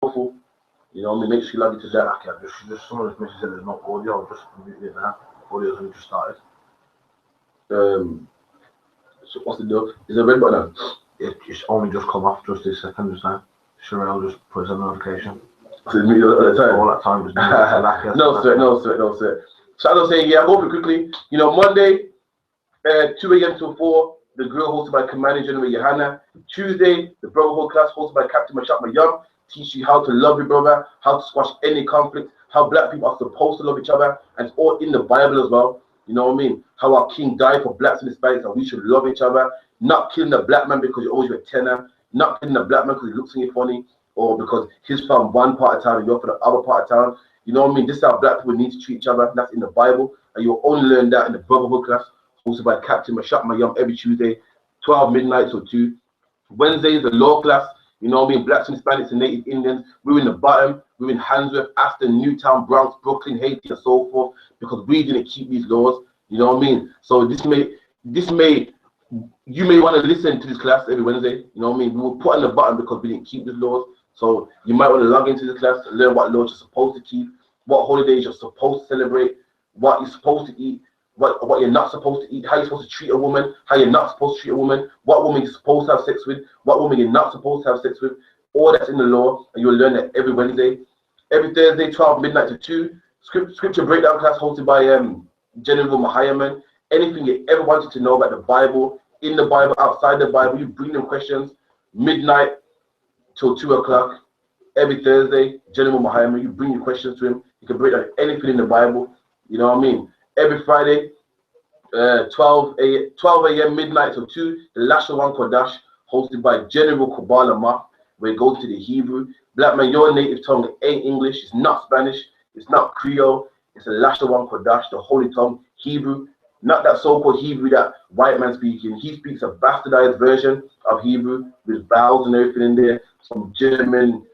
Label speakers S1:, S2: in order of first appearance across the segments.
S1: powerful. You know what I mean? Make sure you log into that.
S2: Okay, just someone just mentioned there's no audio. Just mute it now. Audio's only just started.
S1: So what's the deal? Is it a red button?
S2: It's only just come off just this second just now. Sherelle just puts a notification.
S1: So it's me all the time.
S2: All that time just
S1: no sweat. So as I was saying, yeah, I'll go through quickly. You know, Monday, 2 a.m. till 4, the grill hosted by Commander General Yohanna. Tuesday, the Brotherhood class hosted by Captain I.S.U.P.K, teach you how to love your brother, how to squash any conflict, how black people are supposed to love each other, and it's all in the Bible as well. You know what I mean? How our King died for blacks and Hispanics, and we should love each other. Not killing the black man because you always a tenor. Not killing the black man because he looks at you funny, or because he's from one part of town and you're from the other part of town. You know what I mean? This is how black people need to treat each other. That's in the Bible, and you'll only learn that in the Brotherhood class, hosted by Captain I.S.U.P.K every Tuesday, 12 midnight or 2. Wednesday is the law class. You know what I mean? Blacks and Hispanics and Native Indians. We're in the bottom. We're in Handsworth, Aston, Newtown, Bronx, Brooklyn, Haiti, and so forth, because we didn't keep these laws. You know what I mean? So you may want to listen to this class every Wednesday. You know what I mean? We will put on the button because we didn't keep these laws. So you might want to log into this class and learn what laws you're supposed to keep, what holidays you're supposed to celebrate, what you're supposed to eat, what you're not supposed to eat, how you're supposed to treat a woman, how you're not supposed to treat a woman, what woman you're supposed to have sex with, what woman you're not supposed to have sex with. All that's in the law, and you'll learn that every Wednesday. Every Thursday, 12 midnight to 2, scripture breakdown class hosted by General Mahayaman. Anything you ever wanted to know about the Bible, in the Bible, outside the Bible, you bring them questions. Midnight till 2 o'clock every Thursday. General Mahayaman, you bring your questions to him. You can break down anything in the Bible. You know what I mean? Every Friday, 12 a.m. midnight till 2, the Lashawan Kodash, hosted by General Kabbalah Mah, where it goes to the Hebrew. Black man, your native tongue ain't English, it's not Spanish, it's not Creole, it's a Lashawan Kodash, the holy tongue, Hebrew. Not that so-called Hebrew that white man speaking. He speaks a bastardized version of Hebrew with vowels and everything in there, some German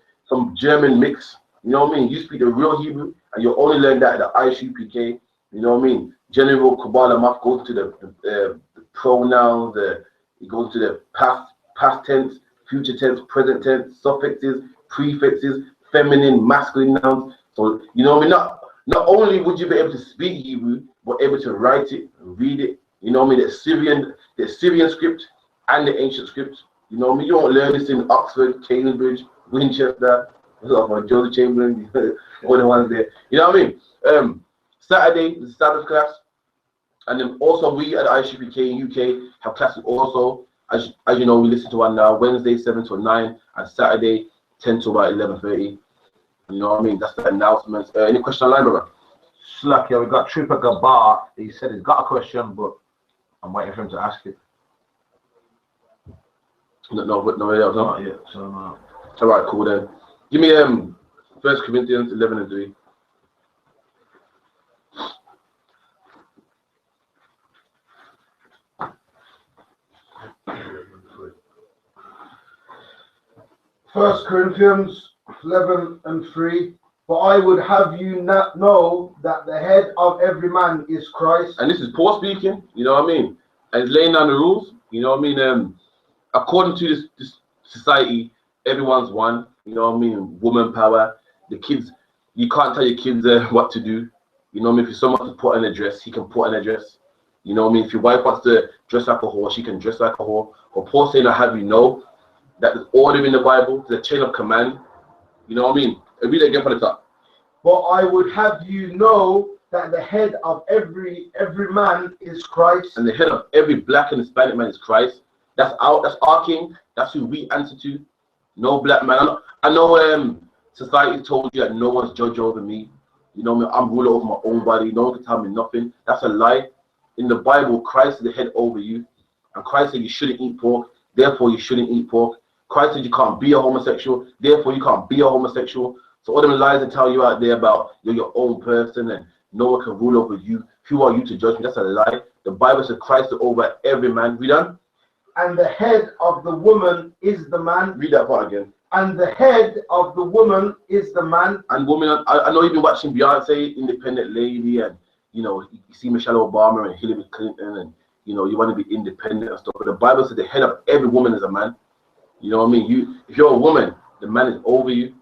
S1: mix. You know what I mean? You speak the real Hebrew, and you'll only learn that at the I.S.U.P.K. You know what I mean? General Kabbalah Maf goes to the pronouns, it goes to the past tense, future tense, present tense, suffixes, prefixes, feminine, masculine nouns. So you know what I mean? Not only would you be able to speak Hebrew, but able to write it, read it. You know what I mean? The Assyrian script and the ancient script. You know what I mean? You don't learn this in Oxford, Cambridge, Winchester, Joseph Chamberlain, all the ones there. You know what I mean? Saturday is the Sabbath class, and then also we at I.S.U.P.K in UK have classes also. As you know, we listen to one now. Wednesday 7 to 9, and Saturday 10 to about 11:30. You know what I mean? That's the announcements. Any question online, brother?
S2: Slack, yeah, we got Trooper Gabar. He said he's got a question, but I'm waiting for him to ask it.
S1: Nobody else, no?
S2: Not yet, so no.
S1: All right, cool then. Give me 1 Corinthians 11 and 3.
S3: First Corinthians 11 and 3. But I would have you not know that the head of every man is Christ.
S1: And this is Paul speaking, you know what I mean? And it's laying down the rules, you know what I mean? According to this society, everyone's one, you know what I mean? Woman power. The kids, you can't tell your kids what to do. You know what I mean? If someone wants to put on a dress, he can put on a dress. You know what I mean? If your wife wants to dress like a whore, she can dress like a whore. But Paul saying, I have you know that there's order in the Bible, there's a chain of command. You know what I mean? Read it again from the top.
S3: But I would have you know that the head of every man is Christ.
S1: And the head of every black and Hispanic man is Christ. That's our king. That's who we answer to. No black man. I know society told you that no one's judge over me. You know what I mean? I'm ruler over my own body. No one can tell me nothing. That's a lie. In the Bible, Christ is the head over you. And Christ said you shouldn't eat pork. Therefore, you shouldn't eat pork. Christ said you can't be a homosexual. Therefore, you can't be a homosexual. So all them lies that tell you out there about you're your own person and no one can rule over you. Who are you to judge me? That's a lie. The Bible says Christ is over every man. Read on.
S3: And the head of the woman is the man.
S1: Read that part again.
S3: And the head of the woman is the man.
S1: And woman, I know you've been watching Beyonce, Independent Lady, and you know, you see Michelle Obama and Hillary Clinton, and you know, you want to be independent and stuff. But the Bible says the head of every woman is a man. You know what I mean? If you're a woman, the man is over you.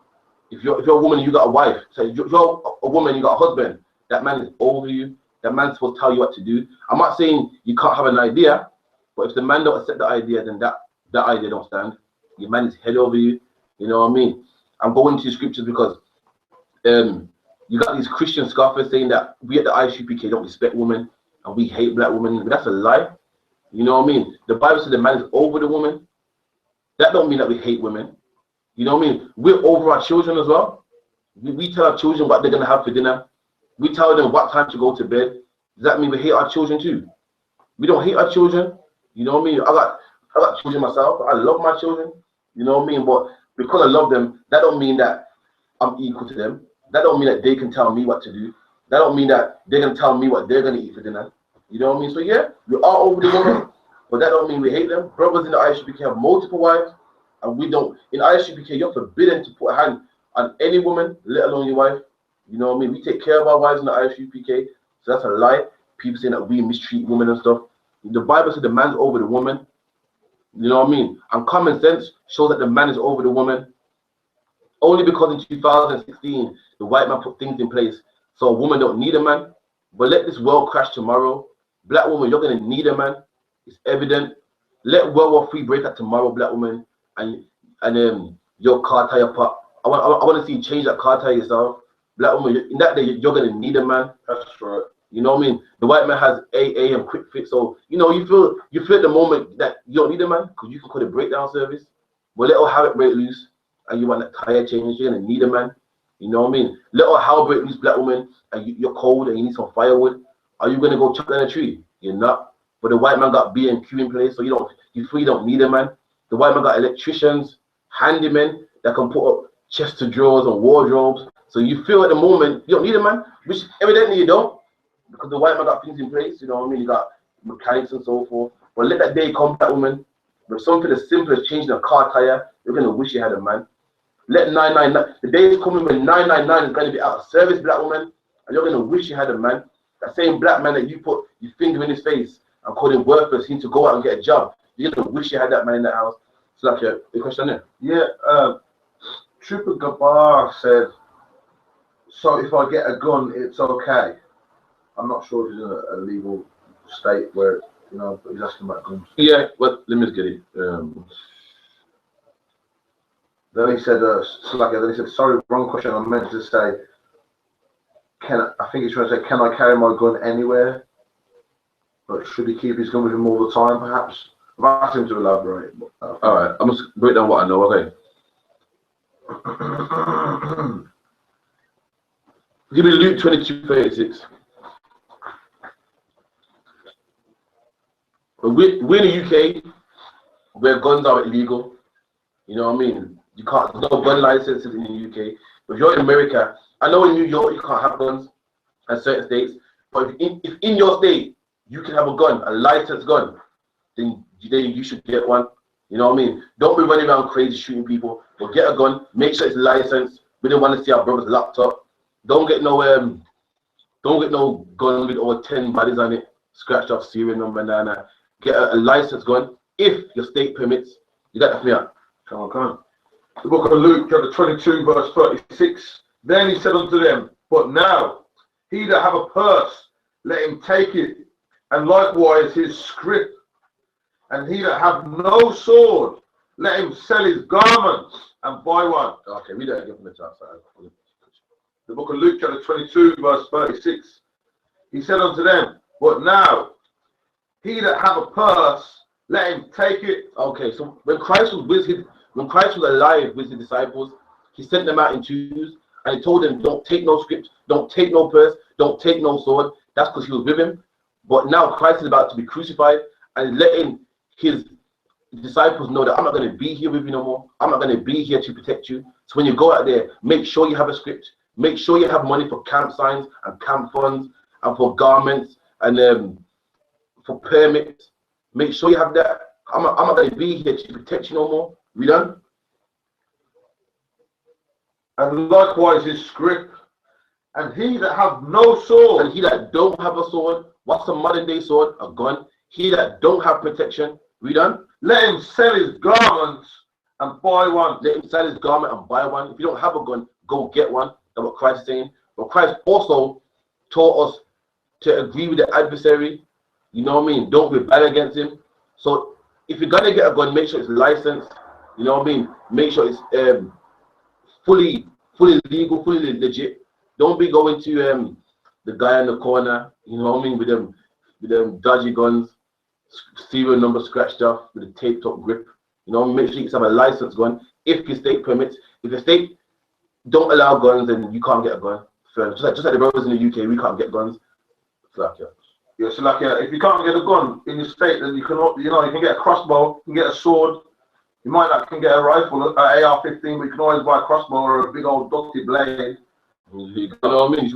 S1: If you're a woman and you got a wife, so you're a woman, you got a husband, that man is over you. That man's supposed to tell you what to do. I'm not saying you can't have an idea, but if the man don't accept the idea, then that idea don't stand. Your man is head over you. You know what I mean? I'm going to scriptures because you got these Christian scoffers saying that we at the I.S.U.P.K don't respect women and we hate black women. But that's a lie. You know what I mean? The Bible says the man is over the woman. That don't mean that we hate women. You know what I mean? We're over our children as well. We tell our children what they're gonna have for dinner. We tell them what time to go to bed. Does that mean we hate our children too? We don't hate our children. You know what I mean? I got children myself. I love my children. You know what I mean? But because I love them, that don't mean that I'm equal to them. That don't mean that they can tell me what to do. That don't mean that they're gonna tell me what they're gonna eat for dinner. You know what I mean? So yeah, we are over the woman, but that don't mean we hate them. Brothers in the I.S.U.P.K have multiple wives, and we don't. In I.S.U.P.K, you're forbidden to put a hand on any woman, let alone your wife. You know what I mean? We take care of our wives in the I.S.U.P.K, so that's a lie. People saying that we mistreat women and stuff. The Bible said the man's over the woman. You know what I mean? And common sense shows that the man is over the woman. Only because in 2016, the white man put things in place so a woman don't need a man. But let this world crash tomorrow. Black woman, you're going to need a man. It's evident. Let World War III break out tomorrow, black woman, and your car tire pop. I want to see you change that car tire yourself. Black woman, in that day, you're going to need a man.
S3: That's right.
S1: You know what I mean? The white man has AA and quick fit, so you know you feel at the moment that you don't need a man because you can call it breakdown service. But let her have it break loose, and you want that tire change, you're gonna need a man. You know what I mean? Let her have break loose, black woman, and you're cold and you need some firewood. Are you gonna go chop down a tree? You're not. But the white man got B&Q in place, so you don't need a man. The white man got electricians, handymen that can put up chests of drawers and wardrobes. So you feel at the moment you don't need a man, which evidently you don't. Because the white man got things in place, you know what I mean? You got mechanics and so forth. But let that day come, black woman, with something as simple as changing a car tire, you're going to wish you had a man. Let 999, the day is coming when 999 is going to be out of service, black woman, and you're going to wish you had a man. That same black man that you put your finger in his face and called him worthless, he need to go out and get a job. You're going to wish you had that man in that house. So that's your question there.
S3: Yeah, Trooper Gabar said, so if I get a gun, it's okay. I'm not sure if he's in a legal state where, you know, he's asking about guns.
S1: Yeah, well, let me just get it.
S3: Then he said, sorry, wrong question. I meant to say, I think he's trying to say, can I carry my gun anywhere? But should he keep his gun with him all the time, perhaps? I've asked him to elaborate. But,
S1: all right, I must break down what I know, okay? Give me Luke 22:36. We're in the UK where guns are illegal. You know what I mean? You can't, there's no gun licenses in the UK. If you're in America, I know in New York you can't have guns in certain states, but if in your state you can have a gun, a licensed gun, then you should get one. You know what I mean? Don't be running around crazy shooting people, but get a gun, make sure it's licensed. We don't want to see our brother's laptop. Don't get no gun with over 10 bodies on it, scratched off serial number, Get a licensed gun if your state permits. You got that for me out.
S3: come on. The book of Luke, chapter 22, verse 36. Then he said unto them, but now, he that have a purse, let him take it, and likewise his scrip. And he that have no sword, let him sell his garments and buy one.
S1: Okay, read that again from the top side.
S3: The book of Luke, chapter 22, verse 36. He said unto them, but now, he that have a purse, let him take it.
S1: Okay, so when Christ was alive with his disciples, he sent them out in twos, and he told them, don't take no script, don't take no purse, don't take no sword. That's because he was with him. But now Christ is about to be crucified, and letting his disciples know that I'm not going to be here with you no more. I'm not going to be here to protect you. So when you go out there, make sure you have a script. Make sure you have money for camp signs and camp funds and for garments and for permits. Make sure you have that. I'm not going to be here to protect you no more. We done?
S3: And likewise his scrip. And he that have no sword.
S1: And he that don't have a sword. What's a modern day sword? A gun. He that don't have protection. We done?
S3: Let him sell his garments and buy one.
S1: Let him sell his garment and buy one. If you don't have a gun, go get one. That's what Christ is saying. But Christ also taught us to agree with the adversary. You know what I mean? Don't rebel against him. So if you're gonna get a gun, make sure it's licensed. You know what I mean? Make sure it's fully legal, fully legit. Don't be going to the guy in the corner, you know what I mean, with them dodgy guns, serial number scratched off, with a taped up grip. You know, make sure you have a licensed gun. If your state permits, if the state don't allow guns, then you can't get a gun. Just like the brothers in the UK, we can't get guns.
S3: Yeah, so like if you can't get a gun in the state, then you can, you know, you can get a crossbow, you can get a sword. You might not can get a rifle, an AR-15, but you can always buy a crossbow or a big old dusty blade.
S1: You know what I mean?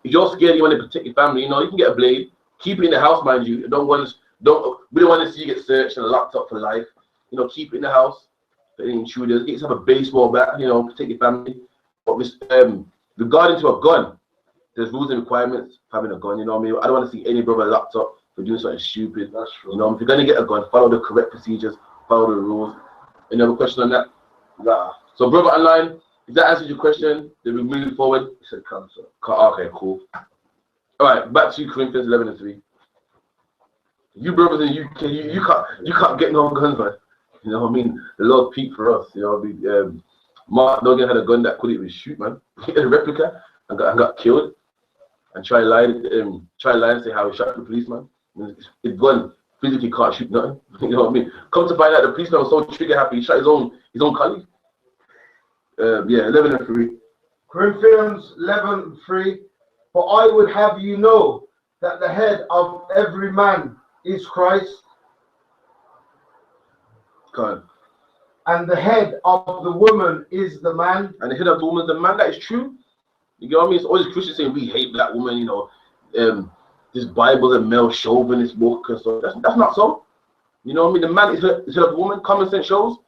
S1: If you're scared, you want to protect your family. You know, you can get a blade. Keep it in the house, mind you. We don't want to see you get searched and locked up for life. You know, keep it in the house for any intruders. You have a baseball bat. You know, protect your family. But regarding to a gun, there's rules and requirements for having a gun. You know what I mean? I don't want to see any brother locked up for doing something stupid.
S3: That's true.
S1: You know, if you're gonna get a gun, follow the correct procedures, follow the rules. Any other question on that?
S3: Nah.
S1: So, brother online, if that answers your question, then we move forward.
S3: He said cancer.
S1: Okay, cool. All right, back to Corinthians 11:3. You brothers in the UK, you can't get no guns, man. You know what I mean? The Lord peaked for us. You know, Mark Logan had a gun that couldn't even shoot, man. He had a replica and got killed. And try lie and say how he shot the policeman. His gun physically can't shoot nothing. You know what I mean? Come to find out, the policeman was so trigger happy, he shot his own colleague. Yeah, 11:3.
S4: Corinthians 11:3. For I would have you know that the head of every man is Christ,
S1: God.
S4: and the head of the woman is the man.
S1: And the head of the woman is the man. That is true. You know what I mean? It's all these Christians saying we hate black women. You know, this Bible's a male chauvinist book and so that's not so. You know what I mean? The man is head of the woman. Common sense shows.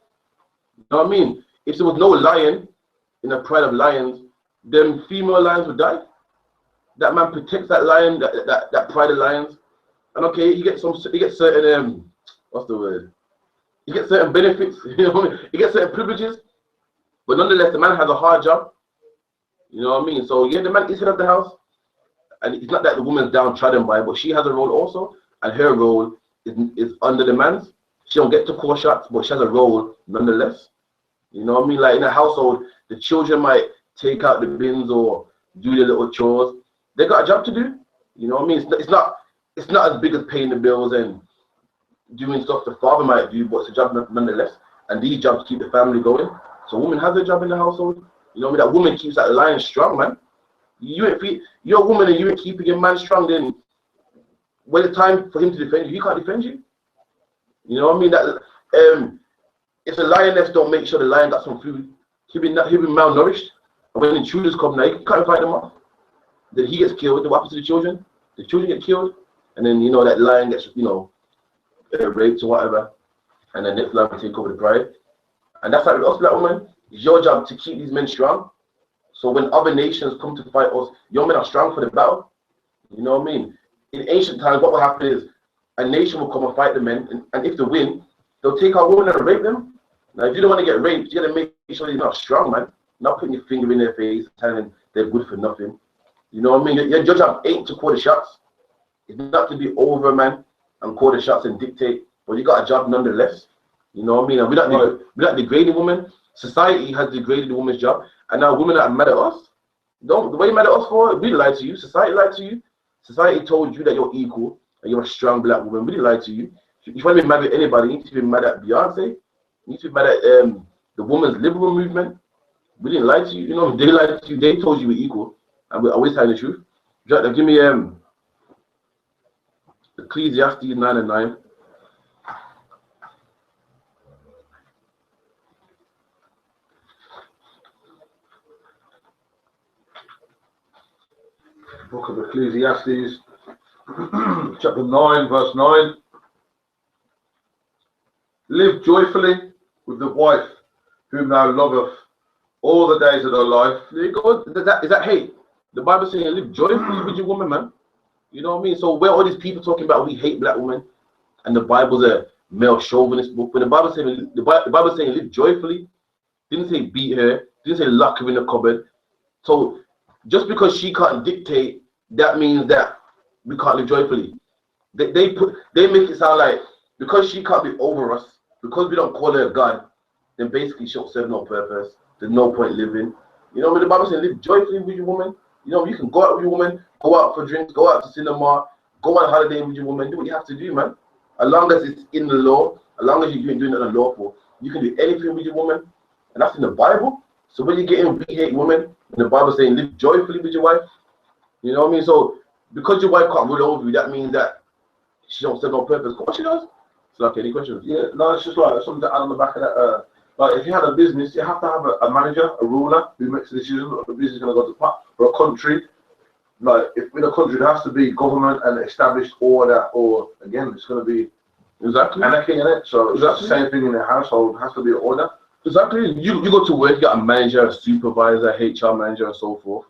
S1: You know what I mean? If there was no lion in a pride of lions, then female lions would die. That man protects that lion, that pride of lions. And okay, you get certain what's the word? You get certain benefits, you know what I mean? You get certain privileges, but nonetheless, the man has a hard job. You know what I mean? So yeah, the man is head of the house, and it's not that the woman's downtrodden by, but she has a role also, and her role is under the man's. She don't get to call shots, but she has a role nonetheless. You know what I mean? Like in a household, the children might take out the bins or do their little chores. They got a job to do. You know what I mean? It's not as big as paying the bills and doing stuff the father might do, but it's a job nonetheless. And these jobs keep the family going. So woman has a job in the household. You know what I mean? That woman keeps that lion strong, man. You're a woman and you ain't keeping your man strong, then when it's time for him to defend you, he can't defend you. You know what I mean? That if the lioness don't make sure the lion got some food, he'll be malnourished. And when intruders come now, you can't fight them off. Then he gets killed. Then what happens to the children? The children get killed, and then you know that lion gets raped or whatever, and then next lion will take over the pride. And that's like with us, black women. It's your job to keep these men strong. So when other nations come to fight us, your men are strong for the battle. You know what I mean? In ancient times, what will happen is a nation will come and fight the men, and if they win, they'll take our women and rape them. Now, if you don't want to get raped, you got to make sure you're not strong, man. Not putting your finger in their face, telling them they're good for nothing. You know what I mean? Your job ain't to call the shots. It's not to be over, man, and call the shots and dictate. But you got a job nonetheless. You know what I mean? And we're not degrading women. Society has degraded the woman's job, and now women are mad at us. The way you mad at us for, we lied to you. Society lied to you. Society told you that you're equal and you're a strong black woman. We didn't lie to you. If you want to be mad at anybody, you need to be mad at Beyonce. You need to be mad at the women's liberal movement. We didn't lie to you. You know, they lied to you. They told you we're equal, and we're always telling the truth. Give me Ecclesiastes 9:9.
S3: Book of Ecclesiastes, chapter 9, verse 9. Live joyfully with the wife whom thou loveth all the days of thy life.
S1: There you go. Is that hate? The Bible saying live joyfully with your woman, man. You know what I mean? So where all these people talking about we hate black women, and the Bible's a male chauvinist book, but the Bible saying live joyfully, didn't say beat her, didn't say lock her in the cupboard, So just because she can't dictate, that means that we can't live joyfully. They make it sound like because she can't be over us, because we don't call her God, then basically she don't serve no purpose. There's no point living. You know, when the Bible says live joyfully with your woman, you know, you can go out with your woman, go out for drinks, go out to cinema, go on holiday with your woman, do what you have to do, man. As long as it's in the law, as long as you're doing it unlawful, you can do anything with your woman, and that's in the Bible. So when you're getting we hate women, and the Bible saying live joyfully with your wife, you know what I mean? So because your wife can't rule over you, that means that she don't serve no purpose. What she does? So okay, any questions?
S3: Yeah, no, it's just like something to add on the back of that. Like if you had a business, you have to have a manager, a ruler who makes the decision of the business is going to go to pot. For a country, like if in a country there has to be government and established order, or again it's going to be anarchy in it. So it's the same thing in the household. It has to be order.
S1: Exactly. You go to work, you got a manager, a supervisor, HR manager, and so forth.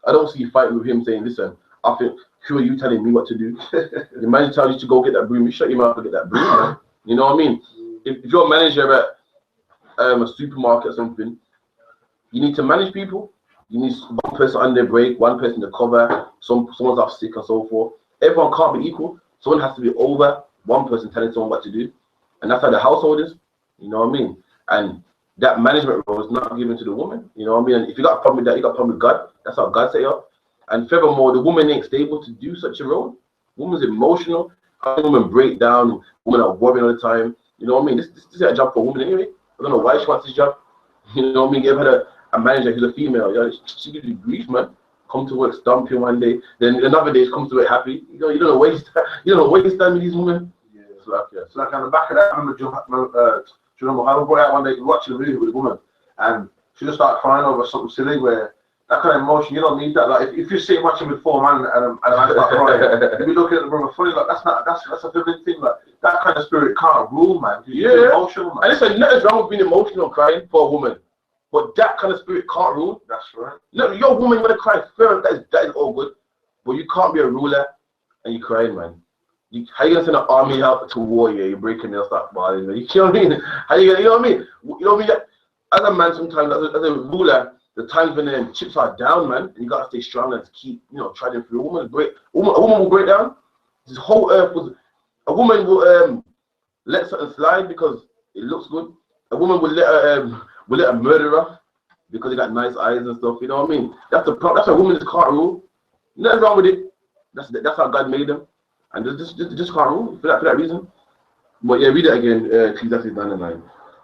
S1: I don't see you fighting with him saying, listen, I think, who are you telling me what to do? The manager tells you to go get that broom, you shut your mouth and get that broom, man. You know what I mean? If you're a manager at a supermarket or something, you need to manage people. You need one person on their break, one person to cover, someone's off sick and so forth. Everyone can't be equal. Someone has to be over one person telling someone what to do. And that's how the household is. You know what I mean? And that management role is not given to the woman. You know what I mean? And if you got a problem with that, you got a problem with God. That's how God set you up. And furthermore, the woman ain't stable to do such a role. Woman's emotional. Women break down. Women are worrying all the time. You know what I mean? This is a job for a woman anyway. I don't know why she wants this job. You know what I mean? You ever had a manager who's a female? You know, she gives you grief, man. Come to work, stomp you one day. Then another day, she comes to work happy. You don't know where you stand with these women.
S3: Yeah. So like on the back of that, I remember I brought out one day watching a movie with a woman, and she just started crying over something silly where that kind of emotion, you don't need that. Like if you're sitting watching with four men and a man start crying, you'll be looking at the brother funny, like that's a feminine thing. Like that kind of spirit can't rule, man. You're emotional, man.
S1: And listen, nothing's wrong with being emotional crying for a woman. But that kind of spirit can't rule.
S3: That's right.
S1: No, you're a woman, you want to cry. Fair, that is all good. But you can't be a ruler and you're crying, man. How you gonna send an army out to war? Yeah, you're breaking nails, start balling. You know what I mean? How you gonna, you know what I mean? You know what I mean? As a man, sometimes as a ruler, the times when the chips are down, man, and you gotta stay strong and keep, trying through. A woman will break down. This whole earth was. A woman will let something slide because it looks good. A woman will let a murderer because they got nice eyes and stuff. You know what I mean? That's the problem. That's why women just can't rule. Nothing wrong with it. That's how God made them, and they just can't rule for that reason. But yeah, read it again. Ecclesiastes 9:9.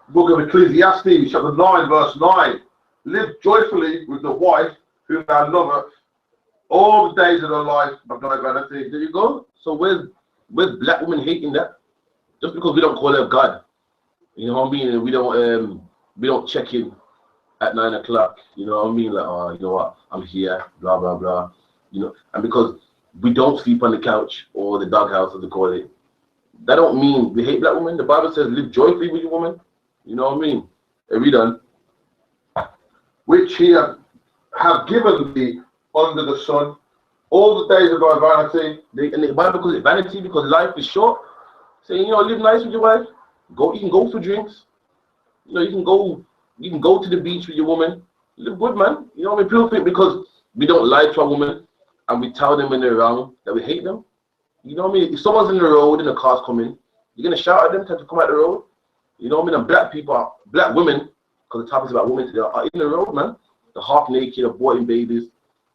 S3: Book of Ecclesiastes, chapter 9, verse 9. Live joyfully with the wife whom thou lovest all the days of thy life of thy vanity.
S1: There you go. So where's black women hating that? Just because we don't call her God. You know what I mean? And we don't check in at 9 o'clock. You know what I mean? Like, oh, you know what? I'm here, blah, blah, blah. You know, and because we don't sleep on the couch or the doghouse, as they call it, that don't mean we hate black women. The Bible says live joyfully with your woman. You know what I mean? Hey, read on.
S3: Which he have given thee under the sun all the days of thy vanity.
S1: And the Bible calls it vanity because life is short. Saying, live nice with your wife. You can go for drinks. You can go to the beach with your woman. Live good, man. You know what I mean? People think because we don't lie to a woman and we tell them when they're wrong that we hate them. You know what I mean? If someone's in the road and the car's coming, you're gonna shout at them to come out the road. You know what I mean? And black women, because the topic is about women today, are in the road, man. They're half naked, aborting babies.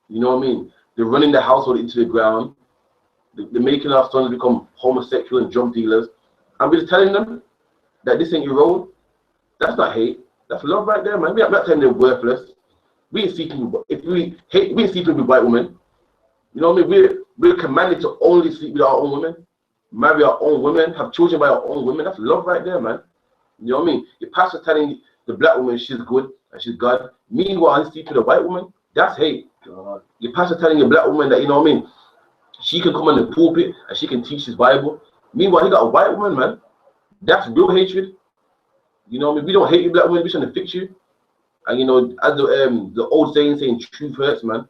S1: You know what I mean? They're running the household into the ground. They're making our sons become homosexual and drug dealers. And we're just telling them that this ain't your road. That's not hate. That's love right there, man. We're not telling them they're worthless. We ain't seeking, if we hate, we ain't seeking with white women. You know what I mean? We're commanded to only sleep with our own women, marry our own women, have children by our own women. That's love right there, man. You know what I mean? Your pastor telling the black woman she's good and she's God. Meanwhile, he's sleeping with a white woman. That's hate. Your pastor telling your black woman that, you know what I mean, she can come on the pulpit and she can teach his Bible. Meanwhile, he got a white woman, man. That's real hatred. You know what I mean? We don't hate you, black women. We're trying to fix you. And as the old saying, truth hurts, man.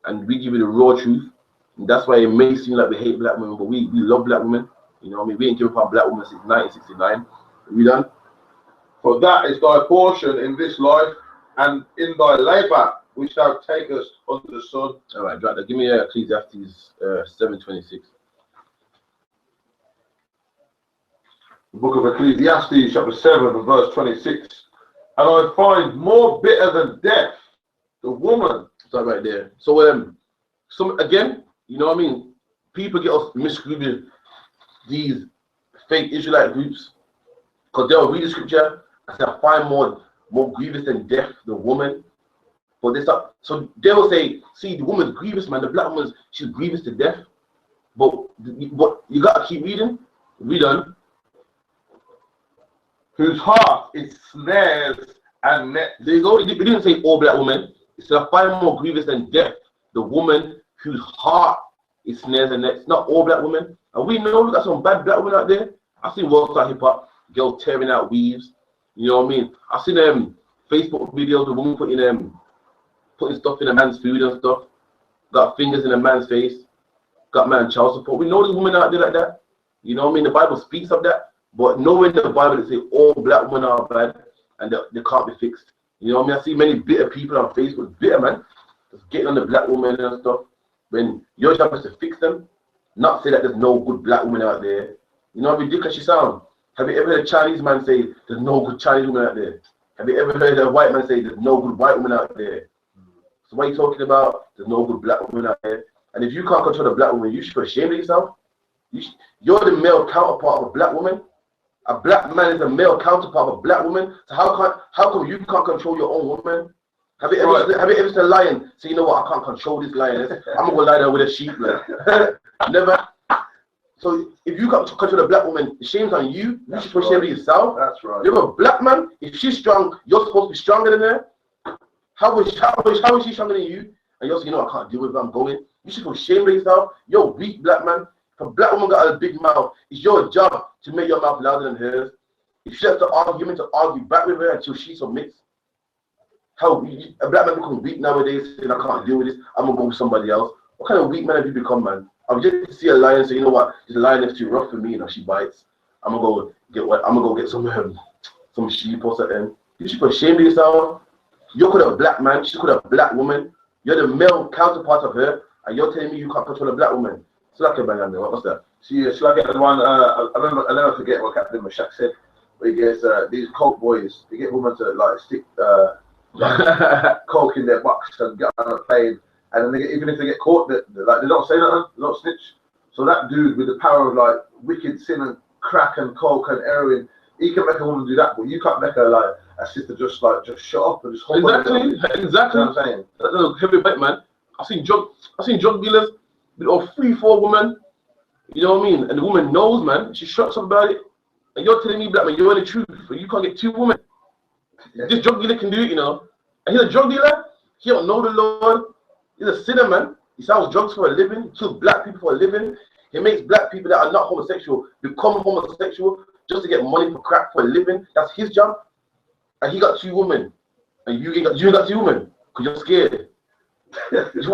S1: And we give you the raw truth. And that's why it may seem like we hate black women, but we love black women. You know what I mean? We ain't given up on black women since 1969. We done?
S3: For that is thy portion in this life, and in thy labour which thou takest under the sun.
S1: All right, drop that. Give me Ecclesiastes 7:26.
S3: The book of Ecclesiastes, chapter 7, and verse 26. And I find more bitter than death, the woman.
S1: So right there. So some again, you know what I mean? People get us misgrouped these fake Israelite groups because they'll read the scripture and say, I find more grievous than death, the woman. But they start, so they will say, see, the woman's grievous, man. The black woman's, she's grievous to death. But you gotta keep reading. Read on.
S3: Whose heart is snares and nets.
S1: There you go. It didn't say all black women. It said, I find more grievous than death, the woman whose heart is snares and nets. Not all black women. And we know we got some bad black women out there. I've seen World Star Hip Hop girls tearing out weaves. You know what I mean? I've seen Facebook videos of women putting stuff in a man's food and stuff. Got fingers in a man's face. Got man child support. We know there's women out there like that. You know what I mean? The Bible speaks of that. But nowhere in the Bible they say all black women are bad and they can't be fixed. You know what I mean? I see many bitter people on Facebook, bitter man, just getting on the black women and stuff. When your job is to fix them, not say that there's no good black women out there. You know how ridiculous you sound? Have you ever heard a Chinese man say there's no good Chinese women out there? Have you ever heard a white man say there's no good white women out there? So what are you talking about? There's no good black women out there. And if you can't control the black woman, you should feel ashamed of yourself. You're the male counterpart of a black woman. A black man is a male counterpart of a black woman. So how come you can't control your own woman? Have you ever seen a lion say, you know what, I can't control this lioness. I'm gonna go lie down with a sheep. Like. Never. So if you can't control the black woman, the shame's on you. You should feel ashamed of yourself.
S3: That's right.
S1: You're a black man. If she's strong, you're supposed to be stronger than her. How is she stronger than you? And you're saying, you know, I can't deal with it, I'm going. You should feel ashamed of yourself. You're a weak black man. If a black woman got a big mouth, it's your job to make your mouth louder than hers. If she has to argue back with her until she submits. How a black man becomes weak nowadays, saying I can't deal with this, I'm gonna go with somebody else. What kind of weak man have you become, man? I'm just to see a lion say, you know what, this lion is too rough for me, you know, she bites. I'm gonna go get some sheep or something. You should feel ashamed of yourself. You could have a black man, she could have a black woman. You're the male counterpart of her, and you're telling me you can't control a black woman. So like a bang, what's that?
S3: Shall I get the one? I never forget what Captain Mashak said. Where he gets these coke boys, they get women to like stick coke in their box and get on a plane, and then even if they get caught, they don't say nothing, they don't snitch. So that dude with the power of like wicked sin and crack and coke and heroin, he can make a woman do that, but you can't make her like a sister just shut up and just hold
S1: exactly.
S3: You know what I'm saying?
S1: That's a heavy bite, man. I've seen drug dealers with 3-4 women. You know what I mean? And the woman knows, man. She shuts up about it. And you're telling me, black man, you're in the truth, but you can't get 2 women. Yeah. This drug dealer can do it, you know. And he's a drug dealer. He don't know the Lord. He's a sinner, man. He sells drugs for a living. He kills black people for a living. He makes black people that are not homosexual become homosexual just to get money for crack for a living. That's his job. And he got 2 women. And you got 2 women because you're scared. This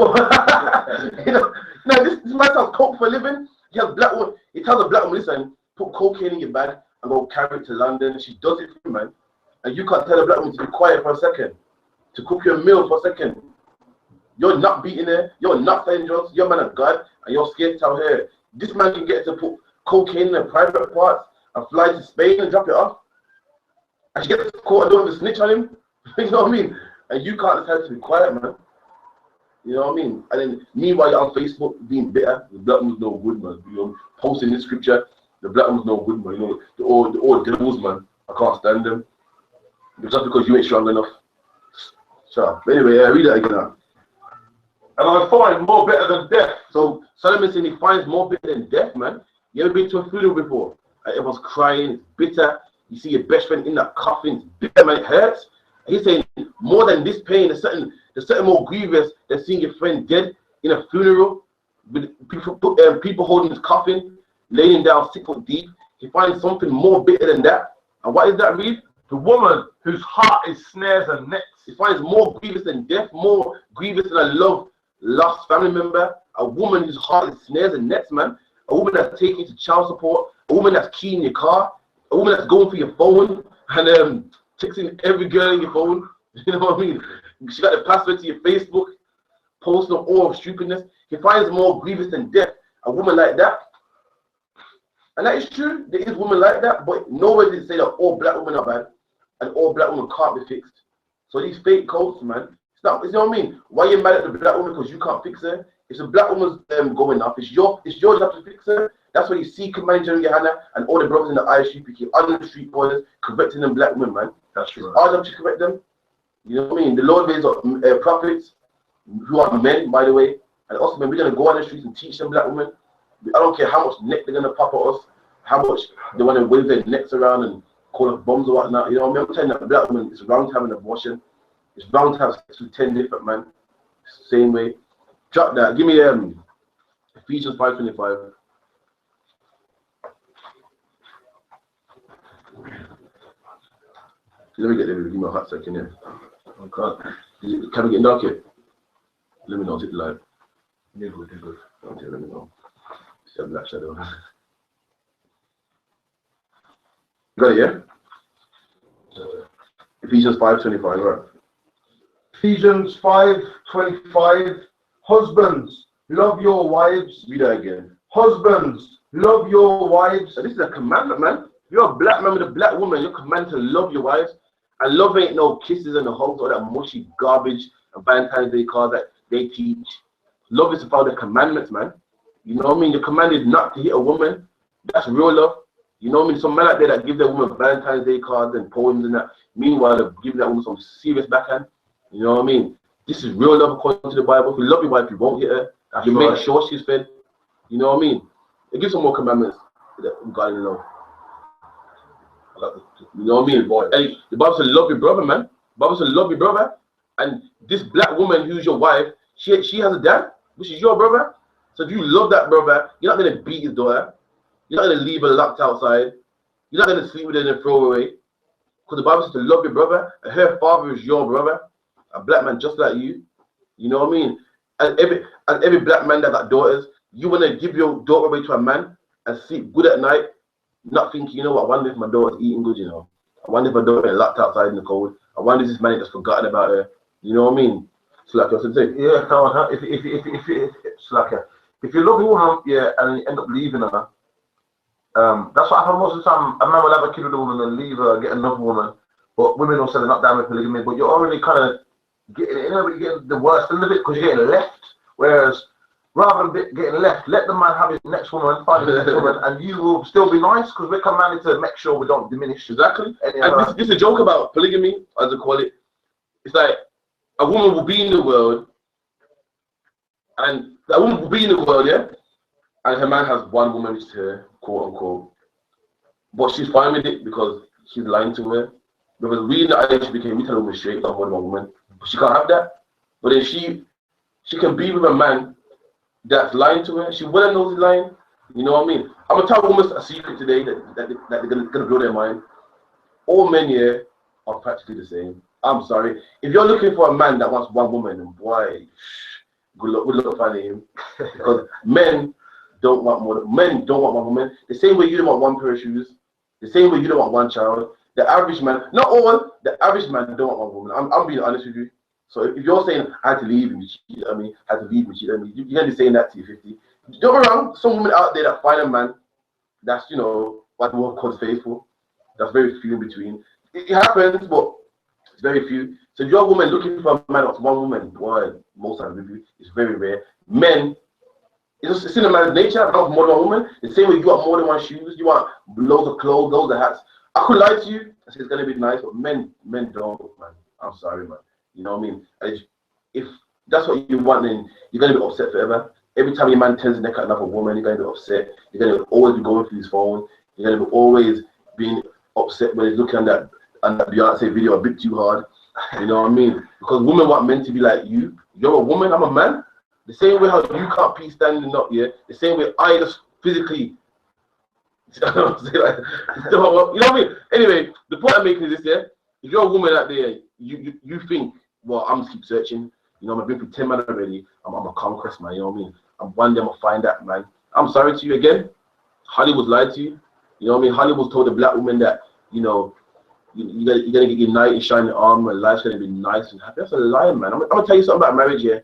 S1: man sells coke for a living. He tells a black woman, listen, put cocaine in your bag and go carry it to London. She does it for you, man. And you can't tell a black woman to be quiet for a second, to cook your meal for a second. You're not beating her, you're not selling drugs, you're a man of God, and you're scared to tell her. This man can get to put cocaine in her private parts and fly to Spain and drop it off. And she gets caught and don't even snitch on him. You know what I mean? And you can't decide to be quiet, man. You know what I mean? And then meanwhile you're on Facebook being bitter, the black one's no good, man. You know, posting this scripture, the black one's no good, man. You know, the old devils, man. I can't stand them. It's just because you ain't strong enough. So anyway, read that again now.
S3: And I find more bitter than death.
S1: So Solomon saying he finds more bitter than death, man. You ever been to a funeral before? Everyone's crying, it's bitter. You see your best friend in that coffin, it's bitter, man, it hurts. And he's saying more than this pain, there's something more grievous than seeing your friend dead in a funeral with people holding his coffin, laying down 6 foot deep. He finds something more bitter than that. And what is that, Reed?
S3: The woman whose heart is snares and nets.
S1: He finds more grievous than death, more grievous than a lost family member. A woman whose heart is snares and nets, man. A woman that's taking you to child support. A woman that's keying your car. A woman that's going for your phone and texting every girl in your phone. You know what I mean? she got the password to your Facebook, posting all stupidness. He finds more grievous than death. A woman like that. And that is true. There is women like that, but nobody did say that all black women are bad and all black women can't be fixed. So these fake codes, man. It's not, you know what I mean? Why you mad at the black woman because you can't fix her? If the black woman's going up, it's your job to fix her. That's why you see Command Gen.YAHANNA and all the brothers in the I.S.U.P.K on the street corners correcting them black women, man.
S2: That's right.
S1: It's our job to correct them. You know what I mean? The Lord raised up prophets who are men, by the way, and also, man, we're gonna go on the streets and teach them black women. I don't care how much neck they're gonna pop at us, how much they want to wave their necks around and call us bombs or whatnot. You know what I mean? I'm telling that black women, it's wrong to have an abortion. It's wrong to have sex with 10 different men. Same way. Drop that. Give me Ephesians 5:25. Let me get there. Give me a hot second here. Okay. Can we get dark here? Let me know. Is it live?
S2: You're good, you're good.
S1: Okay, let me know. See a black shadow. Got it, yeah? Ephesians 5:25, right?
S4: Ephesians 5:25. Husbands, love your wives.
S1: Read that again.
S4: Husbands, love your wives.
S1: So this is a commandment, man. If you're a black man with a black woman, you're commanded to love your wives. And love ain't no kisses and the hugs or that mushy garbage and Valentine's Day cards that they teach. Love is about the commandments, man. You know what I mean? You're commanded not to hit a woman. That's real love. You know what I mean? Some men out there that give their woman Valentine's Day cards and poems and that. Meanwhile, they're giving that woman some serious backhand. You know what I mean? This is real love according to the Bible. If you love your wife, you won't hit her.
S2: That's
S1: you
S2: right.
S1: make sure she's fed. You know what I mean? It gives some more commandments that God in love. You know what I mean? Hey, the Bible says love your brother, man. The Bible says love your brother. And this black woman who's your wife, she has a dad, which is your brother. So if you love that brother, you're not going to beat his daughter. You're not going to leave her locked outside. You're not going to sleep with her and throw her away. Because the Bible says to love your brother, and her father is your brother. A black man just like you. You know what I mean? And every black man that got daughters, you want to give your daughter away to a man and sleep good at night, not thinking, you know what, I wonder if my daughter's eating good, you know. I wonder if my daughter is locked outside in the cold. I wonder if this man has forgotten about her. You know what I mean? It's like I said,
S2: yeah, no, if it's like if you love a woman, yeah, and you end up leaving her, that's what happens most of the time. A man will have a kid with a woman and leave her, get another woman. But women will say they're not down with polygamy, but you're already kind of getting, you know, you're getting the worst end of it because you're getting left. Whereas rather than getting left, let the man have his next woman, find his next woman, and you will still be nice because we're commanded to make sure we don't diminish.
S1: Exactly. And this is a joke about polygamy, as I call it. It's like a woman will be in the world, and a woman will be in the world, yeah, and her man has one woman to her, quote unquote, but she's fine with it because she's lying to her. Because reading the I.S.U.P.K, we tell a woman straight, not more than one woman, but she can't have that. But then she can be with a man that's lying to her. She well knows he's lying. You know what I mean? I'm gonna tell women a secret today that they're gonna blow their mind. All men here are practically the same. I'm sorry. If you're looking for a man that wants one woman, then boy, good luck finding him. Because men don't want more. Men don't want one woman. The same way you don't want one pair of shoes. The same way you don't want one child. The average man, not all, the average man don't want one woman. I'm being honest with you. So if you're saying I had to leave and cheat on me, had to leave and cheat on me, you're gonna be saying that to your 50. Don't get me wrong, some women out there that find a man that's, you know, what the world calls faithful. That's very few in between. It happens, but it's very few. So if you're a woman looking for a man that's one woman, boy, most of the time it's very rare. Men, it's in a man's nature. I want more than one woman. The same way you want more than one shoes, you want loads of clothes, loads of hats. I could lie to you. I say it's gonna be nice, but men don't, man. I'm sorry, man. You know what I mean? And if that's what you want, then you're gonna be upset forever. Every time your man turns his neck at another woman, you're gonna be upset. You're gonna always be going through his phone. You're gonna be always being upset when he's looking at that Beyonce video a bit too hard. You know what I mean? Because women want men to be like you. You're a woman, I'm a man. The same way how you can't be standing up here, the same way I just physically. You know what I mean? Anyway, the point I'm making is this, yeah. If you're a woman out there, you think, well, I'm just keep searching. You know, I've been through 10 men already. I'm a conquest, man. You know what I mean? And one day I'm gonna find that, man. I'm sorry to you again. Hollywood lied to you. You know what I mean? Hollywood told the black woman that, you know, you're gonna get your knight in shining armor, and life's gonna be nice and happy. That's a lie, man. I'm gonna tell you something about marriage here.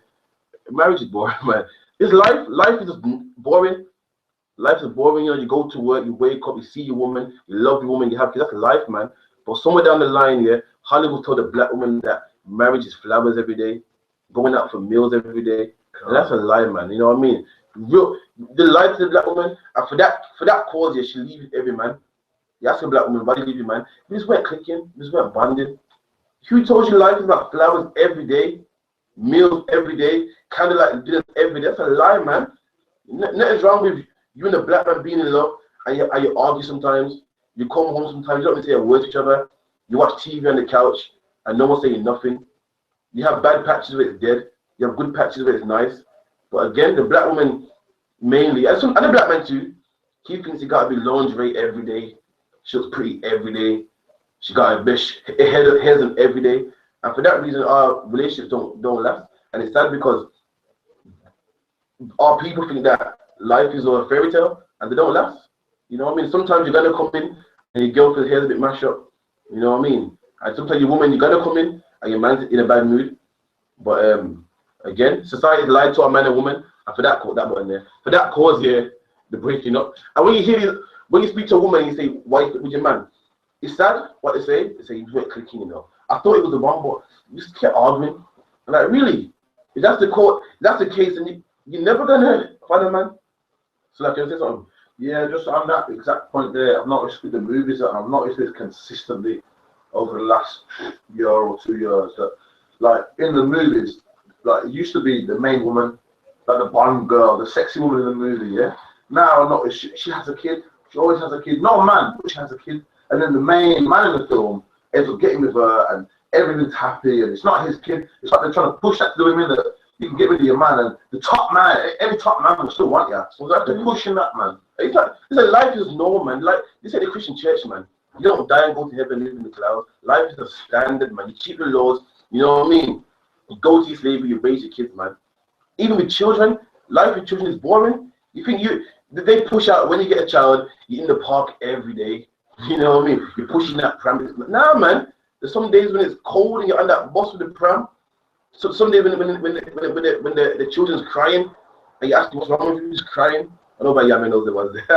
S1: Marriage is boring, man. It's life is just boring. Life is boring, you know. You go to work, you wake up, you see your woman, you love your woman, you have kids. That's life, man. But somewhere down the line, yeah, Hollywood told a black woman that marriage is flowers every day, going out for meals every day, and that's a lie, man. You know what I mean? The lie to the black woman, and for that cause, yeah, she leaves every man. You ask a black woman, why do you leave your man? You just weren't clicking, you just weren't bonding. Who told you life is about flowers every day, meals every day, candlelight dinners every day? That's a lie, man. Nothing's wrong with you and the black man being in love, and you argue sometimes. You come home sometimes, you don't even say a word to each other. You watch TV on the couch, and no one's saying nothing. You have bad patches where it's dead. You have good patches where it's nice. But again, the black woman mainly, and the black man too, he thinks he gotta be lingerie every day. She looks pretty every day. She got a best hairs on every day. And for that reason, our relationships don't last. And it's sad because our people think that life is a fairy tale and they don't last. You know what I mean? Sometimes you're gonna come in and your girlfriend's hair's a bit mashed up. You know what I mean? And sometimes your woman, you're gonna come in and your man's in a bad mood. But again, society lied to our man and woman, and for that button there, for that cause here, the breaking up. And when you speak to a woman and you say, why you with your man? It's sad what they say. They say you weren't clicking enough. I thought it was the one, but you just kept arguing. And like, really? If that's the case, and you're never gonna find a man. So like, can I say something?
S2: Yeah, just on that exact point there, I've noticed with the movies that I've noticed this consistently over the last year or 2 years that, like, in the movies, like, it used to be the main woman, like the Bond girl, the sexy woman in the movie, yeah? Now I notice she has a kid, she always has a kid, not a man, but she has a kid. And then the main man in the film ends up getting with her and everything's happy and it's not his kid. It's like they're trying to push that to the women that you can get rid of your man, and the top man, every top man will still want you. So they're pushing that, man.
S1: It's like, life is normal, man. Like, this ain't the Christian church, man. You don't die and go to heaven and live in the clouds. Life is a standard, man. You keep the laws, you know what I mean? You go to slavery, you raise your kids, man. Even with children, life with children is boring. You think they push out when you get a child, you're in the park every day. You know what I mean? You're pushing that pram. Nah, man. There's some days when it's cold and you're on that bus with the pram. So some days when the children's crying and you ask them what's wrong with you, who's crying. I know about Yaman knows the ones there.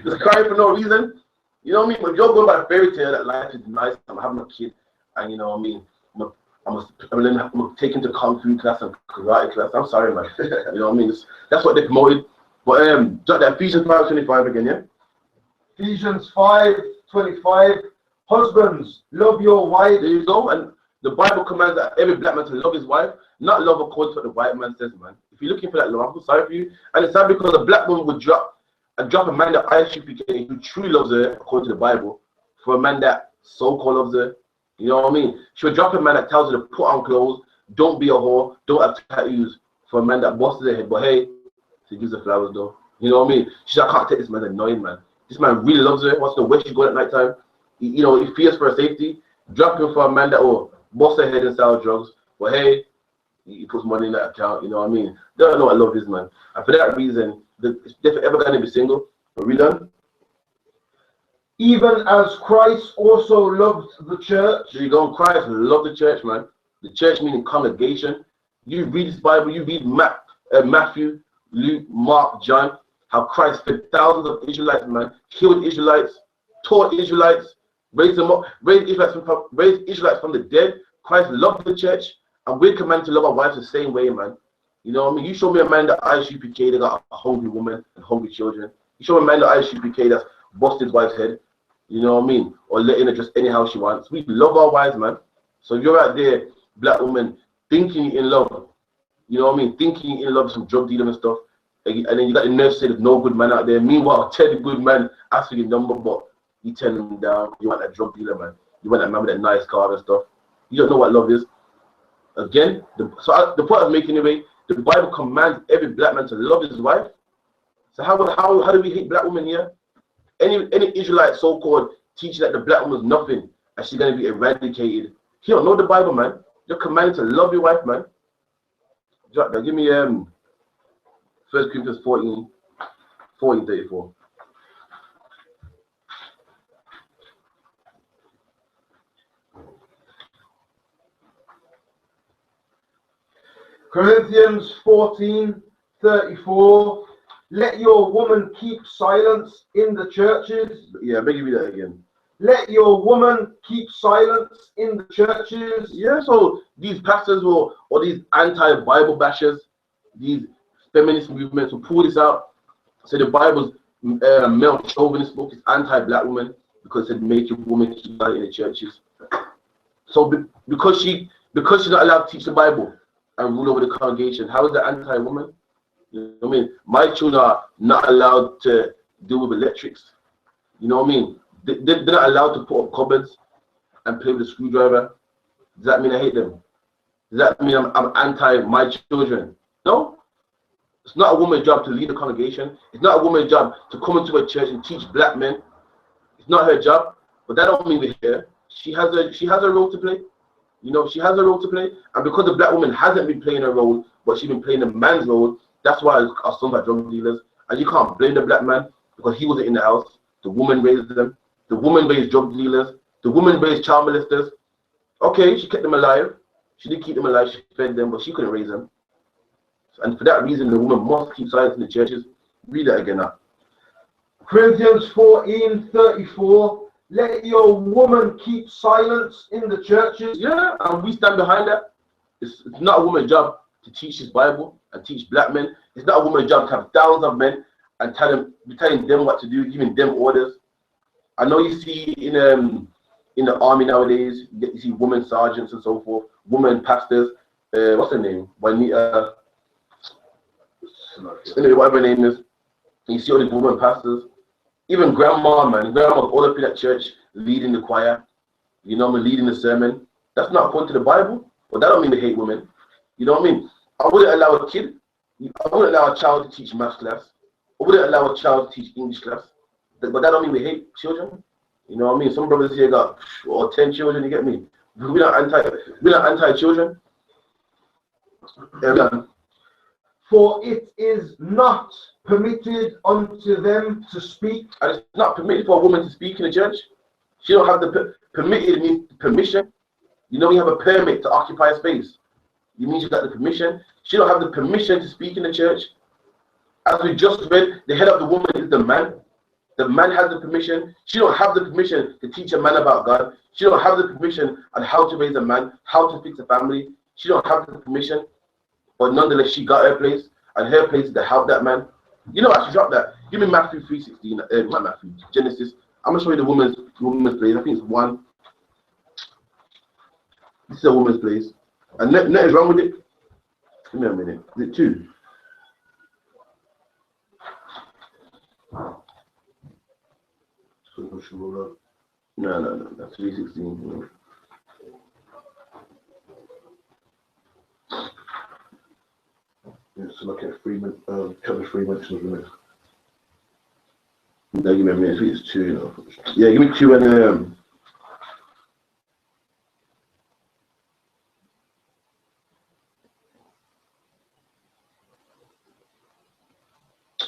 S1: Just crying for no reason. You know what I mean? But you're going by fairy tale that life is nice. I'm having a kid, and you know what I mean? I'm taken to kung fu class and karate class. I'm sorry, man. You know what I mean? That's what they promoted. But that Ephesians 5:25 again, yeah?
S4: Ephesians 5:25. Husbands, love your wife.
S1: There you go. And the Bible commands that every black man to love his wife, not love according to what the white man says, man. If you're looking for that love, I'm sorry for you. And it's sad because a black woman would drop a man that I.S.U.P.K who truly loves her according to the Bible for a man that so-called loves her. You know what I mean? She would drop a man that tells her to put on clothes, don't be a whore, don't have tattoos, for a man that busts her head. But hey, she gives her flowers though. You know what I mean? She's like, I can't take this man, annoying man. This man really loves her, wants to know where she's going at night time. You know, he fears for her safety. Drop him for a man that will bust her head and sell drugs. But hey, he puts money in that account, you know what I mean? They don't know what love is, man. And for that reason, if they're ever going to be single, are we done?
S4: Even as Christ also loved the church.
S1: There you go. Christ loved the church, man. The church meaning congregation. You read this Bible, you read Matthew, Luke, Mark, John, how Christ fed thousands of Israelites, man, killed Israelites, taught Israelites, raised them up, raised Israelites from the dead. Christ loved the church, and we're commanded to love our wives the same way, man. You know what I mean? You show me a man that I.S.U.P.K that got a hungry woman and hungry children. You show me a man that I.S.U.P.K that's busted his wife's head. You know what I mean? Or letting her dress anyhow she wants. We love our wives, man. So if you're out there, black woman, thinking in love, you know what I mean? Thinking in love with some drug dealer and stuff, and then you got the nerve to say there's no good man out there. Meanwhile, Ted, the good man, asks for your number, but you turn him down. You want that drug dealer, man. You want that man with that nice car and stuff. You don't know what love is. Again, the point I'm making anyway, the Bible commands every black man to love his wife. So how do we hate black women here? Any Israelite so-called teaching that the black woman is nothing and she's gonna be eradicated. He don't know the Bible, man. You're commanded to love your wife, man. Give me 1 Corinthians 14:34.
S4: Corinthians 14:34. Let your woman keep silence in the churches.
S1: Yeah, I beg you read that again.
S4: Let your woman keep silence in the churches.
S1: Yeah, so these pastors or these anti-Bible bashers, these feminist movements will pull this out. So the Bible's male chauvinist book is anti-black woman because it make your woman keep silent in the churches. So because she's not allowed to teach the Bible and rule over the congregation, how is that anti-woman? You know what I mean? My children are not allowed to deal with electrics. You know what I mean? They're not allowed to put up cupboards and play with a screwdriver. Does that mean I hate them? Does that mean I'm anti my children? No. It's not a woman's job to lead a congregation. It's not a woman's job to come into a church and teach black men. It's not her job. But that don't mean we're here. She has a role to play. You know, she has a role to play. And because the black woman hasn't been playing her role, but she's been playing the man's role, that's why our sons are drug dealers. And you can't blame the black man because he wasn't in the house. The woman raised them. The woman raised drug dealers. The woman raised child molesters. Okay, she kept them alive. She did keep them alive. She fed them, but she couldn't raise them. And for that reason, the woman must keep silence in the churches. Read that again now.
S4: Corinthians 14:34. Let your woman keep silence in the churches.
S1: Yeah, and we stand behind that. It's not a woman's job to teach this Bible and teach black men. It's not a woman's job to have thousands of men and telling them what to do, giving them orders. I know you see in the army nowadays, you see women sergeants and so forth, women pastors. What's her name? Juanita. Whatever her name is. You see all these women pastors. Even grandma, man. Grandma's all up in that church leading the choir. You know what I mean? Leading the sermon. That's not according to the Bible. But that don't mean they hate women. You know what I mean? I wouldn't allow a child to teach math class. I wouldn't allow a child to teach English class. But that don't mean we hate children. You know what I mean? Some brothers here got 10 children, you get me? We're not anti-children.
S4: For it is not permitted unto them to speak.
S1: And it's not permitted for a woman to speak in the church. She don't have the permitted means permission. You know, you have a permit to occupy a space. You mean she got the permission. She don't have the permission to speak in the church. As we just read, the head of the woman is the man. The man has the permission. She don't have the permission to teach a man about God. She don't have the permission on how to raise a man, how to fix a family. She don't have the permission. But nonetheless, she got her place, and her place is to help that man. You know, I should drop that. Give me Matthew 3:16. Not Matthew, Genesis. I'm gonna show you the woman's place. I think it's 1. This is a woman's place, and nothing is wrong with it. Give me a minute. Is it 2? No. That's 3:16.
S3: It's like a chapter 3 mentions women.
S1: No, give me a minute. I think it's 2. Yeah, give me 2 and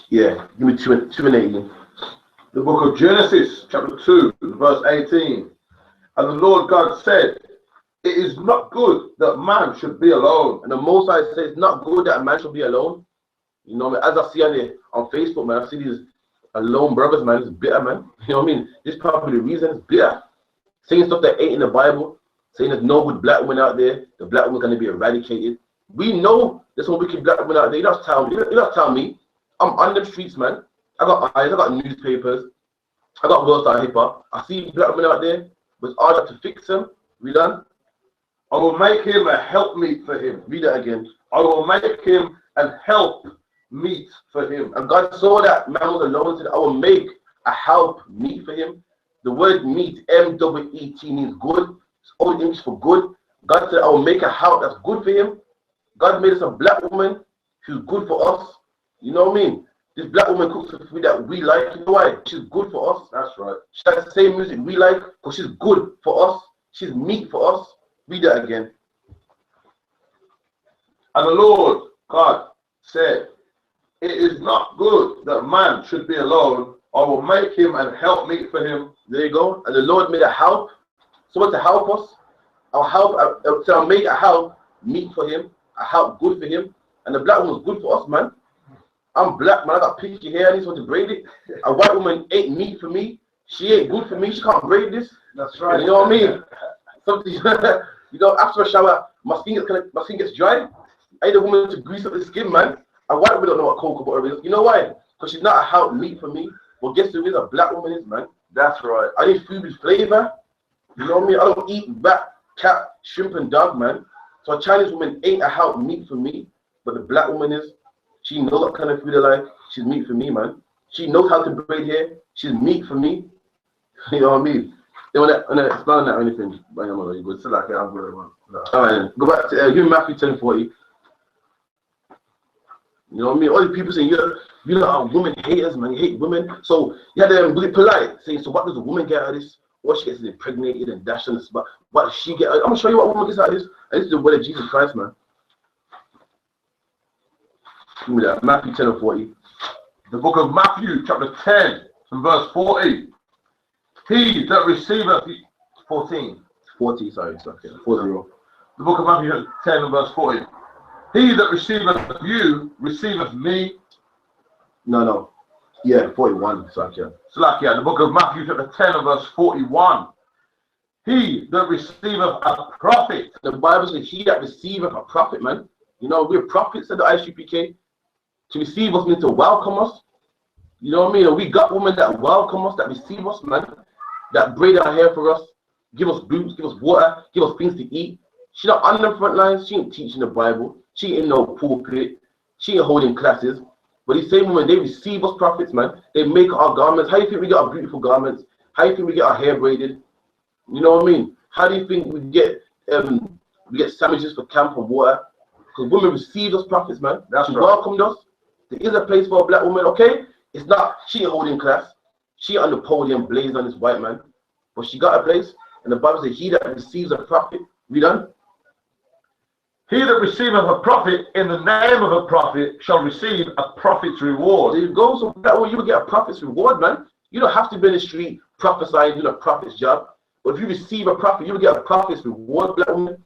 S1: yeah, give me 2 and 18.
S3: The book of Genesis, chapter 2, verse 18. And the Lord God said, it is not good that man should be alone.
S1: And the Most High says it's not good that a man should be alone. You know, as I see on Facebook, man, I see these alone brothers, man. It's bitter, man. You know what I mean? This is probably the reason it's bitter. Saying stuff that ain't in the Bible, saying there's no good black women out there, the black woman's gonna be eradicated. We know there's some wicked black women out there. You don't tell me. I'm on the streets, man. I got eyes, I got newspapers, I got World Star Hip Hop. I see black women out there, but it's our job to fix them. We done?
S3: I will make him a helpmeet for him.
S1: Read that again.
S3: I will make him an helpmeet for him.
S1: And God saw that man was alone and said, I will make a help meet for him. The word meet, M-E-E-T, means good. It's old English for good. God said, I will make a help that's good for him. God made us a black woman who's good for us. You know what I mean? This black woman cooks the food that we like. You know why? She's good for us.
S3: That's right.
S1: She has the same music we like because she's good for us. She's meat for us. Read that again.
S3: And the Lord God said, it is not good that man should be alone. I will make him an helpmeet for him.
S1: There you go. And the Lord made a help. Someone to help us. I'll make a help meet for him. a help good for him, and the black woman's good for us, man. I'm black, man. I got pinky hair. I need someone to braid it. A white woman ain't meat for me. She ain't good for me. She can't braid this.
S4: That's right.
S1: You know what I mean? Something, you know, after a shower, my skin gets dry. I need a woman to grease up the skin, man. A white woman don't know what cocoa butter is. You know why? Because she's not a help meat for me. But guess who is a black woman is, man?
S2: That's right.
S1: I need food with flavor. You know what I mean? I don't eat rat, cat, shrimp, and dog, man. So a Chinese woman ain't a help meat for me. But the black woman is. She knows what kind of food I like. She's meat for me, man. She knows how to braid hair. She's meat for me. You know what I mean? They want to explain that or anything. But you go still like I'm good, man. All right, go back to give me Matthew 10:40. You know what I mean? All the people saying you're not women haters, man. You hate women. So you had them really polite saying, so what does a woman get out of this? What she gets is impregnated and dashed on the spot. What does she get? I'm gonna show you what a woman gets out of this. And this is the word of Jesus Christ, man. Give me that. Matthew 10:40.
S2: The book of Matthew, chapter 10, and verse 40. He that receiveth 14.
S1: 40, sorry, it's okay. 40.
S2: The book of Matthew 10 and verse 40. He that receiveth you receiveth me.
S1: No. Yeah, 41. So okay.
S2: So like the book of Matthew chapter 10 and verse 41. He that receiveth a prophet.
S1: The Bible says he that receiveth a prophet, man. You know, we're prophets at the I.S.U.P.K. To receive us means to welcome us. You know what I mean? And we got women that welcome us, that receive us, man. That braid our hair for us, give us boots, give us water, give us things to eat. She not on the front lines, she ain't teaching the Bible, she ain't no pulpit, she ain't holding classes. But these same women, they receive us prophets, man. They make our garments. How do you think we get our beautiful garments? How do you think we get our hair braided? You know what I mean? How do you think we get sandwiches for camp and water? Because women receive us prophets, man.
S2: That's
S1: she
S2: right.
S1: welcomed us. There is a place for a black woman, okay? It's not, she ain't holding class. She on the podium blazing on this white man. But she got a place. And the Bible says, he that receives a prophet, we done?
S2: He that receiveth a prophet in the name of a prophet shall receive a prophet's reward.
S1: There you go. So that way you will get a prophet's reward, man. You don't have to be in the street prophesying, doing a prophet's job. But if you receive a prophet, you will get a prophet's reward, black woman.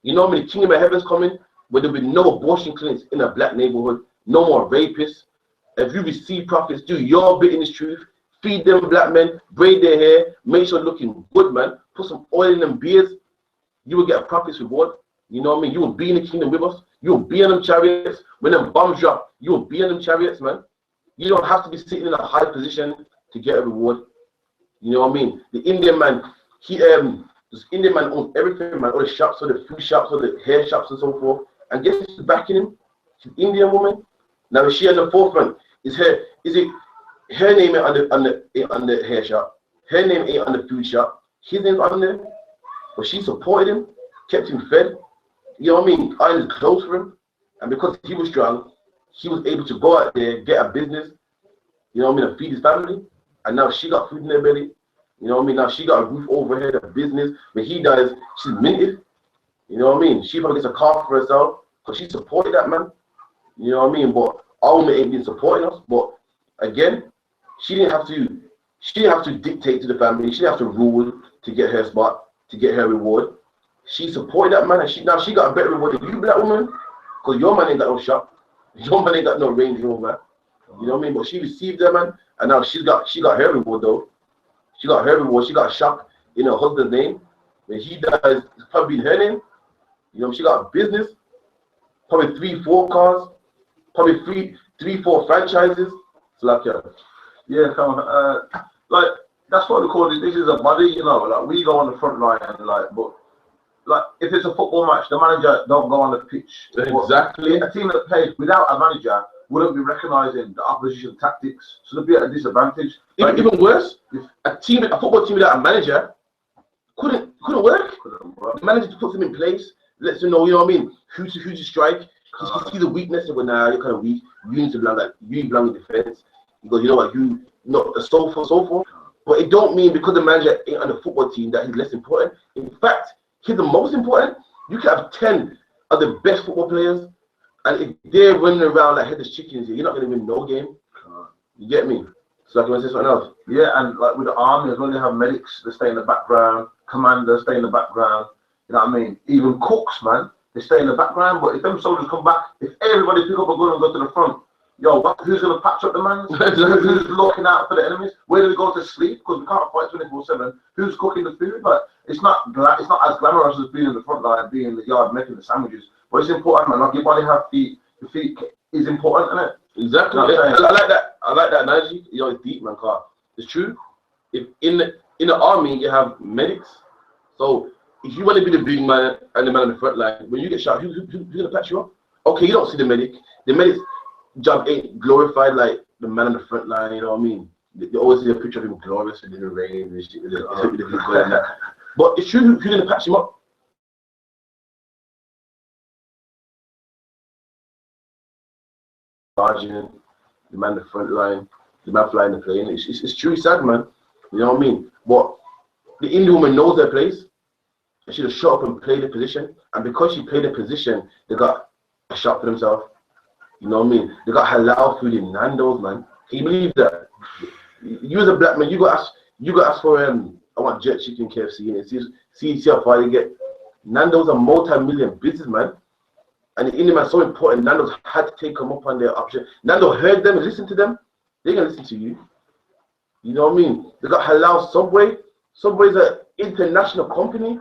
S1: You know how many kingdom of heaven's coming? Where there will be no abortion clinics in a black neighborhood, no more rapists. If you receive prophets, do your bit in this truth. Feed them black men, braid their hair, make sure looking good, man. Put some oil in them beards. You will get a prophet's reward. You know what I mean? You will be in the kingdom with us. You will be in them chariots. When them bombs drop, you will be in them chariots, man. You don't have to be sitting in a high position to get a reward. You know what I mean? The Indian man, this Indian man owns everything, man. All the shops, all the food shops, all the hair shops and so forth. And guess who's backing him? She's an Indian woman. Now is she on the forefront? Is it her name ain't on the hair shop? Her name ain't on the food shop. His name's on there. But she supported him, kept him fed. You know what I mean? Ironed clothes for him. And because he was strong, he was able to go out there, get a business, you know what I mean, and feed his family. And now she got food in her belly. You know what I mean? Now she got a roof over her, a business. When he dies, she's minted. You know what I mean? She probably gets a car for herself because she supported that man. You know what I mean? But our woman ain't been supporting us. But again, she didn't have to dictate to the family. She didn't have to rule to get her spot, to get her reward. She supported that man, and now she got a better reward than you, black woman, because your man ain't got no shop. Your man ain't got no Range Rover. You know what I mean? But she received that man, and now she got her reward though. She got her reward. She got a shop in her husband's name. When he dies, it's probably in her name. You know, she got a business, probably 3-4 cars, probably 3-4 franchises. It's like
S2: yeah, come on. Like that's what we call it. This is a body, you know. Like we go on the front line, and but if it's a football match, the manager don't go on the pitch.
S1: Exactly.
S2: A team that plays without a manager wouldn't be recognising the opposition tactics, so they'd be at a disadvantage.
S1: Even worse, a football team without a manager couldn't work. The manager puts them in place, lets them know, you know what I mean, who to strike. He sees the weakness and go, nah, you're kind of weak. You need to belong in defense. He goes, you know what, so forth. But it don't mean because the manager ain't on the football team that he's less important. In fact, he's the most important. You can have 10 of the best football players, and if they're running around like headless chickens, you're not going to win no game. You get me? So I can say something else.
S2: Yeah, and like with the army as well, they have medics that stay in the background, commanders stay in the background. You know what I mean? Even cooks, man. they stay in the background. But if them soldiers come back, if everybody pick up a gun and go to the front, yo, who's going to patch up the man? Who's looking out for the enemies? Where do we go to sleep? Because we can't fight 24/7. Who's cooking the food? Like, it's not as glamorous as being in the front line, being in the yard making the sandwiches. But it's important, man. Like, your body have feet. Your feet is important, isn't it?
S1: Exactly.
S2: You know what I'm
S1: I like that. I like that analogy. You know, it's deep, man. Car. It's true. If in the army you have medics, so if you want to be the big man and the man on the front line, when you get shot, who's gonna patch you up? Okay, you don't see the medic. The medic's job ain't glorified like the man on the front line. You know what I mean? You always see a picture of him glorious in the rain and shit. But it's true. Who's gonna patch him up? Sergeant, the man on the front line, the man flying the plane. It's truly sad, man. You know what I mean? But the Indian woman knows their place. And she just shut up and played the position. And because she played the position, they got a shot for themselves. You know what I mean? They got halal food in Nando's, man. Can you believe that? You as a black man, you got ask for I want jerk chicken KFC and see how far you get. Nando's a multi-million business, man. And the Indian man's so important. Nando's had to take them up on their option. Nando heard them and listened to them. They're gonna listen to you. You know what I mean? They got halal Subway. Subway's an international company.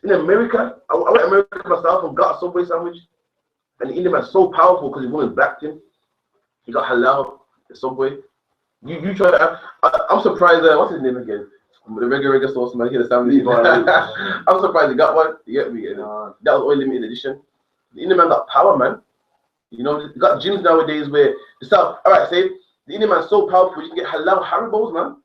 S1: In America, I went to America myself and got a Subway sandwich. And the Indian man's so powerful because his woman backed him. He got halal Subway. You try to. I'm surprised. What's his name again? The regular sauce man. He had a sandwich. I'm surprised he got one. You get me? That was only limited edition. The Indian man got power, man. You know, you got gyms nowadays where the stuff. All right, say the Indian man's so powerful. You can get halal Haribos, man.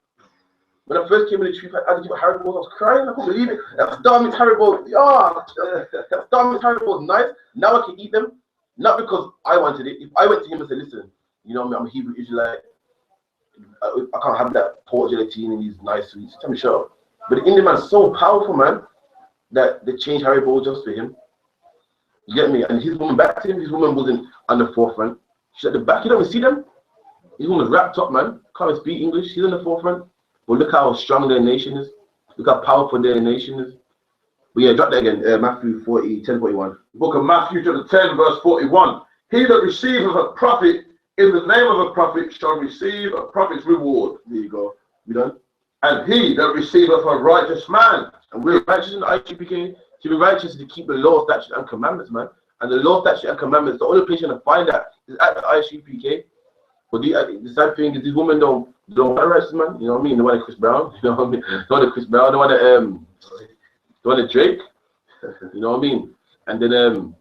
S1: When I first came in the tree, I had to give Haribos. I was crying. I couldn't believe it. That Starman's Haribos. That Starman's Haribos, nice. Now I can eat them. Not because I wanted it. If I went to him and said, listen, you know, I'm a Hebrew Israelite. I can't have that pork gelatine and these nice sweets. Tell me, shut up. But the Indian man's so powerful, man, that they changed Haribo just for him. You get me? And his woman backed him. His woman wasn't on the forefront. She's at the back. You don't even see them. His woman's wrapped up, man. Can't even speak English. She's on the forefront. But look how strong their nation is. Look how powerful their nation is. But yeah, drop that again. Matthew 10:41.
S3: Book of Matthew chapter 10 verse 41. He that receiveth a prophet in the name of a prophet shall receive a prophet's reward.
S1: There you go. We done?
S3: And he that receiveth a righteous man.
S1: And we're righteous in the I.S.U.P.K. To be righteous is to keep the law, statutes, and commandments, man. And the law, statutes, and commandments, the only place you're going to find that is at the I.S.U.P.K. But the sad thing is these women don't want righteous, man. You know what I mean? They want Chris Brown. You know what I mean? They want Chris Brown. They want Drake. You know what I mean? And then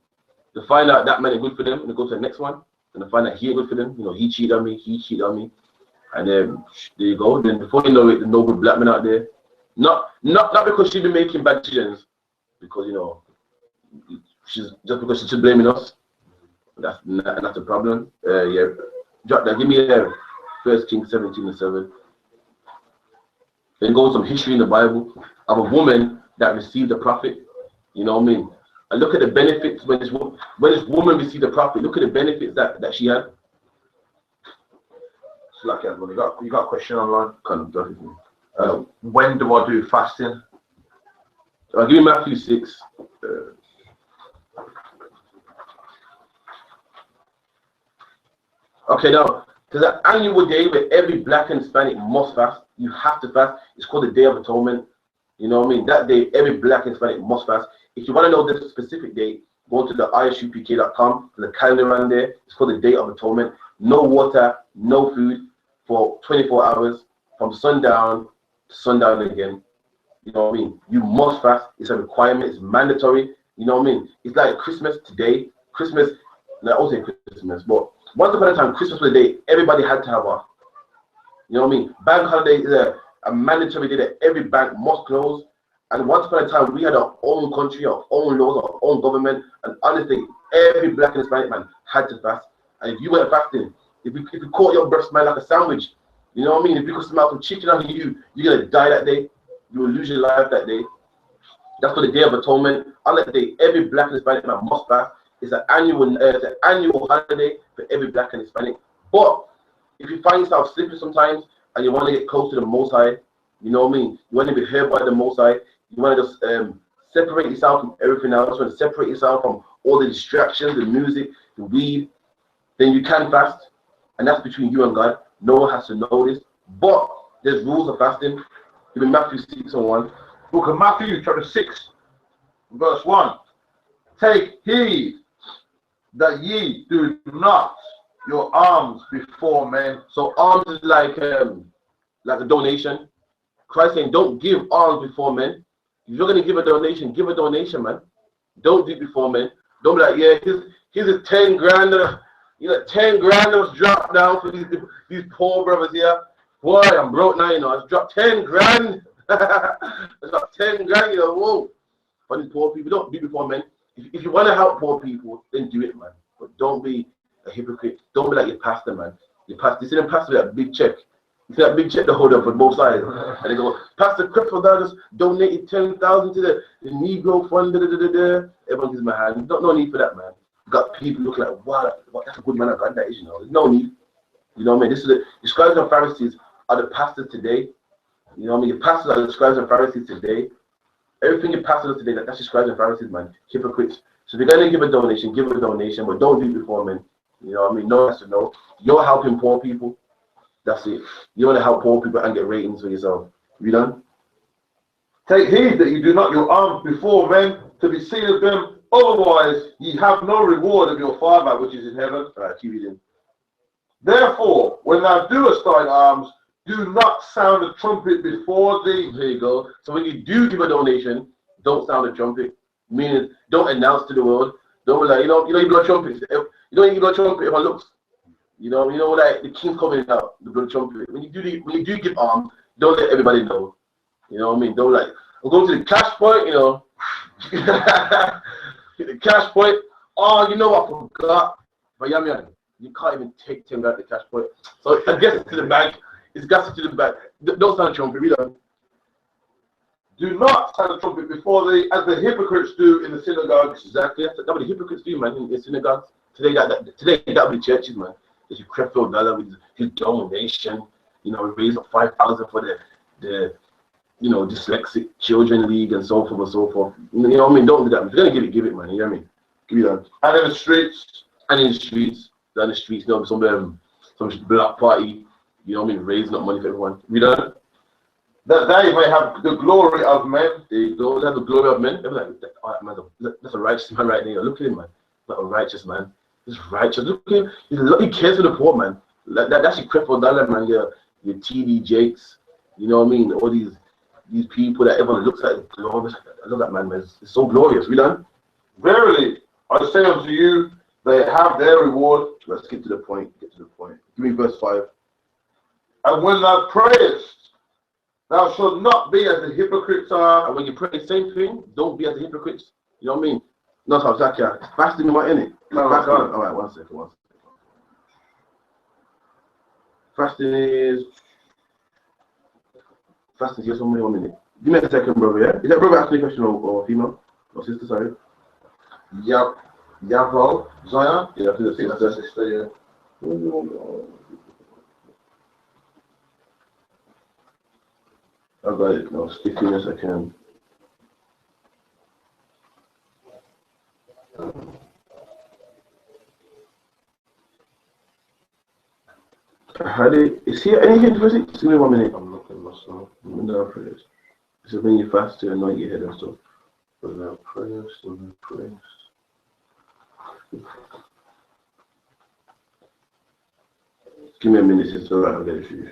S1: they find out that man is good for them, and they go to the next one, and they find out he ain't good for them. You know, he cheated on me, and then there you go. Then before you know it, the no good black men out there. Not because she been making bad decisions, because you know, she's because she's blaming us. That's a problem. Yeah, drop that. Give me 1 Kings 17:7. Then go some history in the Bible of a woman that received a prophet. You know what I mean? And look at the benefits when this woman received a prophet. Look at the benefits that she had.
S2: It's like everyone. You got a question online?
S1: Kind of definitely.
S2: When do I do fasting?
S1: I'll give you Matthew 6. Okay, now there's an annual day where every black and Hispanic must fast. You have to fast. It's called the Day of Atonement. You know what I mean? That day, every black and Hispanic must fast. If you want to know this specific date, go to the ISUPK.com. There's a calendar on there. It's called the Day of Atonement. No water, no food for 24 hours from sundown to sundown again. You know what I mean? You must fast. It's a requirement. It's mandatory. You know what I mean? It's like Christmas today. Christmas, I won't say Christmas, but once upon a time, Christmas was a day everybody had to have off. You know what I mean? Bank holiday is a mandatory day that every bank must close. And once upon a time, we had our own country, our own laws, our own government. And honestly, every black and Hispanic man had to fast. And if you weren't fasting, if you caught your breath smelling like a sandwich, you know what I mean? If you could smell some chicken on you, you're going to die that day. You will lose your life that day. That's for the Day of Atonement. On that day, every black and Hispanic man must fast. It's an annual holiday for every black and Hispanic. But if you find yourself sleeping sometimes and you want to get close to the Most High, you know what I mean? You want to be heard by the Most High. You want to just separate yourself from everything else, when to separate yourself from all the distractions, the music, the weed, then you can fast. And that's between you and God. No one has to know this. But there's rules of fasting. Give me Matthew 6 and 1.
S3: Book of Matthew, chapter 6, verse 1. Take heed that ye do not your alms before men.
S1: So alms is like a donation. Christ saying, don't give alms before men. If you're going to give a donation, man. Don't do it before men. Don't be like, yeah, here's a 10 grand. 10 grand was dropped down for these poor brothers here. Boy, I'm broke now, I've dropped 10 grand. I dropped 10 grand, whoa. But these poor people, don't do it before men. If you want to help poor people, then do it, man. But don't be a hypocrite. Don't be like your pastor, man. Your pastor, you see them pastor with that big check. You see that big check to hold up on both sides. And they go, Pastor Creflo just donated 10,000 to the Negro Fund. Everyone gives my hand. No need for that, man. You got people looking like, wow, that's a good man of God, that is, There's no need. You know what I mean? The scribes and Pharisees are the pastors today. You know what I mean? The pastors are the scribes and Pharisees today. Everything your pastor does today, that's the scribes and Pharisees, man. Hypocrites. So if you're going to give a donation, but don't do it before men. You know what I mean? No one has to know. You're helping poor people. That's it. You want to help poor people and get ratings for yourself. You done?
S3: Take heed that you do not your alms before men to be seen of them. Otherwise, ye have no reward of your Father which is in heaven.
S1: All right, keep reading.
S3: Therefore, when thou doest thine alms, do not sound a trumpet before thee.
S1: There you go. So when you do give a donation, don't sound a trumpet. Meaning, don't announce to the world. Don't be like, you blow trumpets. You don't even blow trumpet if I look. Like the king's coming out, the blood trumpet. When you do give alms, don't let everybody know. You know what I mean? Don't like, I'm going to the cash point, the cash point. Oh, you know what? I forgot. But you can't even take 10 out the cash point. So I guess it's to the bank. It's gas to the bank. Don't sound a trumpet, really.
S3: Do not sound a trumpet before thee, as the hypocrites do in the synagogues.
S1: Exactly. That's what the hypocrites do, man, in synagogues. Today that will be churches, man. There's your Creflo Dollar with his donation. We raise up 5,000 for the dyslexic children league and so forth and so forth. You know what I mean? Don't do that. If you're gonna give it, man. You know what I mean? Give it that.
S3: And in the streets.
S1: Down the streets, some black party. You know what I mean? Raising up money for everyone. You know?
S3: That they may have the glory of men.
S1: They don't have the glory of men. They're like, that's a righteous man right there. Look at him, man. Not a righteous man. He's righteous. Look at him. He cares for the poor, man. That's your Creflo Dollar, man. Your TD Jakes. You know what I mean? All these people that everyone looks at. Glorious. Look at man. It's so glorious. We done?
S3: Verily, I say unto you, they have their reward.
S1: Let's get to the point. Give me verse 5.
S3: And when thou prayest, thou shalt not be as the hypocrites are.
S1: And when you pray the same thing, don't be as the hypocrites. You know what I mean? Not how Zach, yeah. Fasting, what in it?
S3: No,
S1: fasting. All right, one second. Fasting is just 1 minute. Give me a second, brother, yeah? Is that brother asking a question or female? Or sister, sorry?
S3: Yep. Yavo, Zion?
S1: Yeah, that's the
S3: sister, yeah.
S1: I got it. No, stick in a second. Is here anything to visit? Give me 1 minute. I'm looking myself. This is when you fast to anoint your head and stuff. Without prayers, without prayers. Give me a minute, it's alright, I'll get it for you.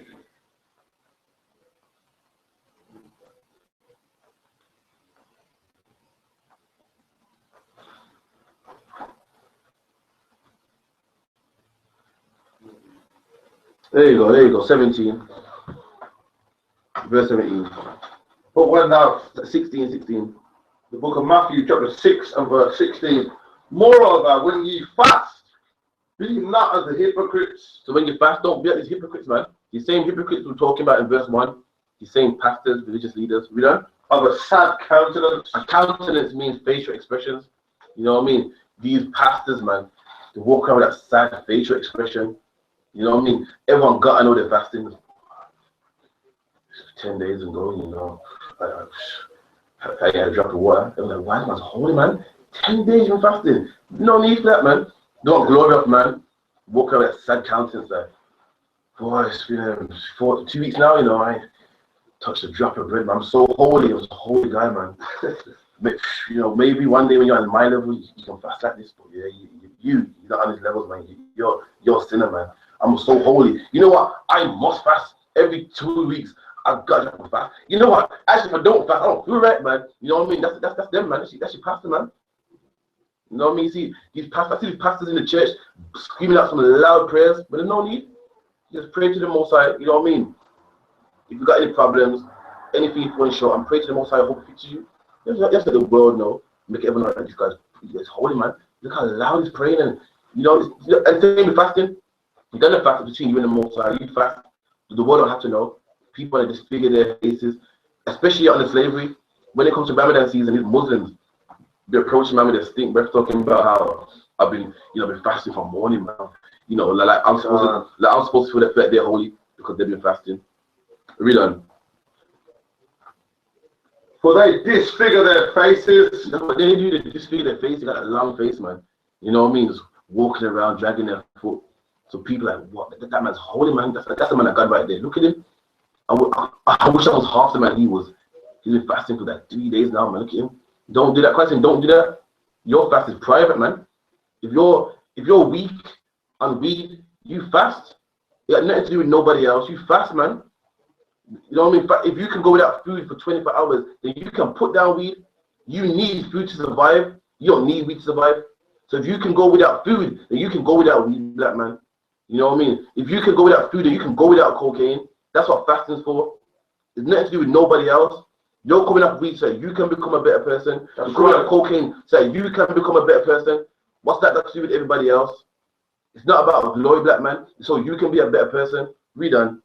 S1: There you go, 17. Verse 17.
S3: But when thou,
S1: 16.
S3: the book of Matthew, chapter 6 and verse 16. Moreover, when ye fast, be not as the hypocrites.
S1: So when you fast, don't be like these hypocrites, man. The same hypocrites we're talking about in verse 1. The same pastors, religious leaders. We know?
S3: Of a sad countenance.
S1: A countenance means facial expressions. You know what I mean? These pastors, man, they walk around with that sad facial expression. You know what I mean? Everyone got to know they're fasting. 10 days ago, I had a drop of water. They were like, why man's holy, man? 10 days you're fasting. No need for that, man. Don't glory up, man. Walk out with sad countenance like, boy, it's been 2 weeks now, you know, I touched a drop of bread, man. I'm so holy. I was a holy guy, man. But, you know, maybe one day when you're on my level, you can fast like this, but yeah, you're not on these levels, man. You're a sinner, man. I'm so holy. You know what? I must fast every 2 weeks. I've got to fast. You know what? Actually, if I don't fast, I don't feel right, man. You know what I mean? That's them, man. That's your pastor, man. You know what I mean? See these pastors, I see these pastors in the church screaming out some loud prayers, but there's no need. Just pray to the Most High. You know what I mean? If you got any problems, anything you want to show, and pray to the Most High, I hope it fixes you. Just let the world know, make everyone know that these guys is holy, man. Look how loud he's praying, and you know, and same with fasting. You don't fast between you and the Most High. You fast, the world don't have to know. People that disfigure their faces, especially under slavery. When it comes to Ramadan season, these Muslims, they approach Ramadan, they stink breath talking about how I've been fasting from morning, man. You know, like I'm supposed to feel that they're holy because they've been fasting. Read on.
S3: For they disfigure their faces.
S1: That's what they do. They disfigure their face. They got a long face, man. You know what I mean? Just walking around, dragging their foot. So people are like, what? That man's holy, man. That's the man of God right there. Look at him. I wish I was half the man he was. He's been fasting for like 3 days now, man. Look at him. Don't do that. Christ saying, don't do that. Your fast is private, man. If you're weak on weed, you fast. It got nothing to do with nobody else. You fast, man. You know what I mean? But if you can go without food for 24 hours, then you can put down weed. You need food to survive. You don't need weed to survive. So if you can go without food, then you can go without weed, black man. You know what I mean? If you can go without food, then you can go without cocaine. That's what fasting's for. It's nothing to do with nobody else. You're coming up weed so you can become a better person. You're coming up cocaine so you can become a better person. What's that got to do with everybody else? It's not about glory, black man. So you can be a better person. Read on.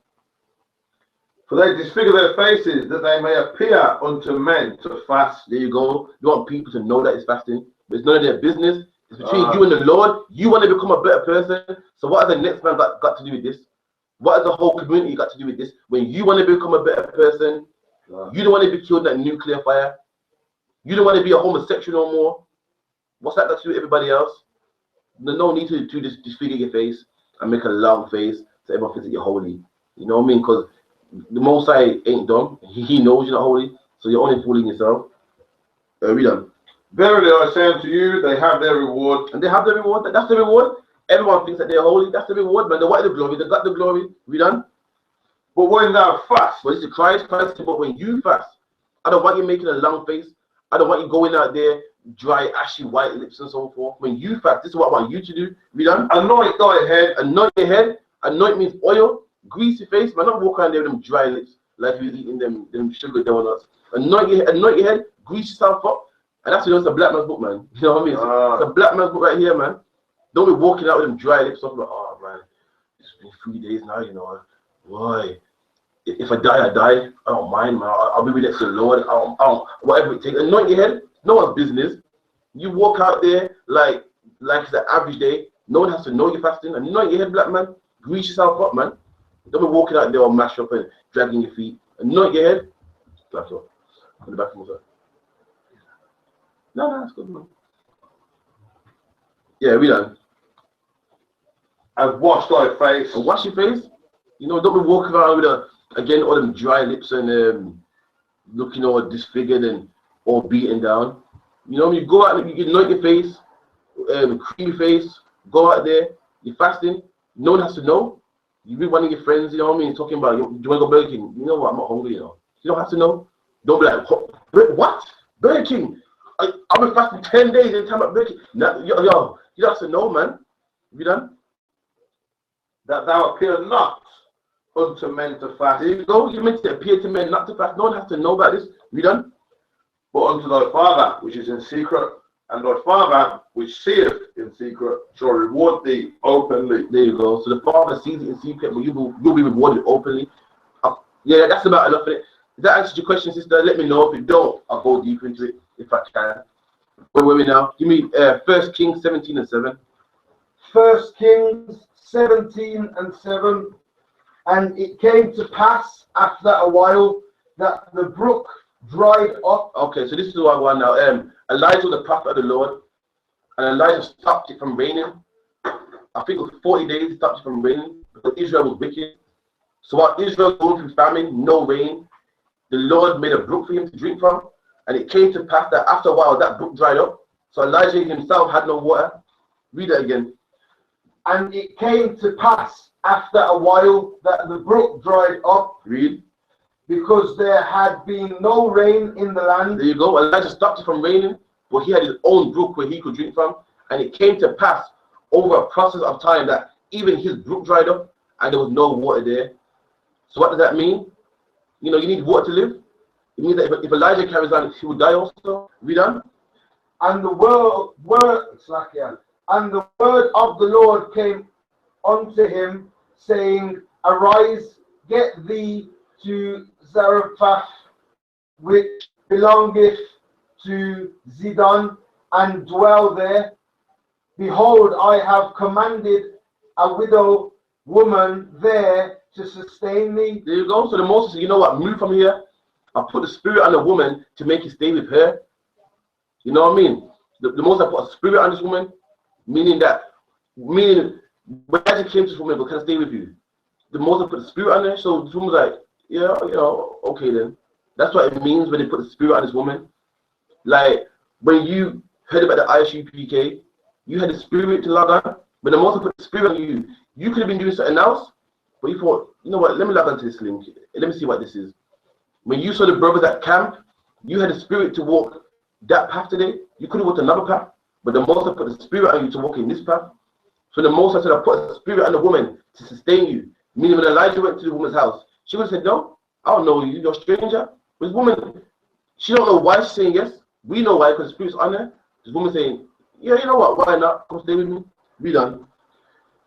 S3: For they disfigure their faces, that they may appear unto men to fast.
S1: There you go. You want people to know that it's fasting, but it's none of their business. It's between you and the Lord. You want to become a better person. So what has the next man got to do with this? What has the whole community got to do with this? When you want to become a better person, you don't want to be killed in that nuclear fire. You don't want to be a homosexual no more. What's that got to do with everybody else? There's no need to just disfigure your face and make a long face so everyone thinks that you're holy. You know what I mean? Because the Most High ain't dumb. He knows you're not holy, so you're only fooling yourself. Read on.
S3: Verily I say unto you, they have their reward.
S1: And they have the reward. That's the reward. Everyone thinks that they're holy. That's the reward, man. They want the glory. They got the glory. Read on.
S3: But when thou fast,
S1: But it's Christ, but when you fast, I don't want you making a long face. I don't want you going out there dry, ashy, white lips and so forth. When you fast, this is what I want you to do. Read on.
S3: anoint thy head.
S1: Anoint your head. Anoint means oil. Grease your face, man. Not walk around there with them dry lips like you're eating them sugar donuts. Anoint your head. Grease yourself up. And that's a black man's book, man. You know what I mean? It's a black man's book right here, man. Don't be walking out with them dry lips. Like, oh man, it's been 3 days now. You know, boy. If I die, I die. I don't mind, man. I'll be with the Lord. I don't, whatever it takes. Anoint your head. No one's business. You walk out there like it's an average day. No one has to know you're fasting. Anoint your head, black man. Grease yourself up, man. Don't be walking out there all mashed up and dragging your feet. Anoint your head. That's all. On the back of my side. No, that's good, man. Yeah, read on.
S3: And wash thy face.
S1: And wash your face. You know, don't be walking around with all them dry lips and looking all disfigured and all beaten down. You know, you go out and you anoint your face, cream your face, go out there, you're fasting, no one has to know. You be one of your friends, you know what I mean, talking about, do you want to go Burger King? You know what, I'm not hungry, you know. You don't have to know. Don't be like, what? Burger King? I've been fasting 10 days every time at Burger King. Now, yo, you don't have to know, man. You done?
S3: That thou appear not unto men to fast.
S1: There you go. You're meant to appear to men not to fast. No one has to know about this. You done?
S3: But unto thy Father which is in secret, and thy Father which seeth in secret shall reward thee openly.
S1: There you go. So the Father sees it in secret, but you'll be rewarded openly. Yeah, that's about enough of it. If that answers your question, sister, let me know. If it don't, I'll go deeper into it if I can. Where are we now? Give me 1 Kings 17 and 7.
S4: 1 Kings 17 and 7. And it came to pass after a while that the brook dried up.
S1: Okay, so this is what I want now. Elijah was the prophet of the Lord, and Elijah stopped it from raining. I think it was 40 days he stopped it from raining because Israel was wicked. So while Israel was going through famine, no rain, the Lord made a brook for him to drink from, and it came to pass that after a while that brook dried up. So Elijah himself had no water. Read it again.
S4: And it came to pass after a while that the brook dried up.
S1: Read.
S4: Because there had been no rain in the land.
S1: There you go. Elijah stopped it from raining, but he had his own brook where he could drink from. And it came to pass over a process of time that even his brook dried up and there was no water there. So what does that mean? You know, you need water to live. It means that if Elijah carries on, he will die also. Read on.
S4: And the word of the Lord came unto him, saying, Arise, get thee to Zarephath, which belongeth to Zidon, and dwell there. Behold, I have commanded a widow woman there to sustain thee.
S1: There you go. So the Moses said, you know what, move from here. I'll put the spirit on the woman to make you stay with her. You know what I mean? The Moses put a spirit on this woman, meaning when I came to this woman, but can I stay with you? The Moses put the spirit on her, so this woman's like, yeah, you know, okay then. That's what it means when they put the spirit on this woman. Like, when you heard about the I.S.U.P.K, you had the spirit to log on. When the Moses put the spirit on you, you could have been doing something else, but you thought, you know what, let me log on to this link. Let me see what this is. When you saw the brothers at camp, you had the spirit to walk that path today. You could have walked another path, but the Moses put the spirit on you to walk in this path. So the Moses said, I put the spirit on the woman to sustain you. Meaning when Elijah went to the woman's house, she would have said, no, I don't know you, you're a stranger. But this woman, she don't know why she's saying yes. We know why, because the spirit's on her. This woman saying, yeah, you know what, why not? Come stay with me. Be done.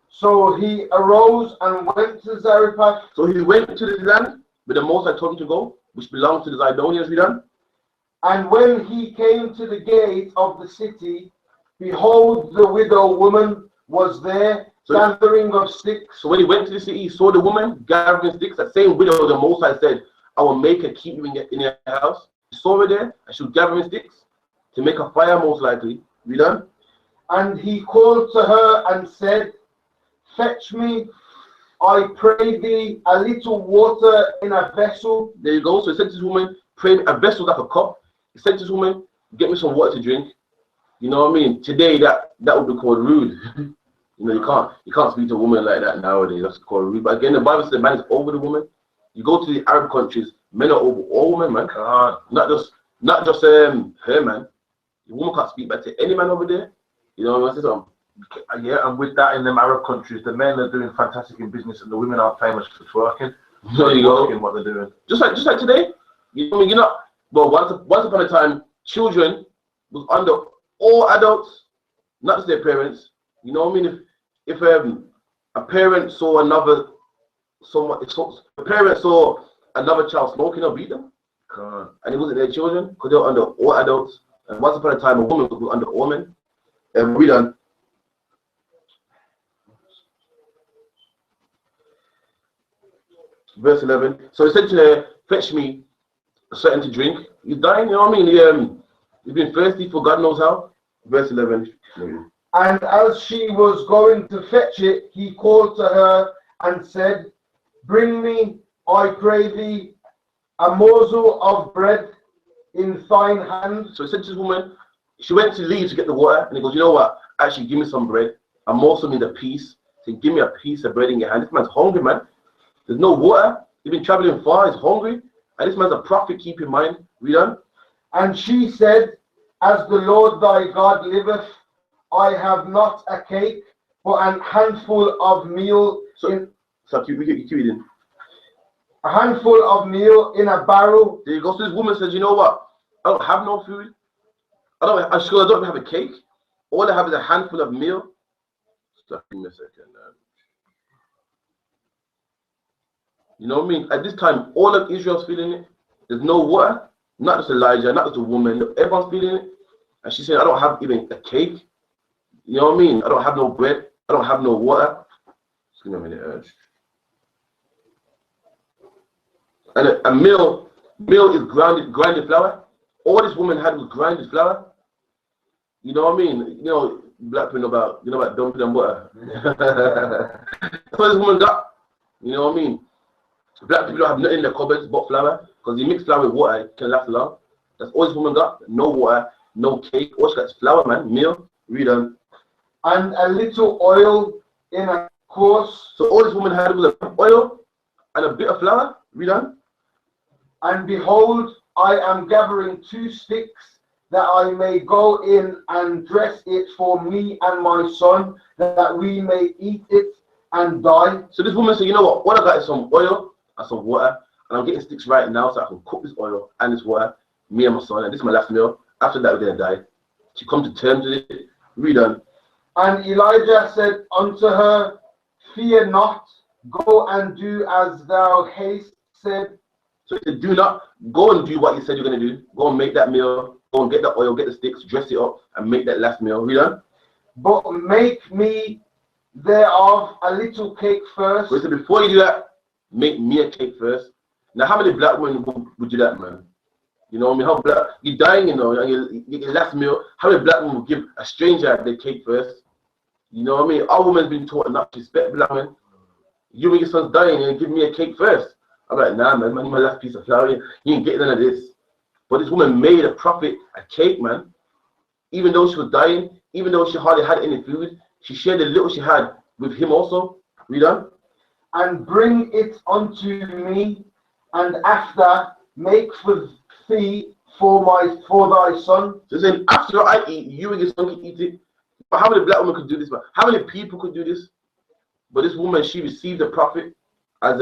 S4: So he arose and went to Zarephath.
S1: So he went to the land where the Moses told him to go, which belonged to the Zidonians. Be done.
S4: And when he came to the gate of the city, behold, the widow woman was there, gathering of sticks.
S1: So when he went to the city, he saw the woman gathering sticks. That same widow, the Moses said, I will make her keep you in your house. He saw her there, and she was gathering sticks to make a fire, most likely. Read on.
S4: And he called to her and said, Fetch me, I pray thee, a little water in a vessel.
S1: There you go. So he said to this woman, pray me, a vessel like a cup. He said to this woman, get me some water to drink. You know what I mean? Today that would be called rude. You know, you can't speak to a woman like that nowadays. That's called rude. But again, the Bible says man is over the woman. You go to the Arab countries, men are over all women, man. Not just her, man. The woman can't speak back to any man over there. You know what I'm saying?
S2: Yeah, and with that, in them Arab countries, the men are doing fantastic in business, and the women are famous for twerking.
S1: There you go.
S2: What they're doing.
S1: Just like today. You know, well, once upon a time, children was under all adults, not just their parents. You know what I mean? If a parent saw another child smoking, or beat them, and it wasn't their children, because they were under all adults. And once upon a time, a woman was under all men. And we done. Verse 11. So he said to her, fetch me something to drink. He's dying, you know what I mean? He's been thirsty for God knows how. Verse 11.
S4: And as she was going to fetch it, he called to her and said, Bring me, I pray thee, a morsel of bread in thine hand.
S1: So he said to this woman, she went to leave to get the water, and he goes, you know what? Actually, give me some bread. A morsel means a piece. So give me a piece of bread in your hand. This man's hungry, man. There's no water. He's been traveling far. He's hungry. And this man's a prophet, keep in mind. Read on.
S4: And she said, As the Lord thy God liveth, I have not a cake, but an handful of meal
S1: keep reading.
S4: A handful of meal in a barrel.
S1: There you go. So this woman says, you know what? I don't have no food. I don't have a cake. All I have is a handful of meal. Stop, give me a second. You know what I mean? At this time, all of Israel's feeling it. There's no water. Not just Elijah, not just a woman. Everyone's feeling it. And she said, I don't have even a cake. You know what I mean? I don't have no bread. I don't have no water. Just give me a minute. And a meal Meal is grinded flour. All this woman had was grinded flour. You know what I mean? You know, black people know about dumping and butter. That's what this woman got. You know what I mean? Black people don't have nothing in their cupboards but flour, because you mix flour with water, it can last long. That's all this woman got. No water, no cake. All she got is flour, man. Meal. Read on.
S4: And a little oil in a course.
S1: So all this woman had was a oil and a bit of flour. Read on.
S4: And behold, I am gathering 2 sticks, that I may go in and dress it for me and my son, that we may eat it and die.
S1: So this woman said, you know what? What I got is some oil and some water, and I'm getting sticks right now so I can cook this oil and this water, me and my son, and this is my last meal. After that, we're going to die. She come to terms with it. Read on.
S4: And Elijah said unto her, fear not, go and do as thou hast said.
S1: So he said, do not go and do what you said you're going to do. Go and make that meal. Go and get the oil, get the sticks, dress it up, and make that last meal. Read on.
S4: But make me thereof a little cake first.
S1: So he said, before you do that, make me a cake first. Now, how many black women would do that, man? You know what I mean? How black, you're dying, you know, and you get your last meal. How many black women would give a stranger their cake first? You know what I mean? Our women's been taught not to respect black men. You and your son's dying and give me a cake first. I'm like, nah, man, I need my last piece of flour. You ain't getting none of this. But this woman made a prophet a cake, man. Even though she was dying, even though she hardly had any food, she shared the little she had with him also. Read on.
S4: And bring it unto me, and after make for thee for thy son.
S1: So saying, after I eat, you and your son can eat it. But how many black women could do this, man? How many people could do this? But this woman, she received the prophet, as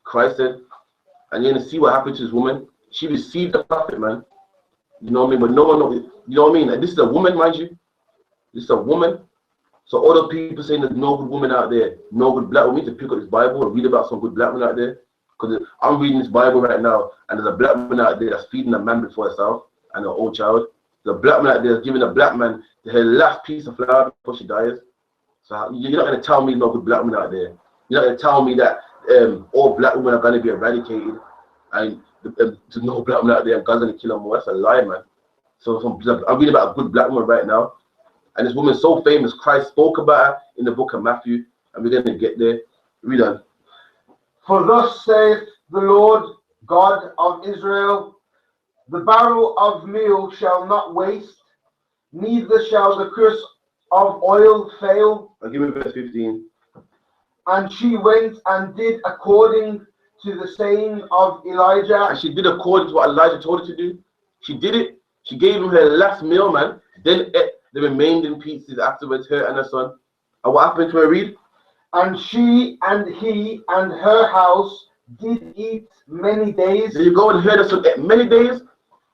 S1: Christ said, and you're gonna see what happened to this woman. She received the prophet, man. You know what I mean? But no one knows. You know what I mean? And this is a woman, mind you. This is a woman. So all the people saying there's no good woman out there, no good black woman, we need to pick up this Bible and read about some good black women out there. Because I'm reading this Bible right now, and there's a black woman out there that's feeding a man before herself and her own child. There's a black woman out there that's giving a black man her last piece of flour before she dies. So you're not going to tell me there's no good black women out there. You're not going to tell me that all black women are going to be eradicated and there's no black women out there and God's going to kill them more. That's a lie, man. So I'm reading about a good black woman right now. And this woman is so famous, Christ spoke about her in the book of Matthew, and we're going to get there. Read on.
S4: For thus saith the Lord God of Israel, the barrel of meal shall not waste, neither shall the cruse of oil fail.
S1: I'll give me verse 15.
S4: And she went and did according to the saying of Elijah.
S1: And she did according to what Elijah told her to do. She did it. She gave him her last meal, man. Then ate the remaining pieces afterwards, her and her son. And what happened to her, read?
S4: And she and he and her house did eat many days.
S1: There you go, and her son ate many days.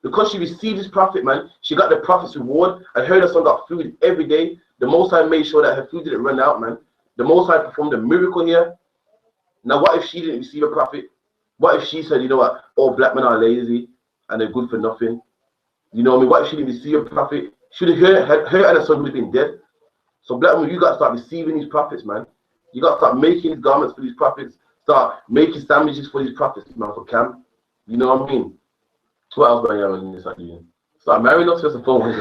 S1: Because she received this prophet, man, she got the prophet's reward. And her son got food every day. The Most High made sure that her food didn't run out, man. The Most High performed a miracle here. Now, what if she didn't receive a prophet? What if she said, you know what, all black men are lazy and they're good for nothing? You know what I mean? What if she didn't receive a prophet? Should her and her son would have been dead? So black women, you got to start receiving these prophets, man. You got to start making these garments for these prophets. Start making sandwiches for these prophets, man, for camp. You know what I mean? What else going on in this idea? Start marrying us first and foremost.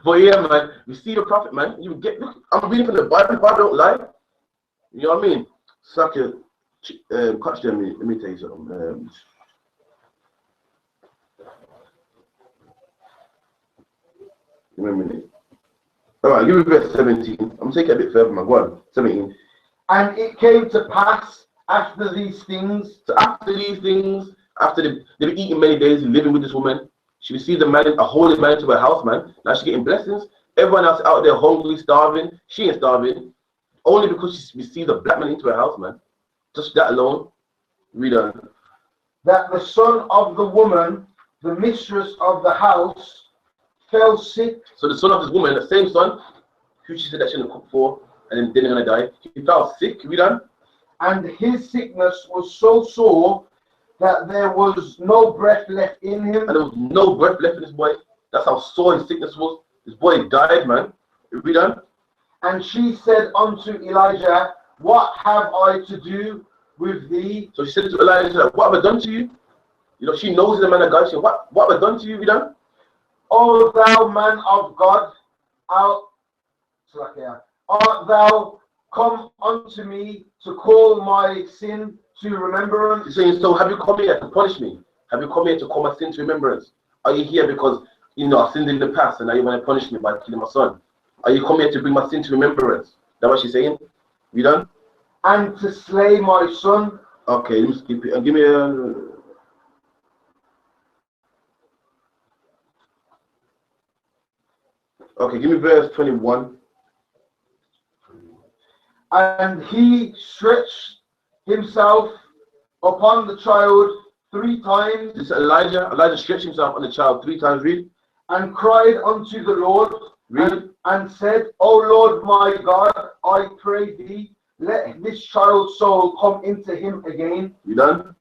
S1: But yeah, man, receive a prophet, man. You get. Look, I'm reading from the Bible. The Bible don't lie. You know what I mean? Suck it. Catch them. Let me tell you something. Give me a minute. All right, give me verse 17. I'm gonna take it a bit further, man. Go on. 17.
S4: And it came to pass after these things.
S1: So after these things, after they've been eating many days, living with this woman, she received a holy man into her house, man. Now she's getting blessings. Everyone else out there hungry, starving. She ain't starving. Only because she received a black man into her house, man. Just that alone. Read on.
S4: That the son of the woman, the mistress of the house, fell sick.
S1: So the son of this woman, the same son, who she said that she didn't cook for, and then they're gonna die. He fell sick. Read on.
S4: And his sickness was so sore that there was no breath left in him.
S1: And there was no breath left in this boy. That's how sore his sickness was. This boy died, man. Read on.
S4: And she said unto Elijah, what have I to do with thee?
S1: So she said to Elijah, what have I done to you? You know, she knows he's a man of God. She said, what have I done to you, you know?
S4: O thou man of God, art thou come unto me to call my sin to remembrance?
S1: She's saying, so have you come here to punish me? Have you come here to call my sin to remembrance? Are you here because, you know, I sinned in the past and now you want to punish me by killing my son? Are you come here to bring my sin to remembrance? That's what she's saying? You done?
S4: And to slay my son?
S1: Okay, let me skip it. Give me a... Okay, give me verse 21.
S4: And he stretched himself upon the child 3 times.
S1: This is Elijah. Elijah stretched himself on the child 3 times, read.
S4: And cried unto the Lord,
S1: read.
S4: And said, O Lord my God, I pray thee, let this child's soul come into him again.
S1: You done?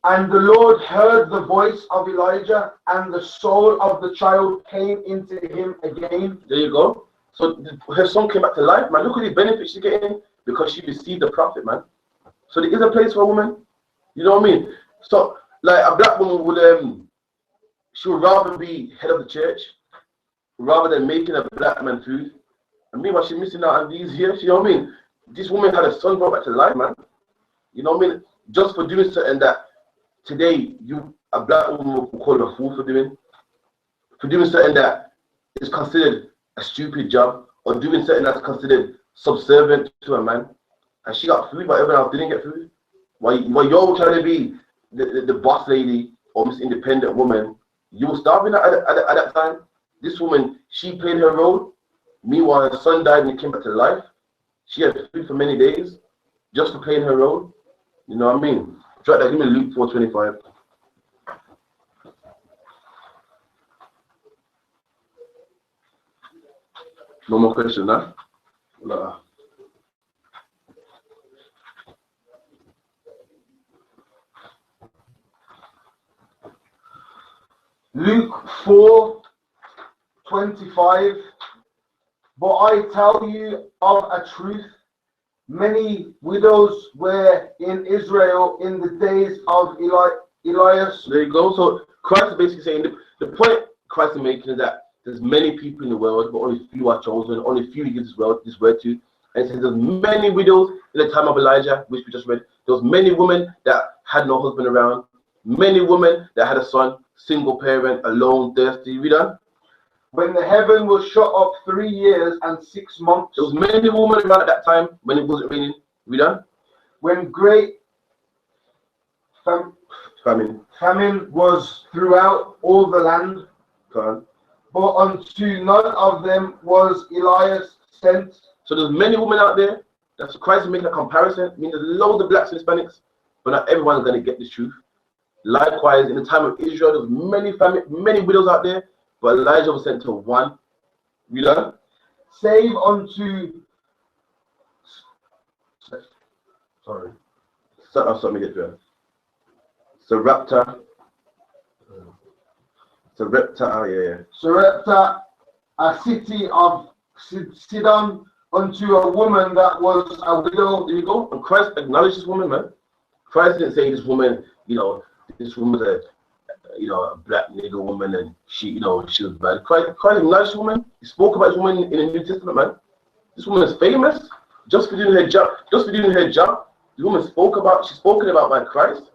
S4: And the Lord heard the voice of Elijah, and the soul of the child came into him again.
S1: There you go. So her son came back to life, man. Look at the benefits she's getting because she received the prophet, man. So there is a place for a woman. You know what I mean? So, like a black woman would, she would rather be head of the church rather than making a black man food. And meanwhile, she's missing out on these years. You know what I mean? This woman had a son brought back to life, man. You know what I mean? Just for doing something that today a black woman will call her a fool for doing something that is considered a stupid job, or doing something that's considered subservient to a man. And she got food, but everyone else didn't get food. While you're trying to be the boss lady or Miss Independent woman, you were starving at that time. This woman, she played her role. Meanwhile, her son died and he came back to life. She had food for many days just for playing her role. You know what I mean? Try that. Give me Luke 4:25. No more questions, huh? No.
S4: Luke 4:25. But I tell you of a truth, many widows were in Israel in the days of Elias.
S1: There you go. So Christ is basically saying the point Christ is making is that there's many people in the world, but only few are chosen. Only few he gives this word to. And it says there's many widows in the time of Elijah, which we just read. There was many women that had no husband around. Many women that had a son, single parent, alone, thirsty. Read on.
S4: When the heaven was shut up 3 years and 6 months.
S1: There was many women around at that time when it wasn't raining. Read on.
S4: When great famine was throughout all the land. But unto none of them was Elias sent.
S1: So there's many women out there. That's Christ is making a comparison. I mean, there's loads of blacks and Hispanics, but not everyone's going to get this truth. Likewise, in the time of Israel, there's many widows out there, but Elijah was sent to one. You know?
S4: Save unto.
S1: Sorry. Let me get there. Sarepta,
S4: a city of Sidon, unto a woman that was a widow.
S1: There you go. And Christ acknowledged this woman, man. Christ didn't say this woman, this woman's a black nigger woman and she was bad. Christ acknowledged this woman. He spoke about this woman in the New Testament, man. This woman is famous just for doing her job. The woman she's spoken about by Christ.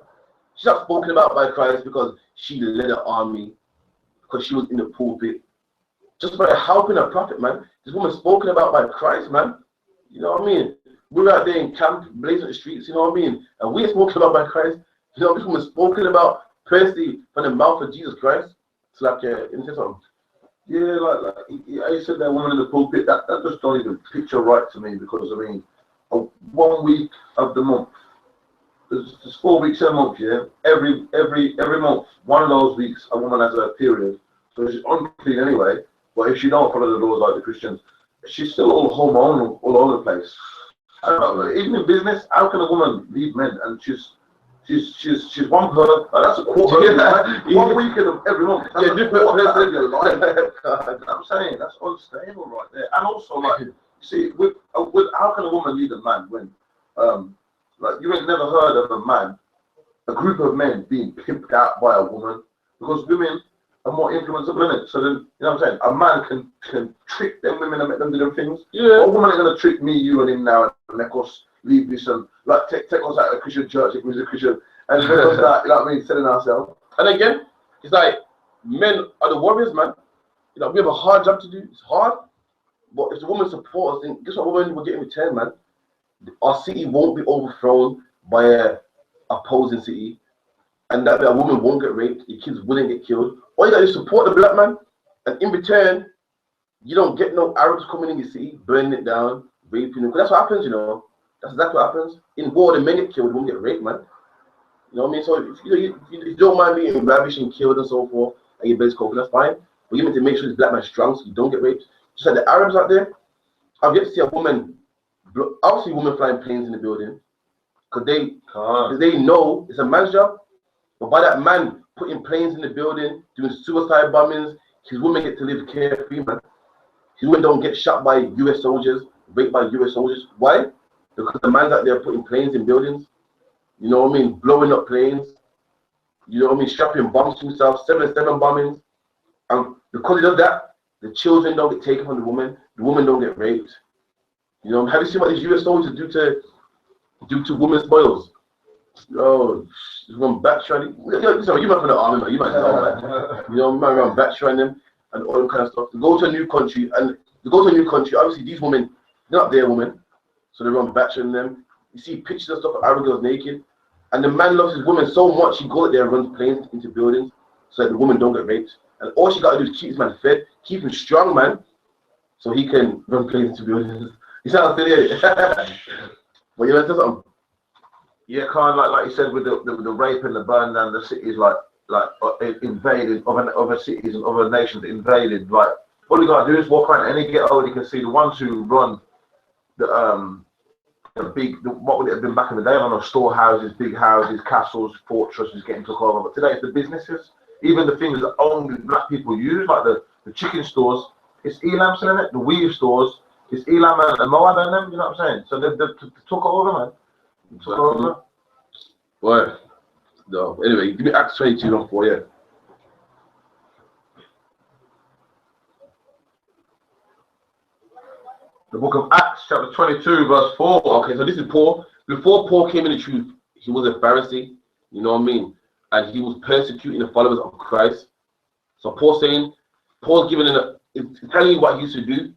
S1: She's not spoken about by Christ because she led an army, because she was in the pulpit. Just by helping a prophet, man. This woman spoken about by Christ, man. You know what I mean? We're out there in camp, blazing the streets, you know what I mean? And we're spoken about by Christ. You know, this woman spoken about personally from the mouth of Jesus Christ. It's like, you say something?
S2: Yeah, like I said, that woman in the pulpit, that just don't even picture right to me, because, 1 week of the month, there's 4 weeks a month, yeah? Every month, one of those weeks, a woman has a period. So she's unclean anyway, but if she don't follow the laws like the Christians, she's still all hormonal all over the place. I don't know, even in business, how can a woman lead men and she's one person? That's a quarter. Yeah. 1 week of every month. That's a quarter of your life. I'm saying that's unstable right there. And also, you see, with how can a woman lead a man when, you ain't never heard of a man a group of men being pimped out by a woman, because women are more influenceable, innit? So then, you know what I'm saying? A man can trick them women and make them do them things.
S3: Yeah.
S2: But a woman ain't gonna trick me, you, and him now and make us leave this and like take us out of the Christian church if we're a Christian and make us start, you know what I mean, selling ourselves.
S1: And again, it's like men are the warriors, man. You know, we have a hard job to do. It's hard, but if the woman supports us, then guess what women will get in return, man? Our city won't be overthrown by a opposing city, and that a woman won't get raped, your kids wouldn't get killed. All you gotta do is support the black man, and in return, you don't get no Arabs coming in your city, burning it down, raping them. That's what happens, you know. That's exactly what happens. In war, the men get killed, won't get raped, man. You know what I mean? So if you don't mind being ravished and killed and so forth, and your base coping, that's fine. But you need to make sure this black man's strong so you don't get raped. Just like the Arabs out there, I've yet to see a woman. I'll see women flying planes in the building because they know it's a man's job. But by that man putting planes in the building, doing suicide bombings, his women get to live carefree, man. His women don't get shot by US soldiers, raped by US soldiers. Why? Because the man's out there putting planes in buildings. You know what I mean? Blowing up planes. You know what I mean? Strapping bombs to himself, 7-7 bombings. And because he does that, the children don't get taken from the woman don't get raped. You know, have you seen what these US soldiers do to women's spoils? Oh, run backstranding. You might from the army, man. You might know, man. You know, you might run backstranding them and all that kind of stuff. To go to a new country, obviously these women, they're not their women, so they run backstranding them. You see pictures and stuff of Arab girls naked, and the man loves his woman so much he goes there and runs planes into buildings so that the woman don't get raped. And all she got to do is keep his man fed, keep him strong, man, so he can run planes into buildings. You sound silly, but you know something.
S2: Yeah, kind of like you said with the rape and the burn down the cities, like invaded other cities and other nations invaded. Like all you gotta do is walk around any ghetto and you can see the ones who run what would it have been back in the day? I don't know, storehouses, big houses, castles, fortresses getting took over. But today it's the businesses, even the things that only black people use, like the chicken stores. It's Elam selling it. The weave stores. It's Elam and Moab and them. You know what I'm saying? So they took over, man.
S1: Well, no. Anyway, give me Acts 22:4, yeah.
S2: The book of Acts, chapter 22, verse 4.
S1: Okay, so this is Paul. Before Paul came in the truth, he was a Pharisee, you know what I mean? And he was persecuting the followers of Christ. So Paul's telling you what he used to do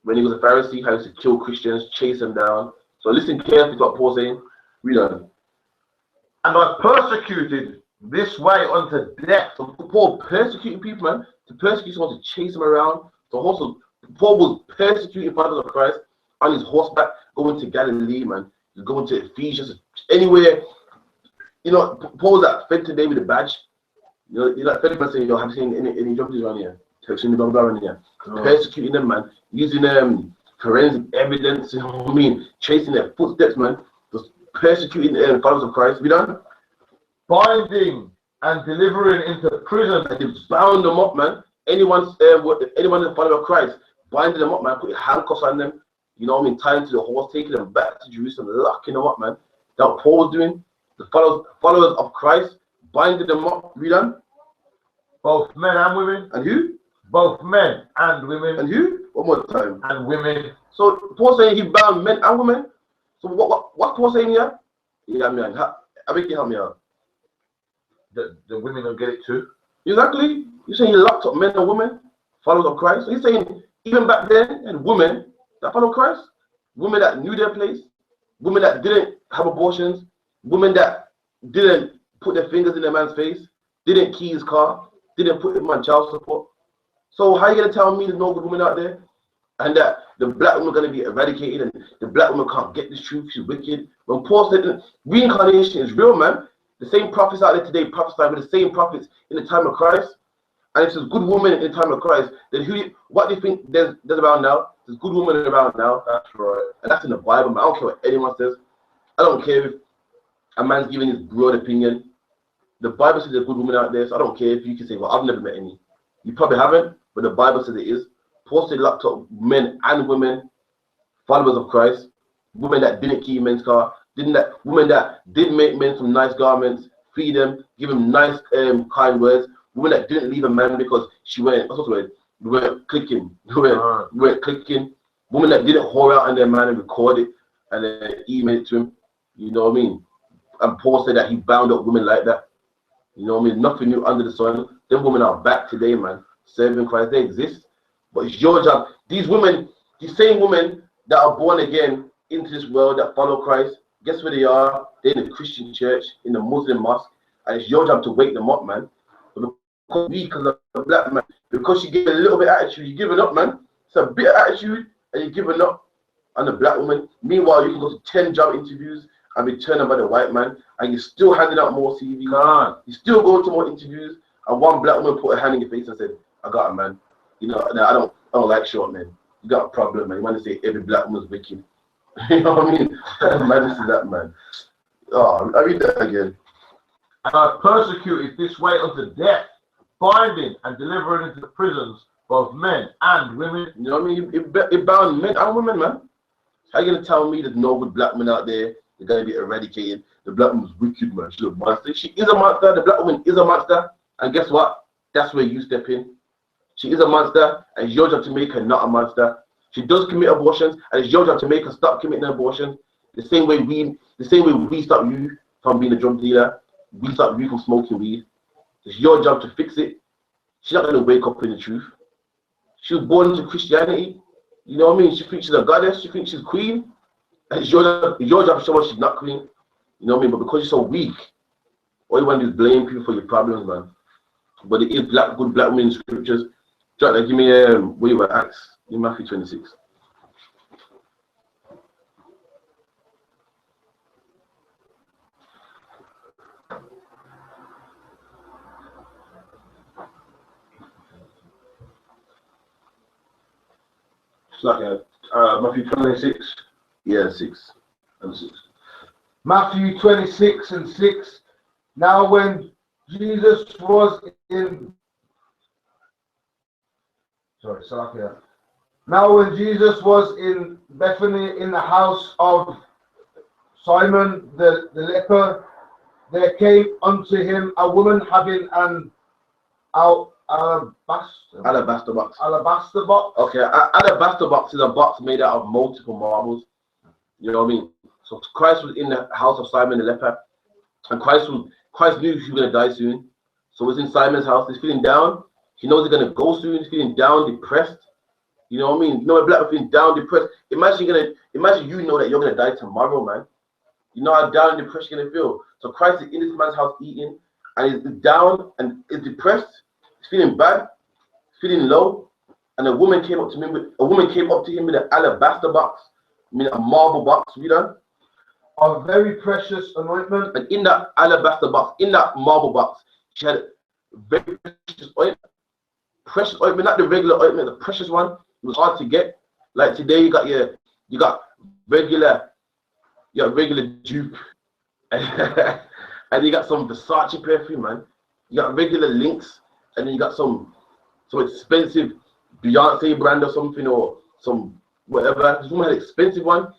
S1: when he was a Pharisee, how he used to kill Christians, chase them down. So listen carefully to what Paul's saying. Read on.
S2: And I persecuted this way unto death.
S1: So Paul persecuting people, man. To persecute someone, to chase them around. So also, Paul was persecuting followers of Christ on his horseback, going to Galilee, man. He's going to Ephesians, anywhere. You know, Paul was at Fed today with a badge. You know, you're like Fed man saying, have you seen any jumpies around here? Texting the blah around here. Persecuting them, man. Using forensic evidence, you know what I mean? Chasing their footsteps, man. Just persecuting followers of Christ. We done?
S2: Binding and delivering into prison.
S1: And they bound them up, man. Anyone in the follower of Christ, binding them up, man, putting handcuffs on them, you know what I mean, tying to the horse, taking them back to Jerusalem, locking them up, man. That's what Paul was doing. The followers of Christ, binding them up. Read on.
S2: Both men and women.
S1: And who?
S2: Both men and women.
S1: And who? One more time.
S2: And women.
S1: So Paul saying he bound men and women. So what Paul saying here? Yeah, man. I think you help me out.
S2: The women will get it too.
S1: Exactly. You're saying he locked up men and women, followers of Christ. So he's saying even back then, and women that follow Christ, women that knew their place, women that didn't have abortions, women that didn't put their fingers in their man's face, didn't key his car, didn't put him on child support. So how are you gonna tell me there's no good women out there, and that the black woman are gonna be eradicated, and the black woman can't get this truth? She's wicked. When Paul said reincarnation is real, man. The same prophets out there today prophesy with the same prophets in the time of Christ. And if there's good women in the time of Christ, then what do you think there's around now? There's good women around now.
S2: That's right.
S1: And that's in the Bible, man. I don't care what anyone says. I don't care if a man's giving his broad opinion. The Bible says there's good women out there, so I don't care if you can say, well, I've never met any. You probably haven't, but the Bible says it is. Paul said locked up men and women, followers of Christ, women that didn't keep men's car, women that did make men some nice garments, feed them, give them nice, kind words. Women that didn't leave a man because she went, what's the word? We weren't clicking. We weren't clicking. Women that didn't whore out on their man and record it and then email it to him. You know what I mean? And Paul said that he bound up women like that. You know what I mean? Nothing new under the sun. Them women are back today, man. Serving Christ. They exist. But it's your job. These women, these same women that are born again into this world that follow Christ, guess where they are? They're in the Christian church, in the Muslim mosque. And it's your job to wake them up, man. But because we, because of black man, because you give a little bit of attitude, you're giving up, man. It's a bit of attitude and you're giving up on the black woman. Meanwhile, you can go to 10 job interviews and be turned on by the white man, and you're still handing out more CVs. You still go to more interviews, and one black woman put her hand in your face and said, I got a man. You know, I don't like short men. You got a problem, man. You want to say every black woman's wicked. You know what I mean? Man, this is that, man. Oh, I read that again.
S2: And I persecuted this way unto death, binding and delivering into the prisons both men and women.
S1: You know what I mean? It bound men and women, man. How you gonna tell me there's no good black men out there? They're gonna be eradicated. The black woman's wicked, man. She's a monster. She is a monster. The black woman is a monster. And guess what? That's where you step in. She is a monster, and it's your job to make her not a monster. She does commit abortions, and it's your job to make her stop committing abortions. The same way we stop you from being a drug dealer, we stop you from smoking weed. It's your job to fix it. She's not gonna wake up in the truth. She was born into Christianity. You know what I mean? She thinks she's a goddess. She thinks she's queen. And it's your job to show her she's not queen. You know what I mean? But because you're so weak, all you want to do is blame people for your problems, man. But it is good black women in scriptures. Jack, give me where you were Acts in Matthew 26.
S3: It's like Matthew 26.
S1: Yeah, 6 and 6.
S4: Matthew 26 and 6. Now when Jesus was in Now when Jesus was in Bethany in the house of Simon the leper, there came unto him a woman having an alabaster box.
S1: Okay, alabaster box is a box made out of multiple marbles. You know what I mean? So Christ was in the house of Simon the leper, and Christ knew he was gonna die soon. So he's in Simon's house. He's feeling down. He knows he's gonna go soon. He's feeling down, depressed. You know what I mean? You know, a black man feeling down, depressed. Imagine you know that you're gonna die tomorrow, man. You know how down and depressed you're gonna feel. So Christ is in this man's house eating, and he's down and is depressed. He's feeling bad, feeling low, and a woman came up to him with an alabaster box, I mean a marble box, you know,
S4: of very precious anointment.
S1: And in that alabaster box, in that marble box, she had very precious ointment. Precious ointment, not the regular ointment, the precious one. It was hard to get. Like today, you got regular dupe, and you got some Versace perfume, man. You got regular Lynx, and then you got some expensive Beyonce brand or something, or some whatever. This woman had an expensive one.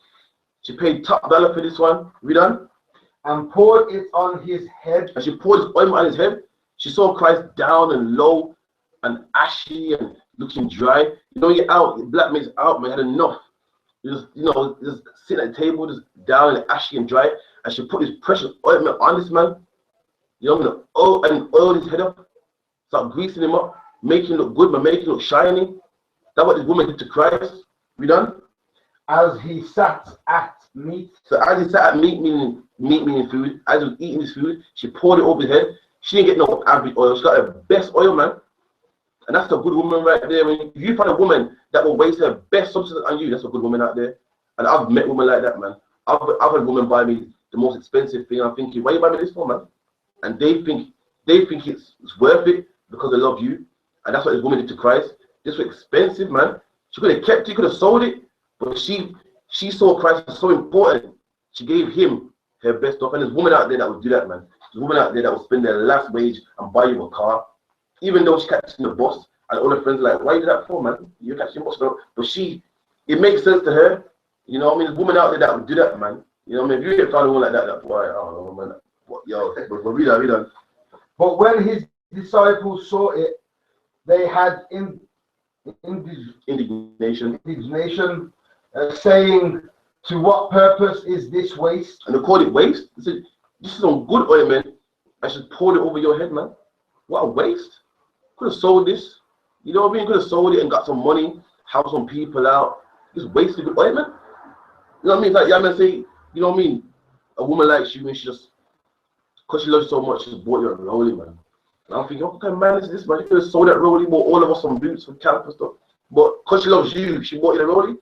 S1: She paid top dollar for this one. We done?
S4: And poured it on his head.
S1: And she poured his ointment on his head. She saw Christ down and low and ashy and looking dry. You know, you're out, black man's out, man, had enough. Just sitting at the table, just down and ashy and dry. And she put this precious ointment on this man. You know, oil his head up, start greasing him up, making him look good, but making him look shiny. That's what this woman did to Christ. We done?
S4: As he sat at meat.
S1: So as he sat at meat meaning food, as he was eating his food, she poured it over his head. She didn't get no average oil. She got the best oil, man. And that's a good woman right there. When you find a woman that will waste her best substance on you, that's a good woman out there. And I've met women like that, man. I've had women buy me the most expensive thing. I'm thinking, why you buy me this for, man? And they think it's worth it because they love you. And that's what this woman did to Christ. This was expensive, man. She could have kept it, could have sold it, but she saw Christ as so important. She gave him her best stuff. And there's women out there that would do that, man. There's women out there that will spend their last wage and buy you a car, even though she's catching the bus. And all her friends are like, why you do that for, man? You're catching the bus, no. But it makes sense to her. You know what I mean? There's women out there that would do that, man. You know what I mean? If you get found a woman like that, boy, I don't know, man. Yo, but read on.
S4: But when his disciples saw it, they had
S1: Indignation.
S4: Saying, to what purpose is this waste?
S1: And they called it waste. They said, this is some good ointment. I should pour it over your head, man. What a waste. Could have sold this. You know what I mean? Could have sold it and got some money, help some people out. Just wasted good ointment. You know what I mean? Like, yeah, man, say, you know what I mean? A woman like you, and she just, because she loves you so much, she just bought you a rollie, man. And I'm thinking, what kind of man is this, man? She could have sold that rollie, bought all of us some boots, some camp and stuff. But because she loves you, she bought you the rollie.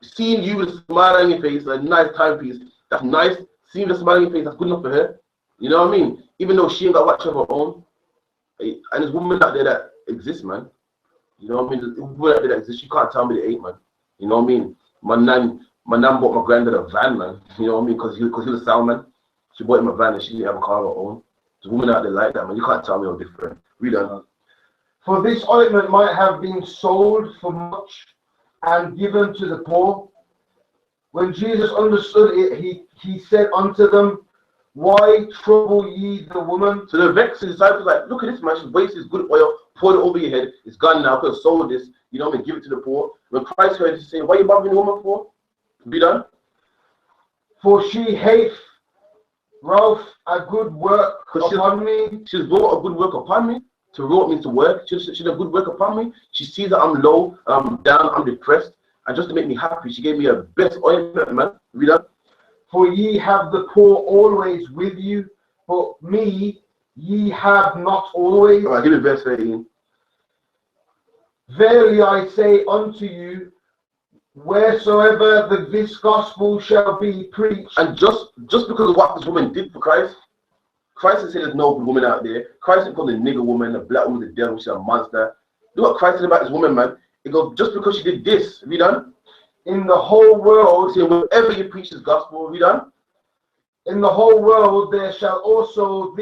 S1: Seeing you with a smile on your face, a nice timepiece, that's nice. Seeing the smile on your face, that's good enough for her. You know what I mean? Even though she ain't got much of her own. And there's women out there that exist, man. You know what I mean? There's women out there that exist. You can't tell me they ain't, man. You know what I mean? My nan bought my granddad a van, man. You know what I mean? Because he was a sound man. She bought him a van and she didn't have a car of her own. There's women out there like that, man. You can't tell me I'm different. Read on.
S4: For this ointment might have been sold for much and given to the poor. When Jesus understood it, he said unto them, why trouble ye the woman?
S1: So the vexed disciples like, look at this man, she's wasted his good oil, poured it over your head, it's gone now, could have sold this, you know what I mean, give it to the poor. When Christ heard it, he said, what are you bothering the woman for? Be done.
S4: For she hath wrought a good work upon me.
S1: She's wrought a good work upon me. To wrought means to work. She's a good work upon me. She sees that I'm low, I'm down, I'm depressed. And just to make me happy, she gave me a best ointment, man. Read that.
S4: For ye have the poor always with you, but me ye have not always.
S1: All right, give me verse 13.
S4: Verily I say unto you, wheresoever this gospel shall be preached.
S1: And just because of what this woman did for Christ, Christ said there's no good woman out there. Christ didn't call the nigger woman, the black woman, the devil, she's a monster. Look what Christ said about this woman, man. He goes, just because she did this, read on.
S4: In the whole world,
S1: see, whenever you preach this gospel, read on.
S4: In the whole world there shall also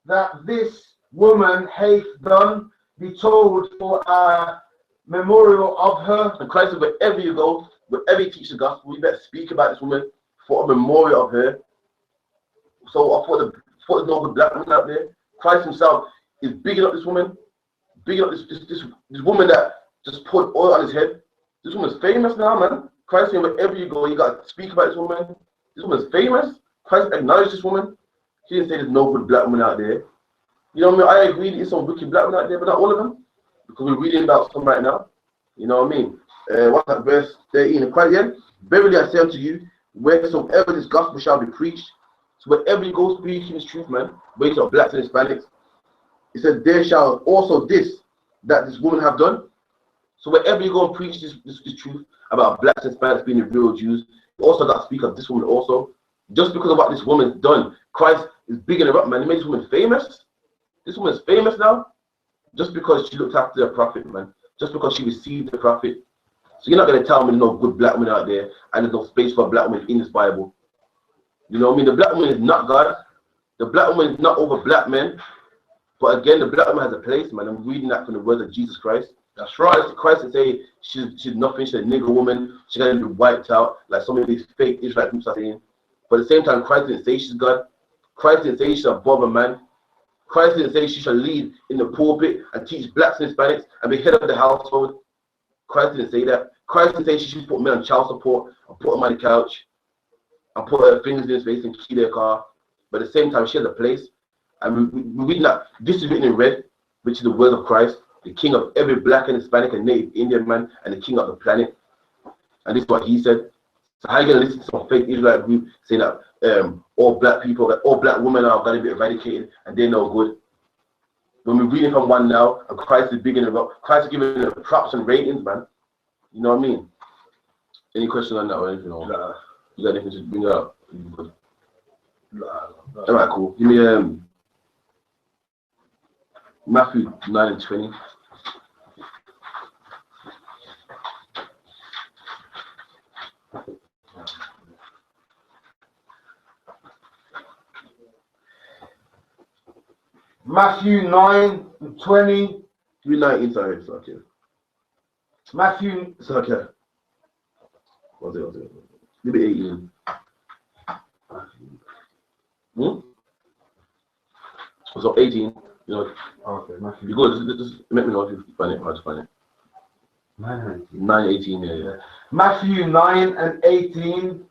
S4: that this woman hath done be told for a memorial of her.
S1: And Christ said, wherever you go, wherever you teach the gospel, you better speak about this woman for a memorial of her. So I thought there's no good black woman out there. Christ himself is bigging up this woman, bigging up this woman that just put oil on his head. This woman's famous now, man. Christ saying wherever you go, you got to speak about this woman. This woman's famous. Christ acknowledged this woman. He didn't say there's no good black woman out there. You know what I mean? I agree there's some wicked black women out there, but not all of them. Because we're reading about some right now. You know what I mean? What's that verse 13? Christ, yeah? Verily I say unto you, wheresoever this gospel shall be preached, so wherever you go speaking this truth, man, whether it's blacks and Hispanics, it says there shall also that this woman have done. So wherever you go and preach this truth about blacks and Hispanics being the real Jews, you also got to speak of this woman also. Just because of what this woman's done, Christ is bigging her up, man. He made this woman famous. This woman's famous now, just because she looked after the prophet, man. Just because she received the prophet. So you're not going to tell me there's no good black woman out there and there's no space for a black woman in this Bible. You know what I mean? The black woman is not God. The black woman is not over black men. But again, the black woman has a place, man. I'm reading that from the words of Jesus Christ. That's right. Christ is saying she's nothing. She's a nigger woman. She's going to be wiped out like some of these fake Israelite groups are saying. But at the same time, Christ didn't say she's God. Christ didn't say she's above a man. Christ didn't say she shall lead in the pulpit and teach blacks and Hispanics and be head of the household. Christ didn't say that. Christ didn't say she should put men on child support and put them on the couch and put her fingers in his face and key their car. But at the same time, she has a place. And we read that this is written in red, which is the word of Christ, the king of every black and Hispanic and native Indian man and the king of the planet. And this is what he said. So how are you going to listen to some fake Israelite group saying that all black people, that all black women are going to be eradicated and they're no good? When we're reading from one now and Christ is bigging it up, Christ is giving them props and ratings, man. You know what I mean? Any question on that or anything? Nah. You got anything to bring up? Nah. All right, cool. Give me Matthew 9 and 20.
S4: Matthew 9 and 20.
S1: 3:19, sorry, it's okay.
S4: Matthew.
S1: It's okay. What's it? Give me 18. So 18, you know,
S4: Okay, Matthew.
S1: you go, just let me know if you find it, how to find it. 9:18, yeah.
S4: Matthew 9 and 18.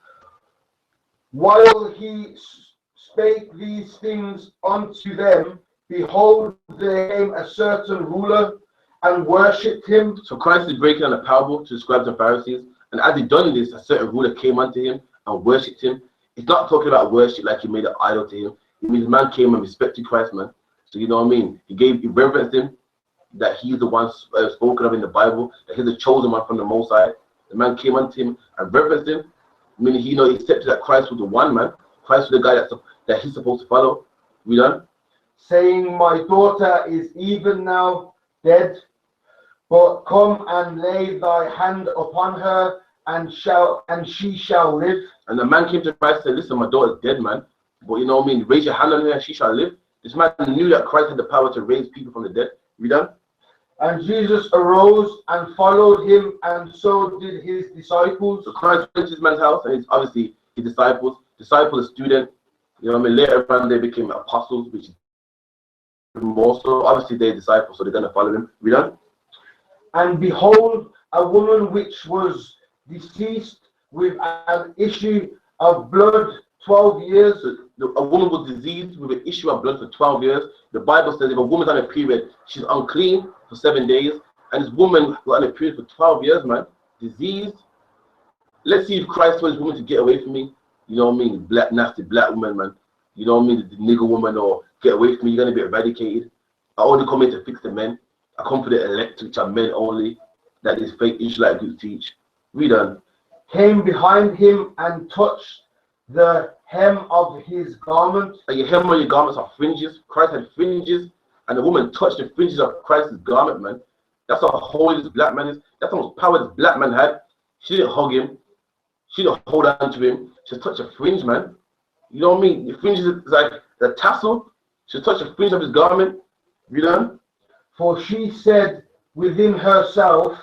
S4: While he spake these things unto them, behold, there came a certain ruler and worshipped him.
S1: So Christ is breaking down the parable to the scribes and Pharisees, and as he done this, a certain ruler came unto him and worshipped him. It's not talking about worship like he made an idol to him. It means man came and respected Christ, man. So you know what I mean? He reverenced him, that he's the one spoken of in the Bible, that he's the chosen one from the Most High. The man came unto him and reverenced him, meaning he accepted that Christ was the one man, Christ was the guy that he's supposed to follow. We done?
S4: Saying, my daughter is even now dead, but come and lay thy hand upon her, and she shall live.
S1: And the man came to Christ and said, listen, my daughter's dead, man. But you know what I mean? Raise your hand on her and she shall live. This man knew that Christ had the power to raise people from the dead. We done?
S4: And Jesus arose and followed him, and so did his disciples.
S1: So Christ went to this man's house, and it's obviously his disciples, a student. You know what I mean? Later on, they became apostles, which is more so. Obviously, they're disciples, so they're going to follow him. We done?
S4: And behold, a woman which was deceased with an issue of blood 12 years.
S1: So a woman was diseased with an issue of blood for 12 years. The Bible says if a woman's on a period, she's unclean for 7 days. And this woman was on a period for 12 years, man, diseased. Let's see if Christ told this woman to get away from me. You know what I mean? Black, nasty black woman, man. You know what I mean? The nigger woman, or get away from me, you're going to be eradicated. I only come here to fix the men. I come for the elect, which are men only, that these fake Israelite groups teach. Read on.
S4: Came behind him and touched the hem of his garment.
S1: And your hem on your garments are fringes. Christ had fringes, and the woman touched the fringes of Christ's garment, man. That's how holy this black man is. That's how much power this black man had. She didn't hug him. She didn't hold on to him. She touched a fringe, man. You know what I mean? The fringe is like the tassel. She touched the fringe of his garment. Read on.
S4: For she said within herself,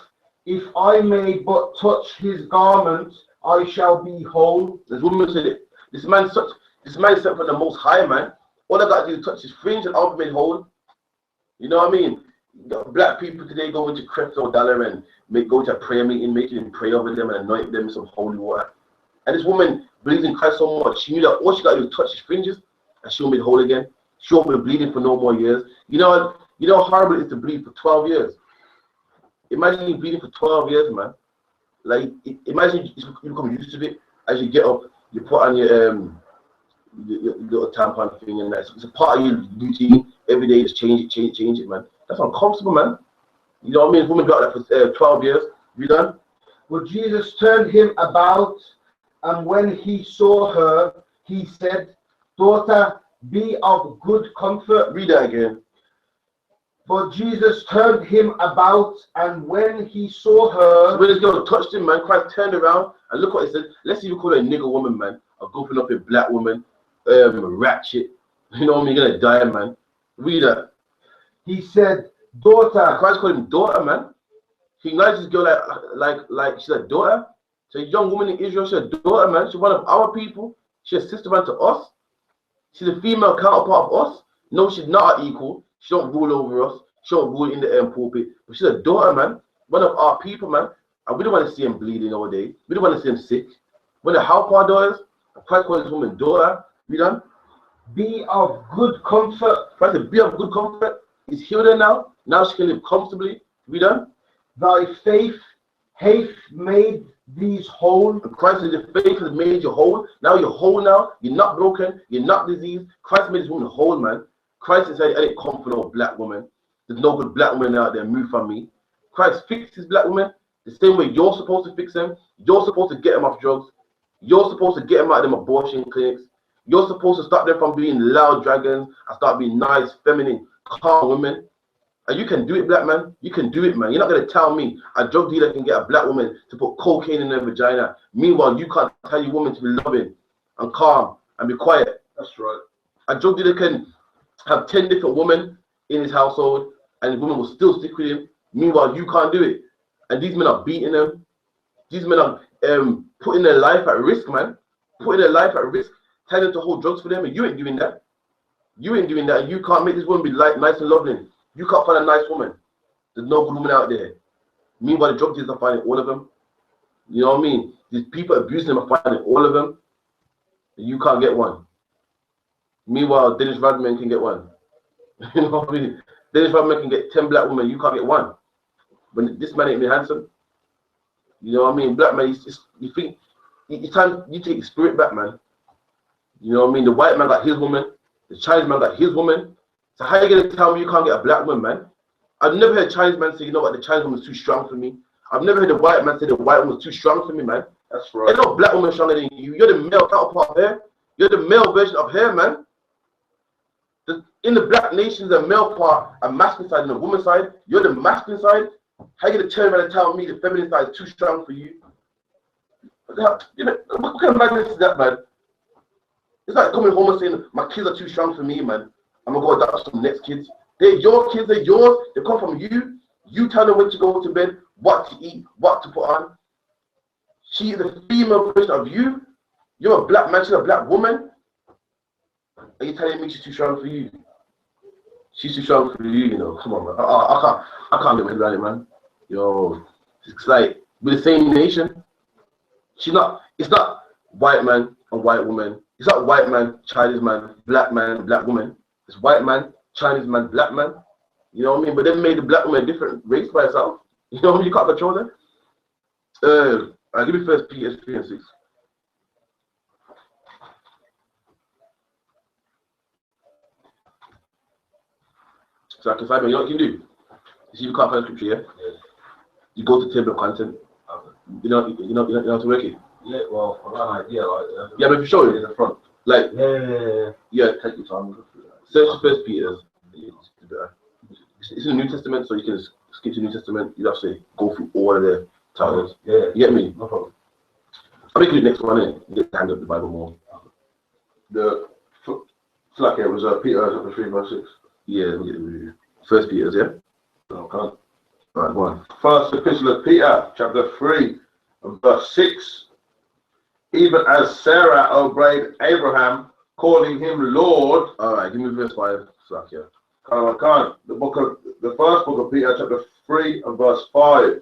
S4: if I may but touch his garment, I shall be whole.
S1: This woman said, this man sent from the Most High, man. All I got to do is touch his fringe and I'll be made whole. You know what I mean? Black people today go into crypto dollar and go to a prayer meeting, making him pray over them and anoint them with some holy water. And this woman believes in Christ so much, she knew that all she got to do is touch his fringes and she'll be whole again. She won't be bleeding for no more years. You know how horrible it is to bleed for 12 years. Imagine you bleeding for 12 years, man. Like, imagine you become used to it. As you get up, you put on your little tampon thing, and it's a part of your routine. Every day, just change it, man. That's uncomfortable, man. You know what I mean? Woman got that for 12 years. You done?
S4: Well, Jesus turned him about, and when he saw her, he said, daughter, be of good comfort.
S1: Read that again.
S4: But Jesus turned him about, and when he saw her...
S1: So when this girl touched him, man, Christ turned around, and look what he said. Let's see if we call her a nigger woman, man. A goofing up a black woman, ratchet. You know what I mean? You're gonna die, man. Read that.
S4: He said, daughter.
S1: And Christ called him daughter, man. He acknowledged this girl like she's a daughter. So a young woman in Israel, she's a daughter, man. She's one of our people. She's a sister man to us. She's a female counterpart of us. No, she's not our equal. She don't rule over us. She don't rule in the pulpit. But she's a daughter, man. One of our people, man. And we don't want to see him bleeding all day. We don't want to see him sick. We want to help our daughters. And Christ called this woman daughter. We done?
S4: Be of good comfort.
S1: Christ said, be of good comfort. He's healed her now. Now she can live comfortably. We done?
S4: Thy faith hath made these whole.
S1: And Christ said, the faith has made you whole. Now you're whole now. You're not broken. You're not diseased. Christ made this woman whole, man. Christ said, I didn't come for no black woman. There's no good black woman out there. Move from me. Christ fixed his black woman the same way you're supposed to fix them. You're supposed to get them off drugs. You're supposed to get them out of them abortion clinics. You're supposed to stop them from being loud dragons and start being nice, feminine, calm women. And you can do it, black man. You can do it, man. You're not going to tell me a drug dealer can get a black woman to put cocaine in her vagina. Meanwhile, you can't tell your woman to be loving and calm and be quiet.
S3: That's right.
S1: A drug dealer can have 10 different women in his household and the woman will still stick with him. Meanwhile, you can't do it. And these men are beating them. These men are putting their life at risk, man. Putting their life at risk telling them to hold drugs for them, and you ain't doing that. You ain't doing that, and you can't make this woman be like nice and lovely. You can't find a nice woman. There's no good woman out there. Meanwhile, the drug dealers are finding all of them. You know what I mean? These people abusing them are finding all of them. And you can't get one. Meanwhile, Dennis Rodman can get one. You know what I mean? Dennis Rodman can get 10 black women. You can't get one. But this man ain't been handsome. You know what I mean? Black man, you think it's time you take your spirit back, man. You know what I mean? The white man got his woman. The Chinese man got his woman. So how you gonna tell me you can't get a black woman, man? I've never heard a Chinese man say, you know what, the Chinese woman's too strong for me. I've never heard a white man say the white woman's too strong for me, man.
S3: That's right.
S1: Ain't no black woman stronger than you. You're the male counterpart of her. You're the male version of her, man. In the black nations, the male part, a masculine side and a woman side. You're the masculine side. How you gonna turn around and tell me the feminine side is too strong for you? You know, what kind of madness is that, man? It's like coming home and saying, my kids are too strong for me, man. I'm gonna go adopt some next kids. They're your kids, they're yours. They come from you. You tell them when to go to bed, what to eat, what to put on. She is a female version of you. You're a black man, she's a black woman. And you're telling me she's too strong for you? She's too strong for you, you know. Come on, man. I can't get my head around it, man. Yo, it's like we're the same nation. It's not white man and white woman. It's not white man, Chinese man, black woman. It's white man, Chinese man, black man. You know what I mean? But they made the black woman a different race by itself. You know what I mean? You can't control them. I'll give you first Peter 3 and 6. So I can find, you know what you can do? You see, you can't find scripture, yeah? You go to table of content. You know how to work it.
S2: Yeah, well, I got an idea, like,
S1: yeah, but if you show it
S2: in the front.
S1: like,
S2: Yeah, take your time.
S1: search first Peter's. It's in the New Testament, so you can skip to the New Testament. You have to go through all of the titles.
S2: Yeah.
S1: You get me?
S2: No problem.
S1: I'll make you the next one, innit? You get to handle the Bible more.
S3: It's like it was Peter chapter 3 verse 6.
S1: Yeah, let me get it. First Peter's, yeah?
S3: Okay.
S1: Alright, go on.
S3: First epistle of Peter, chapter 3 and verse 6. Even as Sarah obeyed Abraham, calling him Lord.
S1: Alright, give me verse 5. Slack, yeah.
S3: The first book of Peter, chapter 3 and verse 5.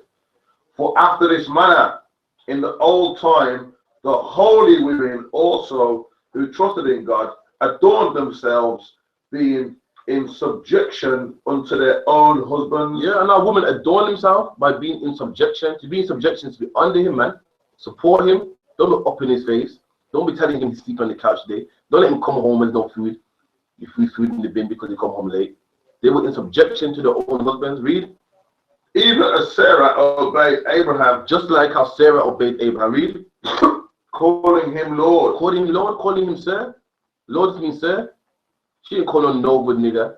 S3: For after this manner, in the old time, the holy women also who trusted in God adorned themselves, being in subjection unto their own husbands.
S1: Yeah, and our woman adorn himself by being in subjection. To be in subjection is to be under him, man. Support him. Don't look up in his face. Don't be telling him to sleep on the couch today. Don't let him come home with no food. You free food in the bin because he come home late. They were in subjection to their own husbands. Read.
S3: Even as Sarah obeyed Abraham,
S1: Just like how Sarah obeyed Abraham. Read.
S3: calling him Lord.
S1: Calling him Lord, calling him Sir. Lord means Sir. She didn't call him no good nigga.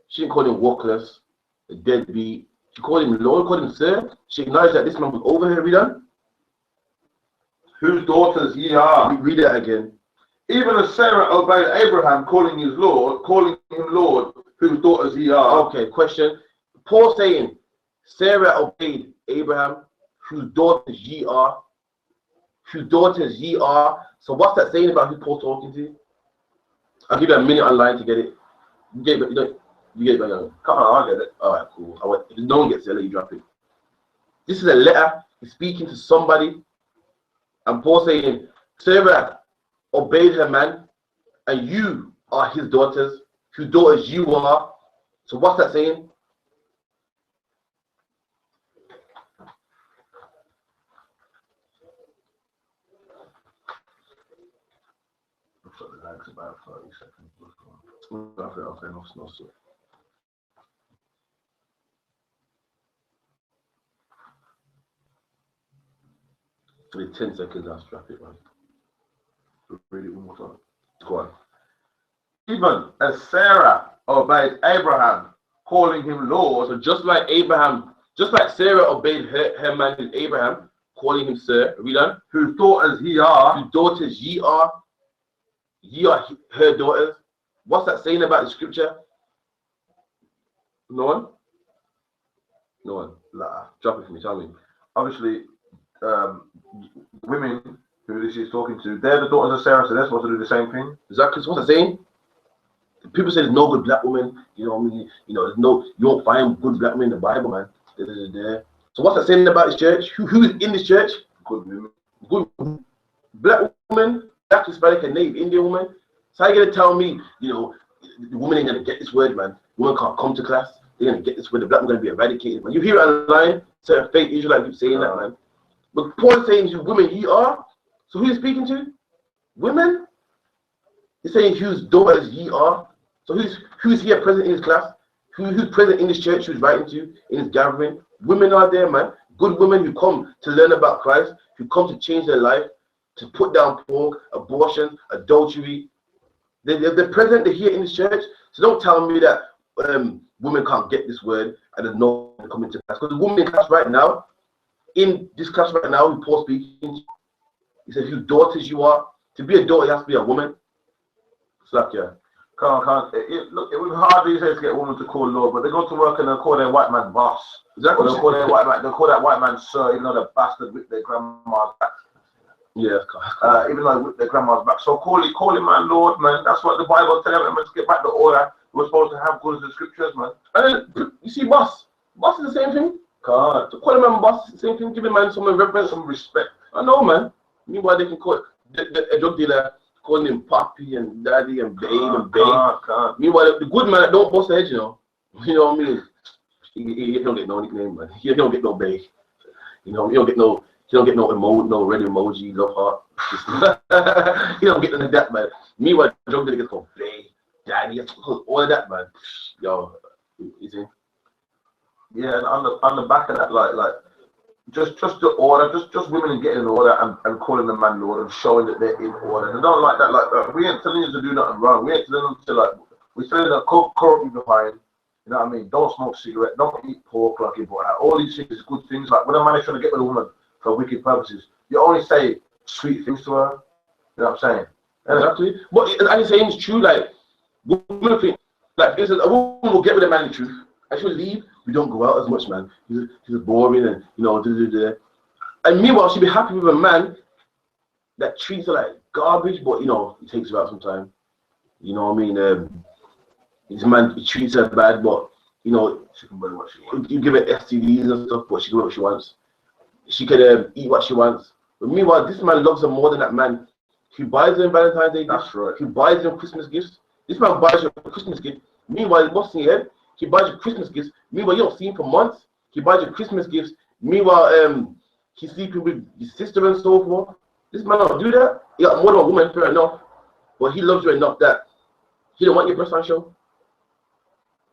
S1: She didn't call him workless, a deadbeat. She called him Lord, called him Sir. She acknowledged that this man was over her. Read on.
S3: Whose daughters ye are.
S1: Read it again.
S3: Even as Sarah obeyed Abraham, calling him Lord, whose daughters ye are.
S1: Okay, question. Paul saying, Sarah obeyed Abraham, whose daughters ye are. Whose daughters ye are. So what's that saying about who Paul's talking to? I'll give you a minute online to get it. You get it, you get it, man.
S3: Come on, I get it.
S1: Alright, cool. If no one gets it, I'll let you drop it. This is a letter. He's speaking to somebody. And Paul saying, Sarah obeyed her man, and you are his daughters, whose daughters you are. So what's that saying?
S2: Looks like the lag's about 30 seconds.
S1: Okay, no, so. Only 10 seconds, I'll strap it, man.
S3: Read it one more time.
S1: Go on.
S3: Even as Sarah obeyed Abraham, calling him Lord.
S1: So just like Abraham, just like Sarah obeyed her man Abraham, calling him Sir, read on.
S3: Whose daughters ye are.
S1: Whose daughters ye are her daughters. What's that saying about the scripture? No one? No one.
S3: Nah.
S1: Drop it for me, tell me.
S3: Obviously, women who
S2: this is talking to, they're the daughters of Sarah, so they're supposed to do the same thing.
S1: Exactly. So what's I'm saying? People say there's no good black woman. You know what I mean? You know, there's no, you won't find good black women in the Bible, man. So what's that saying about this church? Who's in this church?
S2: Good women.
S1: Good black woman, black Hispanic and native Indian woman. So how you gonna tell me, you know, the woman ain't gonna get this word, man? Women can't come to class. They're gonna get this word. The black woman gonna be eradicated, man. You hear it online, certain fake Israelite keep saying that, man. But Paul is saying, you women, ye are. So who are you speaking to? Women? He's saying, whose daughters ye are. So who's here present in his class? Who's present in this church? Who's writing to in his gathering? Women are there, man. Good women who come to learn about Christ, who come to change their life, to put down pork, abortion, adultery. They're present. They're here in this church. So don't tell me that women can't get this word and there's no one coming to class. Because the woman in class right now, in this class right now, who Paul speaking, he says, whose daughters you are. To be a daughter, you have to be a woman. It's like, yeah.
S2: Look, it was hard these days to get a woman to call Lord, but they go to work and they call their white man boss.
S1: Exactly.
S2: Or they call that white man sir, even though the bastard whipped their grandma's back.
S1: Yeah,
S2: even though they whipped their grandma's back. So call him man Lord, man. That's what the Bible tells them. Let's get back to order. We're supposed to have good as the scriptures, man.
S1: And then, you see, boss is the same thing. God, to call him man boss, the same thing. Give him man some reverence, some respect. I know, man. Meanwhile, they can call a drug dealer, calling him papi and daddy and babe and babe. Meanwhile, the good man don't bust the head, you know. You know what I mean? He don't get no nickname, man. He don't get no babe. You know, he don't get no red emoji, love heart. He don't get none of that, man. Meanwhile, drug dealer gets called babe, daddy, all of that, man. Yo, you see?
S2: Yeah, and on the back of that, like just the order, just women getting in order and calling the man Lord and showing that they're in order. They don't like that. Like we ain't telling you to do nothing wrong. We ain't telling them to we're telling them to corrupt you behind. You know what I mean? Don't smoke cigarette. Don't eat pork like you brought out. All these things is good things. Like when a man is trying to get with a woman for wicked purposes, you only say sweet things to her. You know what I'm saying?
S1: Exactly. But as you're saying, it's true. Like women think, like a woman will get with a man in truth. I should leave. We don't go out as much, man. He's boring and, you know, And meanwhile, she'll be happy with a man that treats her like garbage, but, you know, he takes her out sometime. You know what I mean? This man treats her bad, but, you know, she can buy what she wants. You give her STDs and stuff, but she can do what she wants. She can eat what she wants. But meanwhile, this man loves her more than that man. He buys her Valentine's Day gifts.
S2: That's right.
S1: He buys her Christmas gifts. This man buys her a Christmas gift. Meanwhile, what's in your head? He buys you Christmas gifts. Meanwhile, you don't see him for months. He buys you Christmas gifts. Meanwhile, he's sleeping with his sister and so forth. This man don't do that. He got more than a woman, fair enough. But he loves you enough that he don't want your breast on show.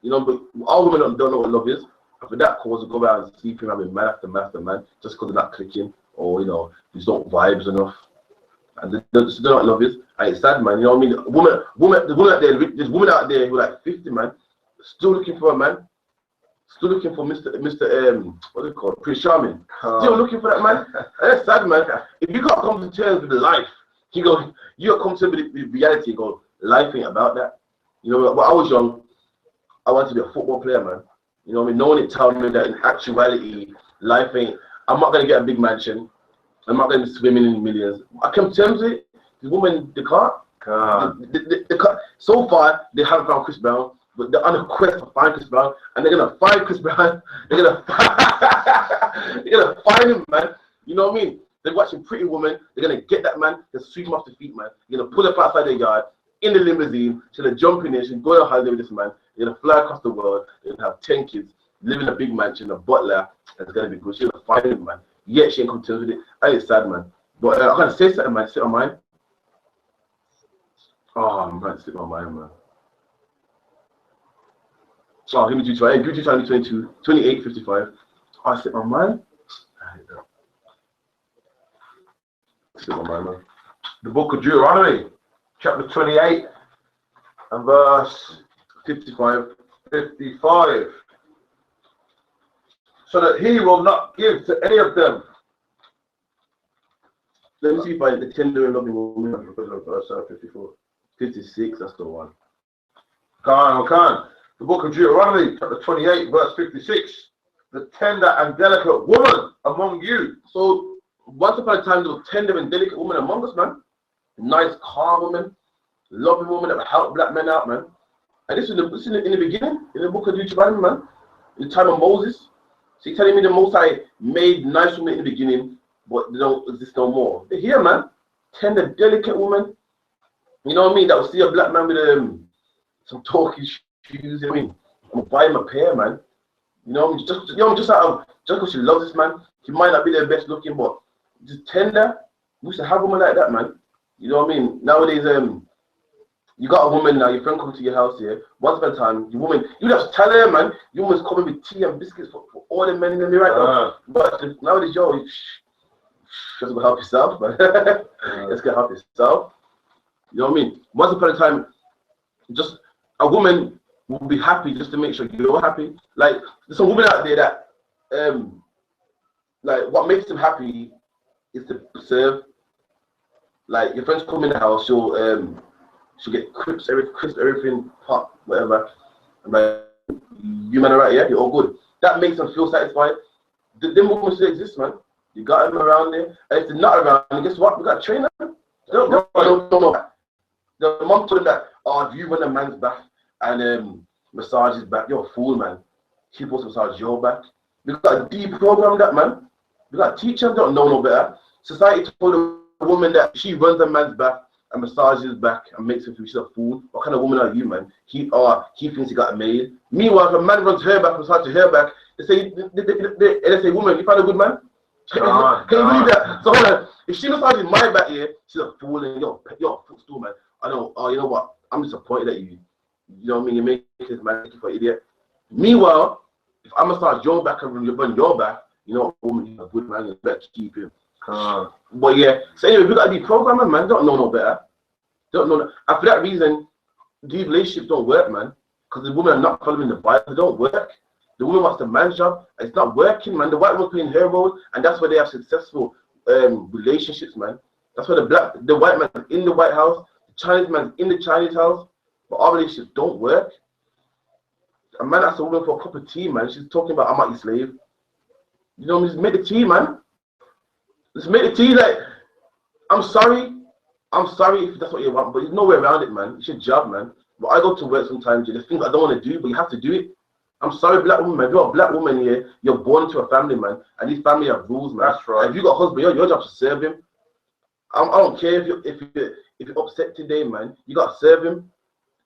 S1: You know, but all women don't know what love is. And for that cause, go around and sleep him having man after man after man just because they're not clicking or, you know, just don't vibes enough. And they don't know what love is. And it's sad, man. You know what I mean? The woman out there, there's women out there who are like 50, man. Still looking for a man. Still looking for Mr. What do you call it? Prince Charming. Still looking for that man. And that's sad, man. If you can't come to terms with the life, you got to come to the reality and go, life ain't about that. You know, when I was young, I wanted to be a football player, man. You know what I mean? No one would tell me that in actuality, life ain't, I'm not going to get a big mansion. I'm not going to be swimming in millions. I come to terms with it. The woman, they can't. They can't. So far, they haven't found Chris Brown. But they're on a quest to find Chris Brown, and they're gonna find Chris Brown. They're gonna find him, man. You know what I mean? They're watching Pretty Woman. They're gonna get that man. They're sweep him off the feet, man. They're gonna pull up outside their yard in the limousine. She's gonna jump in there. She's gonna go on holiday with this man. They're gonna fly across the world. They're gonna have 10 kids, live in a big mansion, a butler. That's gonna be good. She's gonna find him, man. Yet she ain't come to terms with it. I ain't sad, man. But I'm gonna say something, man. Sit on mine. Oh, man, sit on mine, man. Oh, give me 2 give me 22, 28, 55. Oh, I sit my mind. Sit my mind, man.
S2: The book of Deuteronomy, chapter 28, and verse
S1: 55.
S2: 55. So that he will not give to any of them.
S1: Let me see if I the tender and loving woman. Verse 54. 56, that's the one.
S2: Can. The book of Deuteronomy, chapter 28, verse 56. The tender and delicate woman among you.
S1: So once upon a time, there was tender and delicate women among us, man. Nice, calm women, loving women that would help black men out, man. And this is in the beginning, in the book of Deuteronomy, man, in the time of Moses. So you're telling me the Most High made nice women in the beginning, but they don't exist no more. They're here, man. Tender, delicate woman. You know what I mean? That will see a black man with some talky shoes. You know what I mean? I'm gonna buy him a pair, man. You know what I mean? Just because she loves this man, he might not be the best looking, but just tender. We used to have women like that, man. You know what I mean? Nowadays, you got a woman now, your friend comes to your house here, once upon a time, your woman, you have to tell her, man, your woman's coming with tea and biscuits for all the men in the mirror right now. But nowadays, yo, just go help yourself, man. Just go help yourself. You know what I mean? Once upon a time, just a woman will be happy just to make sure you're happy. Like, there's some women out there that, like, what makes them happy is to serve. Like, your friends come in the house, she'll get crisp everything, pot, whatever. And like, you man are right, yeah, you're all good. That makes them feel satisfied. Them women still exist, man. You got them around there. And if they're not around, guess what? We got to train them. Don't know. The mom told them that, oh, if you run a man's back and massage his back, you're a fool, man. She's supposed to massage your back. We got to deprogram that, man. We got to teach them, don't know no better. Society told a woman that she runs a man's back and massages his back and makes him feel she's a fool. What kind of woman are you, man? He thinks he got a maid. Meanwhile, if a man runs her back and massages her back, they say, woman, you find a good man? Can you believe that? So if she massages my back here, she's a fool and you're a footstool, man. I know, you know what? I'm disappointed at you. You know what I mean? You make this man for an idiot. Meanwhile, if I massage your back and you run your back, you know, woman, you're a good man, you better keep him. But yeah, so anyway, we got to be programming, man. Don't know no better. Don't know. And for that reason, these relationships don't work, man. Because the women are not following the Bible. They don't work. The woman wants the man's job. It's not working, man. The white woman's playing her role, and that's why they have successful relationships, man. That's why the white man's in the White House, the Chinese man's in the Chinese house, but our relationships don't work. A man asks a woman for a cup of tea, man. She's talking about, I'm not your slave. You know, just make the tea, man. Let's make the tea. Like, I'm sorry if that's what you want, but there's no way around it, man. It's your job, man. But I go to work sometimes, there's things I don't want to do, but you have to do it. I'm sorry, black woman, man. If you're a black woman here, you're born into a family, man. And these family have rules, man. That's right. And if you got a husband, your job is to serve him. I don't care if you're upset today, man. You got to serve him.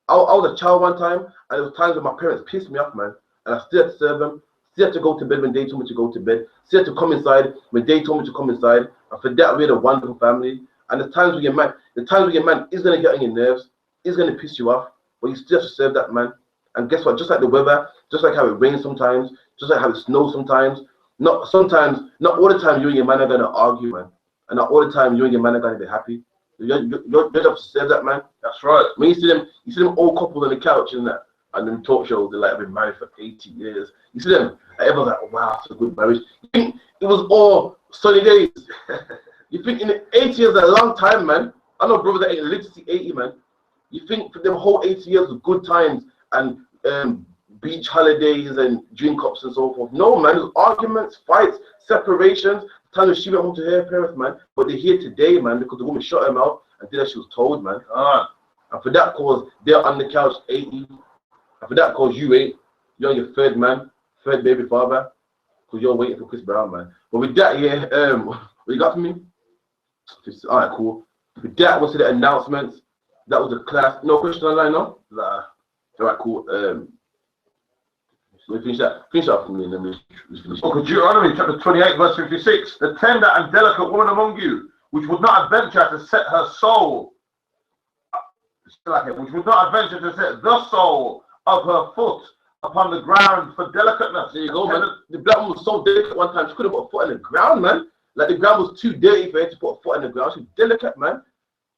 S1: I was a child one time, and there was times when my parents pissed me off, man. And I still had to serve them. Still had to go to bed when they told me to go to bed. Still had to come inside when they told me to come inside. And for that, we had a wonderful family. And the times when your man is gonna get on your nerves, is gonna piss you off, but you still have to serve that man. And guess what? Just like the weather, just like how it rains sometimes, just like how it snows sometimes, not all the time you and your man are gonna argue, man. And not all the time you and your man are gonna be happy. Your job to serve that man. That's right. When you see them old couples on the couch and that, and them talk shows, they're like, I've been married for 80 years. You see them, everyone's like, oh, wow, it's a good marriage. You think it was all sunny days? You think in the 80 years is a long time, man. I know brothers that ain't lived to see 80, man. You think for them whole 80 years of good times and beach holidays and drink ups and so forth. No, man, there's arguments, fights, separations. Times when she went home to her parents, man. But they're here today, man, because the woman shut her mouth and did as she was told, man. And for that cause, they're on the couch 80. And for that cause, you're on your third baby father, because you're waiting for Chris Brown, man. But with that, yeah, what you got for me? All right, cool. With that was the announcements. That was the class. No question online, no? Nah. All right, cool. We finish that for me, and then we finish.
S3: Okay, Deuteronomy chapter 28, verse 56. The tender and delicate woman among you, which would not adventure to set her soul, which would not adventure to set the sole of her foot upon the ground for delicateness.
S1: There you go, man. The black woman was so delicate one time, she couldn't put a foot on the ground, man. Like, the ground was too dirty for her to put a foot on the ground. She was delicate, man.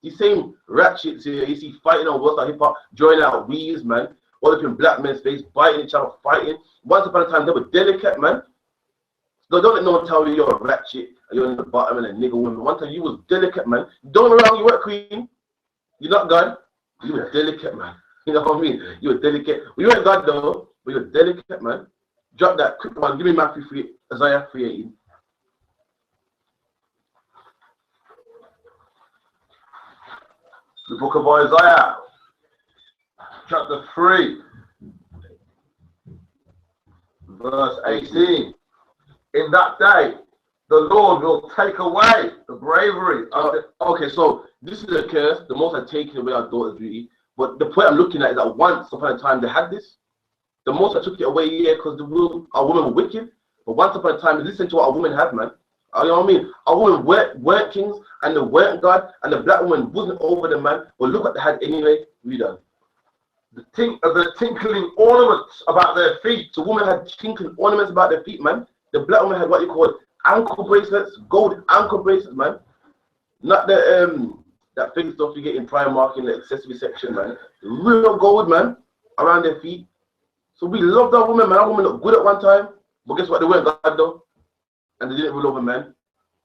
S1: These same ratchets here, you see fighting on World Star Hip Hop, drawing out weaves, man. All up in black men's face, biting each other, fighting. Once upon a time, they were delicate, man. So don't let no one tell you you're a ratchet, and you're in the bottom and a nigger woman. One time you was delicate, man. Don't get me wrong, you weren't queen. You're not God. You were delicate, man. You know what I mean? You were delicate. Well, you ain't God though, but you're delicate, man. Drop that quick one. Give me Matthew 3, Isaiah 3:18.
S3: The book of Isaiah, chapter 3, verse 18. In that day, the Lord will take away the bravery of the...
S1: Okay, so this is a curse. The Most High taking away our daughter's beauty. But the point I'm looking at is that once upon a time they had this. The Most High took it away, yeah, because our women were wicked. But once upon a time, listen to what a woman had, man. You know what I mean? Our women weren't kings, and they weren't God, and the black woman wasn't over the man. But look what they had anyway. Read on.
S3: The tinkling ornaments about their feet.
S1: The woman had tinkling ornaments about their feet, man. The black woman had what you call ankle bracelets, gold ankle bracelets, man. Not the that fake stuff you get in Primark in the accessory section, man. Real gold, man, around their feet. So we loved our women, man. Our women looked good at one time, but guess what? They weren't God though, and they didn't rule over men,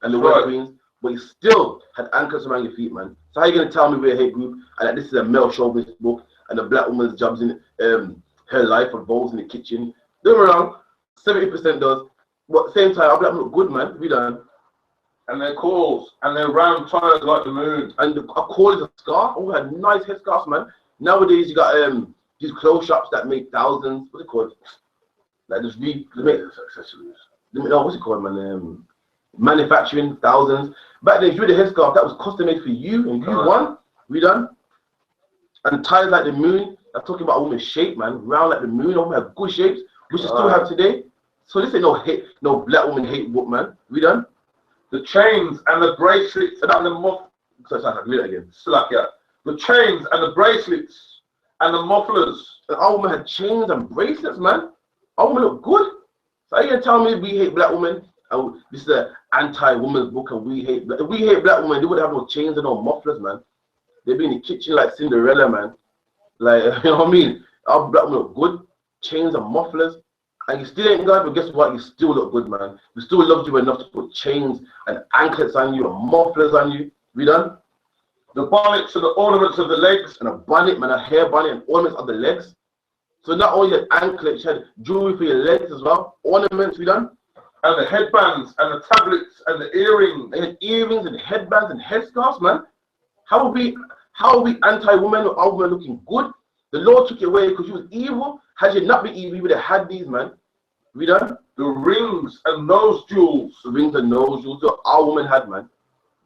S1: and they weren't queens. But you still had anchors around your feet, man. So how you gonna tell me we're a hate group and that this is a male chauvinist book and the black woman's jobs in her life revolves in the kitchen? Don't get me wrong, 70% does. But at the same time, our black women look good, man. We done.
S3: And their calls and their round tires like the moon.
S1: And a call is a scarf. Oh, we had nice headscarves, man. Nowadays you got these clothes shops that make thousands. What's it called? Like just make accessories. No, what's it called, man? Manufacturing thousands. Back then, if you had a headscarf, that was custom made for you, and you won. We done. And ties like the moon. I'm talking about a woman's shape, man. Round like the moon. A woman had good shapes, which you still have today. So this ain't no black woman hate book, man. We done.
S3: The chains and the bracelets and the mufflers.
S1: Sorry, read it again.
S3: The chains and the bracelets and the mufflers.
S1: And our woman had chains and bracelets, man. Our woman look good. So you gonna tell me we hate black women? And this is an anti-woman's book, and we hate black women. They wouldn't have no chains and no mufflers, man. They'd be in the kitchen like Cinderella, man. Like, you know what I mean? Our black women look good, chains and mufflers. And you still ain't God, but guess what? You still look good, man. We still loved you enough to put chains and anklets on you and mufflers on you. We done?
S3: The bonnets and the ornaments of the legs.
S1: And a bonnet, man, a hair bonnet and ornaments of the legs. So not only had anklets, you had jewelry for your legs as well. Ornaments, we done?
S3: And the headbands and the tablets and the earrings.
S1: They had earrings and headbands and headscarves, man. How are we anti-women or our women looking good? The Lord took it away because you was evil. Had you not been evil, you would have had these, man. We done?
S3: The rings and nose jewels.
S1: The rings and nose jewels that our woman had, man.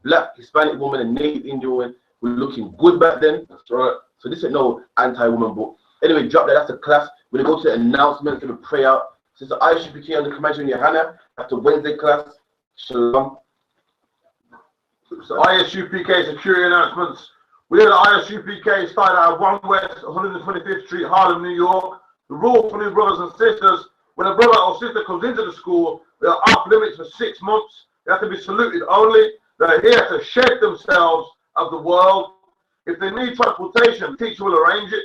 S1: Black, Hispanic woman and Native Indian woman were looking good back then.
S3: That's right.
S1: So this ain't no anti-woman book. Anyway, drop that. That's the class. We're going to go to the announcements and the prayer. Since the I.S.U.P.K on the Commander GEN.YAHANNA after Wednesday class. Shalom.
S3: So I.S.U.P.K security announcements. We had the I.S.U.P.K started at 1 West 125th Street, Harlem, New York. The rule for new brothers and sisters: when a brother or sister comes into the school, they are off limits for 6 months. They have to be saluted only. They are here to shed themselves of the world. If they need transportation, the teacher will arrange it.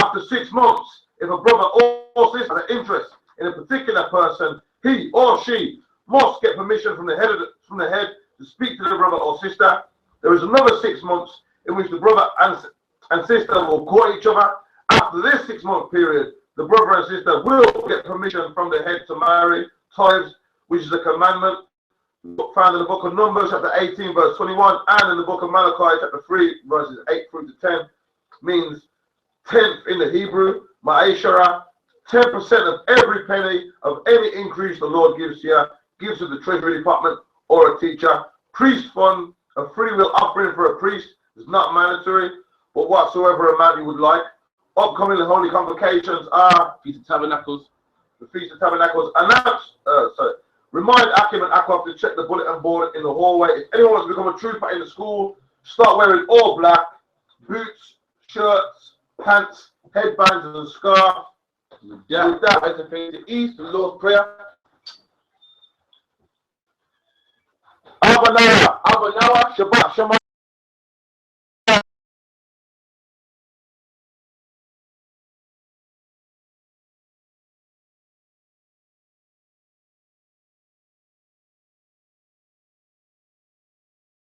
S3: After 6 months, if a brother or sister has an interest in a particular person, he or she must get permission from the head to speak to the brother or sister. There is another 6 months in which the brother and sister will court each other. After this 6 month period, the brother and sister will get permission from the head to marry. Tithes, which is a commandment found in the book of Numbers, chapter 18, verse 21, and in the book of Malachi, chapter 3, verses 8 through to 10, means 10th in the Hebrew, Ma'ashara. 10% of every penny of any increase the Lord gives to the treasury department or a teacher. Priest fund, a free will offering for a priest is not mandatory, but whatsoever amount you would like. Upcoming holy convocations are
S1: Feast of Tabernacles.
S3: The Feast of Tabernacles. Remind Akim and Akov to check the bulletin board in the hallway. If anyone wants to become a trooper in the school, start wearing all black: boots, shirts, pants, headbands, and scarf. With that,
S1: as the face the east, the Lord's Prayer.
S3: Abanawa, Shabbat, Shalom.